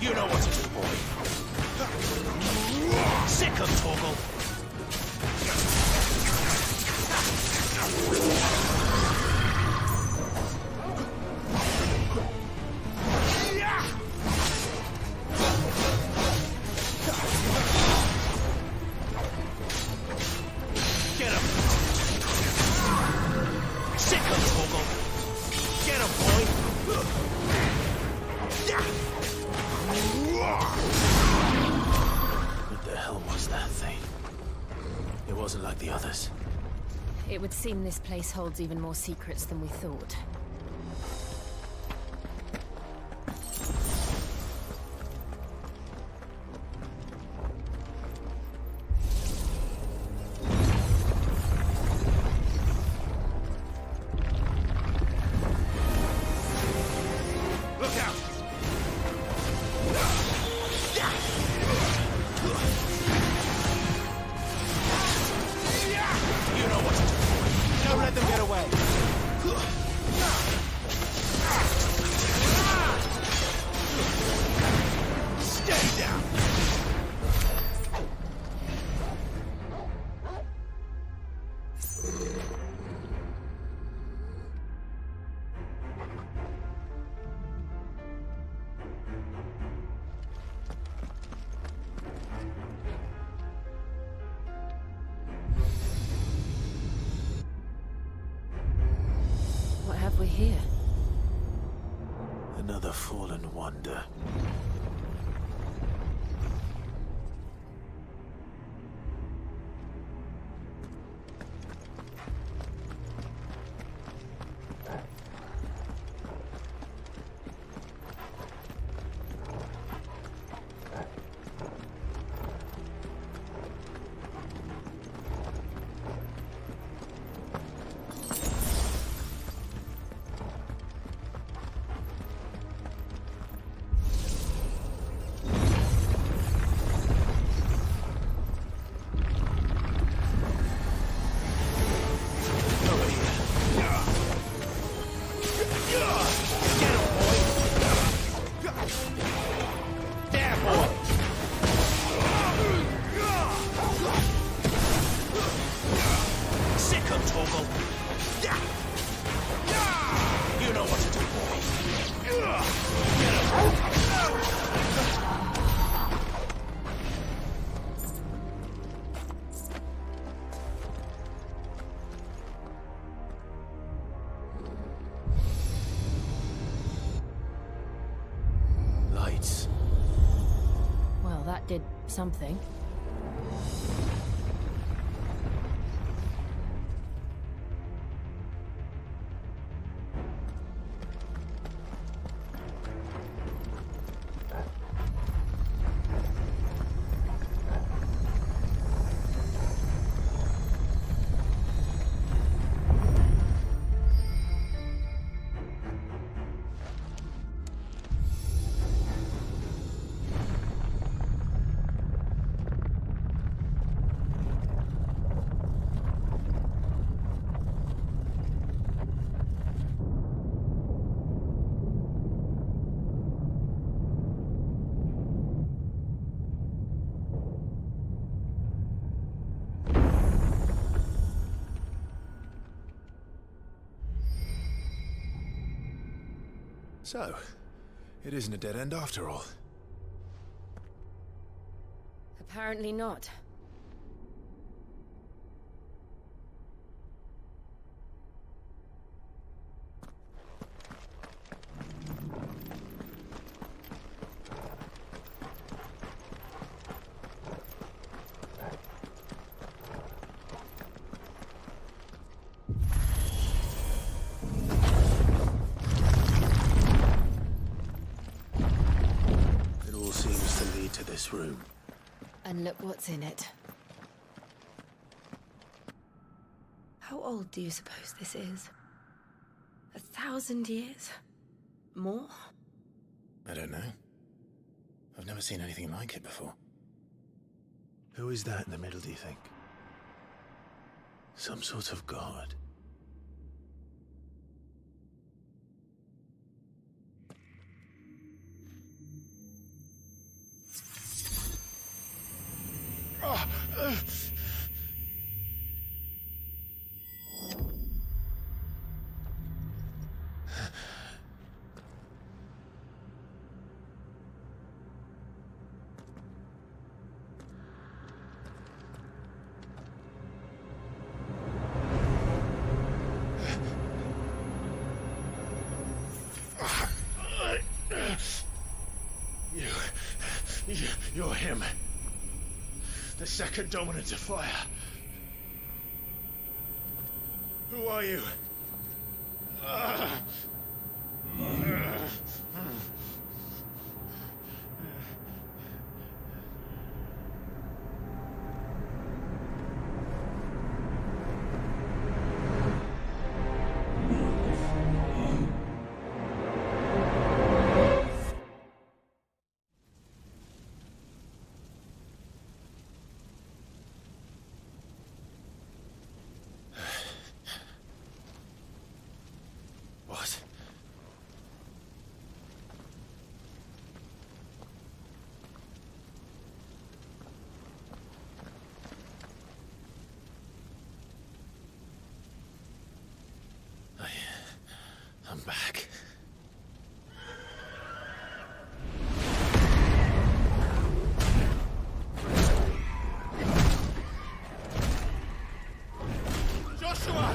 You know what to do, boy. Sick of Torgal. Get him. Sick of Torgal. Get him, boy. What the hell was that thing? It wasn't like the others. It would seem this place holds even more secrets than we thought. Look out! You know what to do. Don't let them get away. Stay down. What have we here? Another fallen wonder. You know what to do, boy. Lights. Well, that did something. So, it isn't a dead end after all. Apparently not. It all seems to lead to this room. And look what's in it. How old do you suppose this is? 1,000 years? More? I don't know. I've never seen anything like it before. Who is that in the middle, do you think? Some sort of god? You're him. The second dominant of fire. Who are you? What? I'm back. Joshua!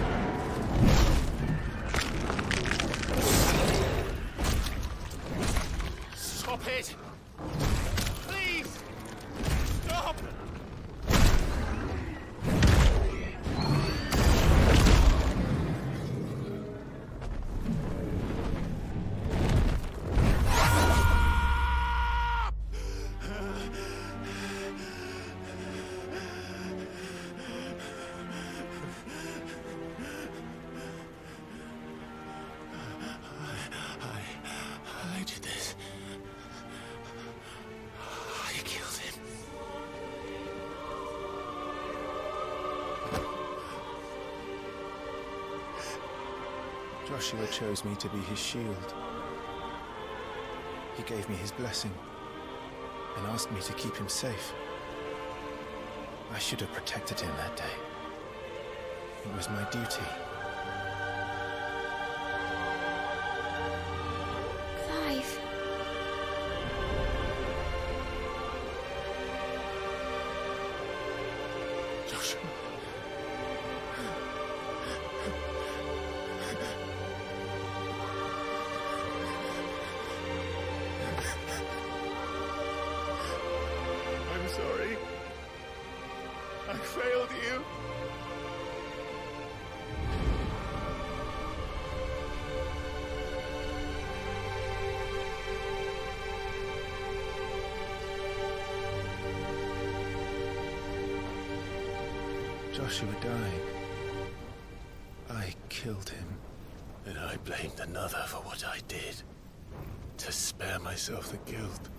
Stop it! Please! Stop! I did this. I killed him. Joshua chose me to be his shield. He gave me his blessing and asked me to keep him safe. I should have protected him that day. It was my duty. failed you. Joshua died. I killed him. And I blamed another for what I did. To spare myself the guilt.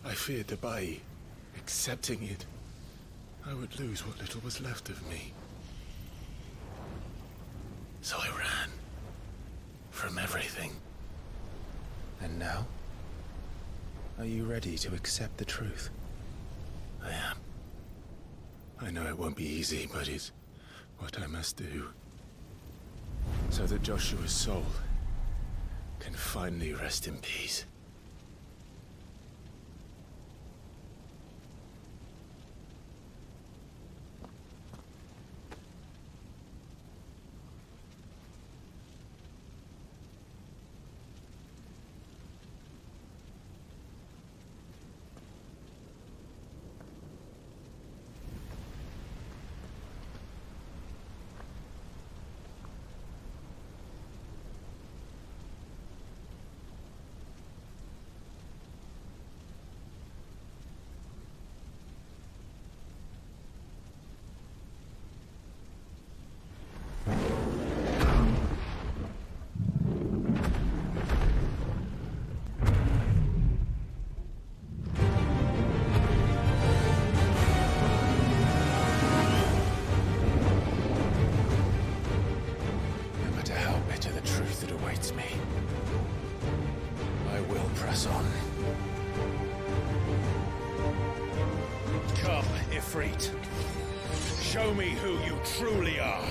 I feared that by accepting it, I would lose what little was left of me. So I ran. From everything. And now? Are you ready to accept the truth? I am. I know it won't be easy, but it's what I must do. So that Joshua's soul can finally rest in peace. Show me who you truly are.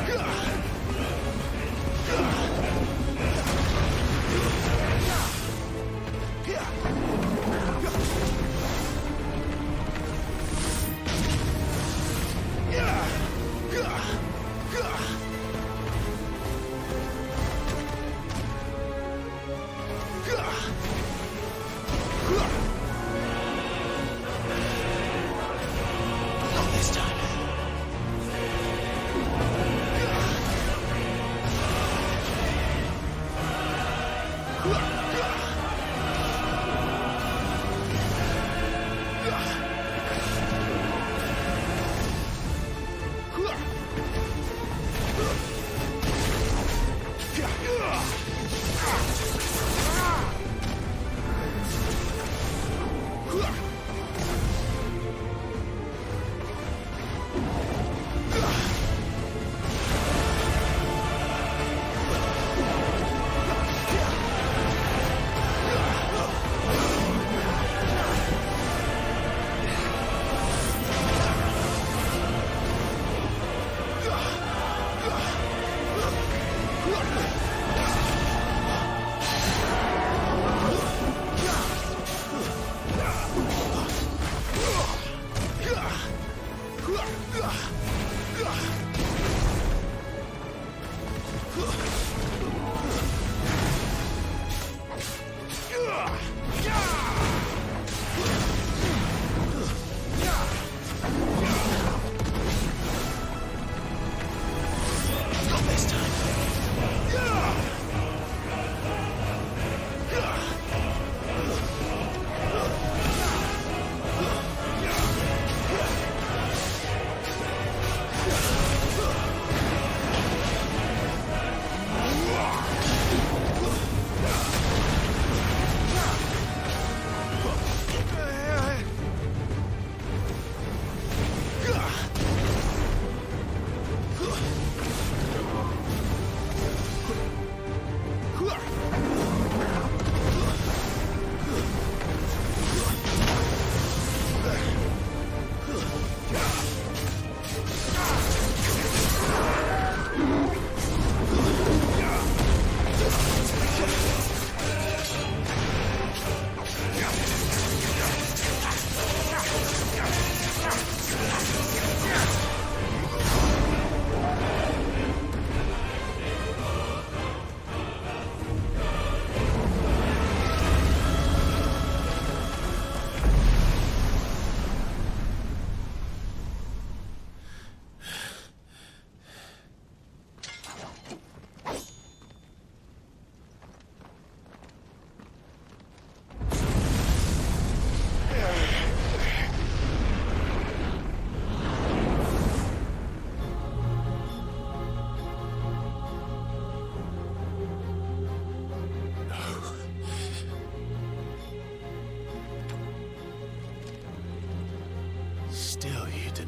Yeah!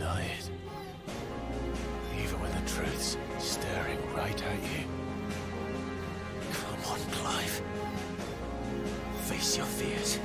deny it. Even when the truth's staring right at you. Come on, Clive. Face your fears.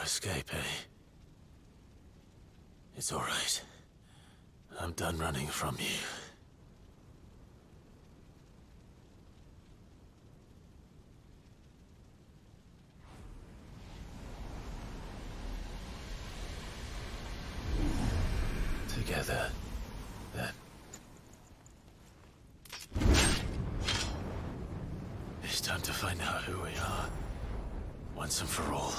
Escape, eh? It's all right. I'm done running from you. Together, then. It's time to find out who we are, once and for all.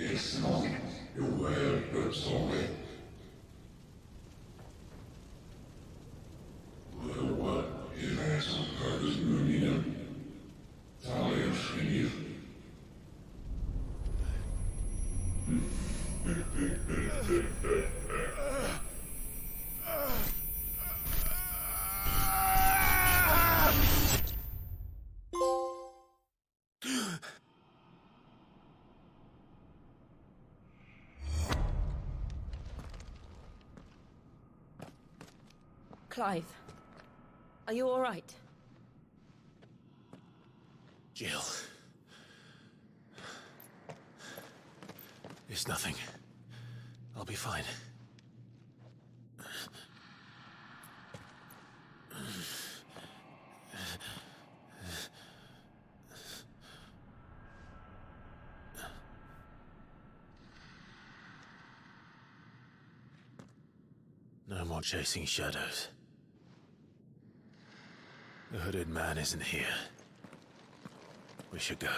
It's not your word, but sorry. What is that purpose moving? Talius in you. Clive, are you all right? Jill. It's nothing. I'll be fine. No more chasing shadows. The hooded man isn't here. We should go.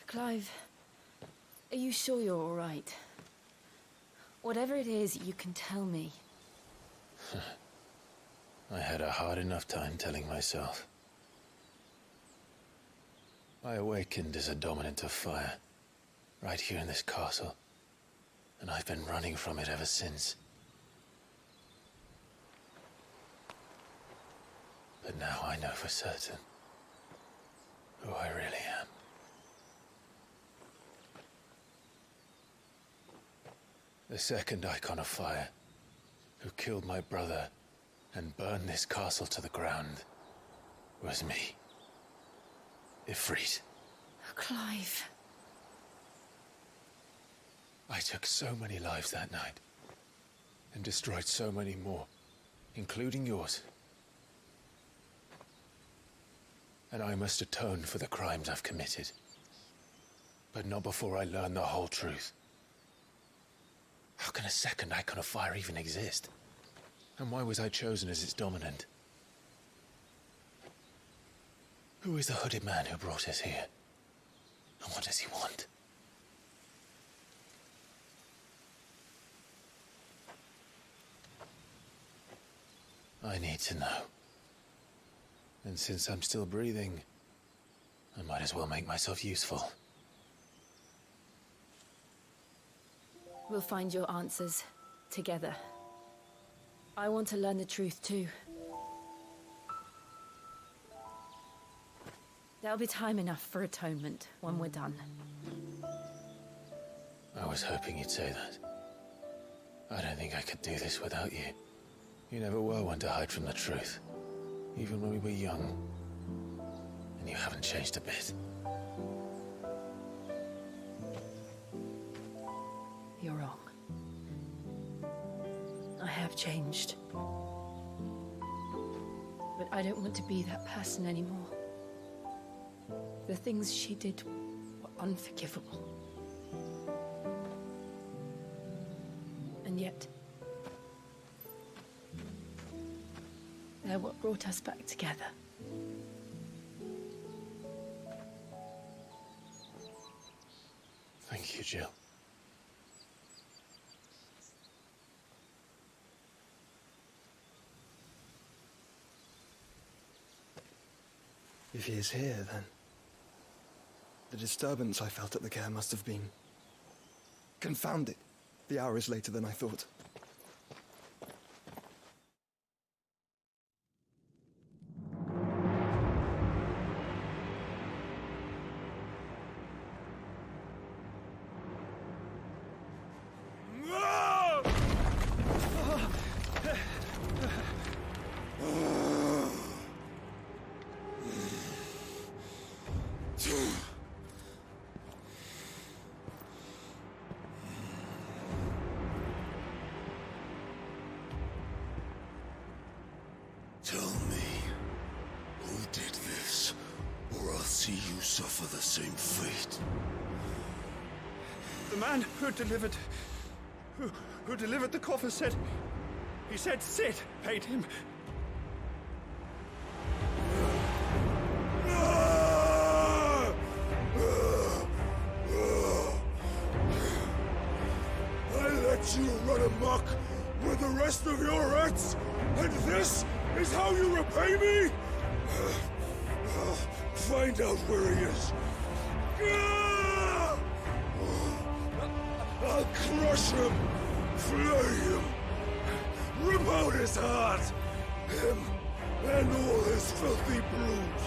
Clive, are you sure you're all right? Whatever it is, you can tell me. I had a hard enough time telling myself. I awakened as a dominant of fire, right here in this castle, and I've been running from it ever since. But now I know for certain who I really am. The second icon of fire, who killed my brother and burned this castle to the ground, was me. Ifrit. Clive. I took so many lives that night, and destroyed so many more, including yours. And I must atone for the crimes I've committed. But not before I learn the whole truth. How can a second icon of fire even exist? And why was I chosen as its dominant? Who is the hooded man who brought us here? And what does he want? I need to know. And since I'm still breathing, I might as well make myself useful. We'll find your answers together. I want to learn the truth too. There'll be time enough for atonement when we're done. I was hoping you'd say that. I don't think I could do this without you. You never were one to hide from the truth, even when we were young. And you haven't changed a bit. You're wrong. I have changed. But I don't want to be that person anymore. The things she did were unforgivable. And yet, they're what brought us back together. Thank you, Jill. If he is here, then the disturbance I felt at the care must have been confounded. The hour is later than I thought. Tell me, who did this, or I'll see you suffer the same fate. The man who delivered the coffer said... He said Sid paid him. I let you run amok with the rest of your rats, and this is how you repay me? Find out where he is. I'll crush him, flay him, rip out his heart, him and all his filthy brood,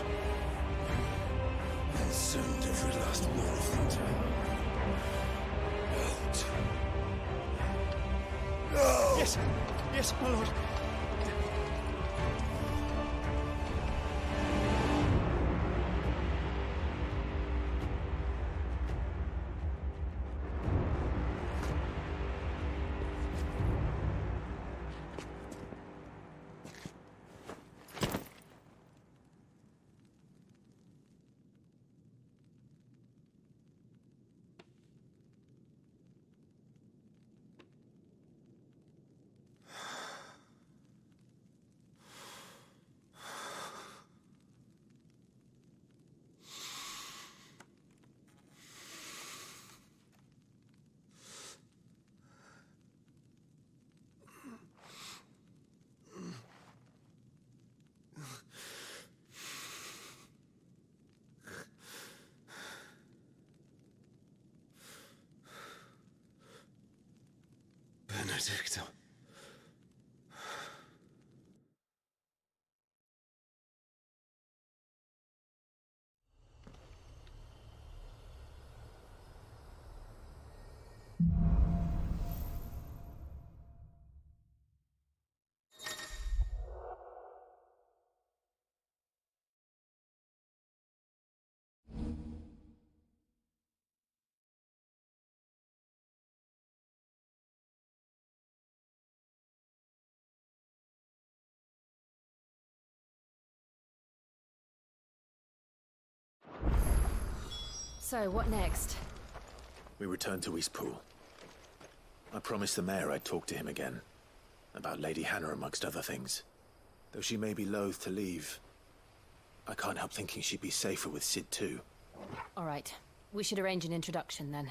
and send every last one of them to out. No! Yes, yes, my lord. Benedicta. So, what next? We return to Eastpool. I promised the mayor I'd talk to him again. About Lady Hannah, amongst other things. Though she may be loath to leave, I can't help thinking she'd be safer with Sid too. All right. We should arrange an introduction then.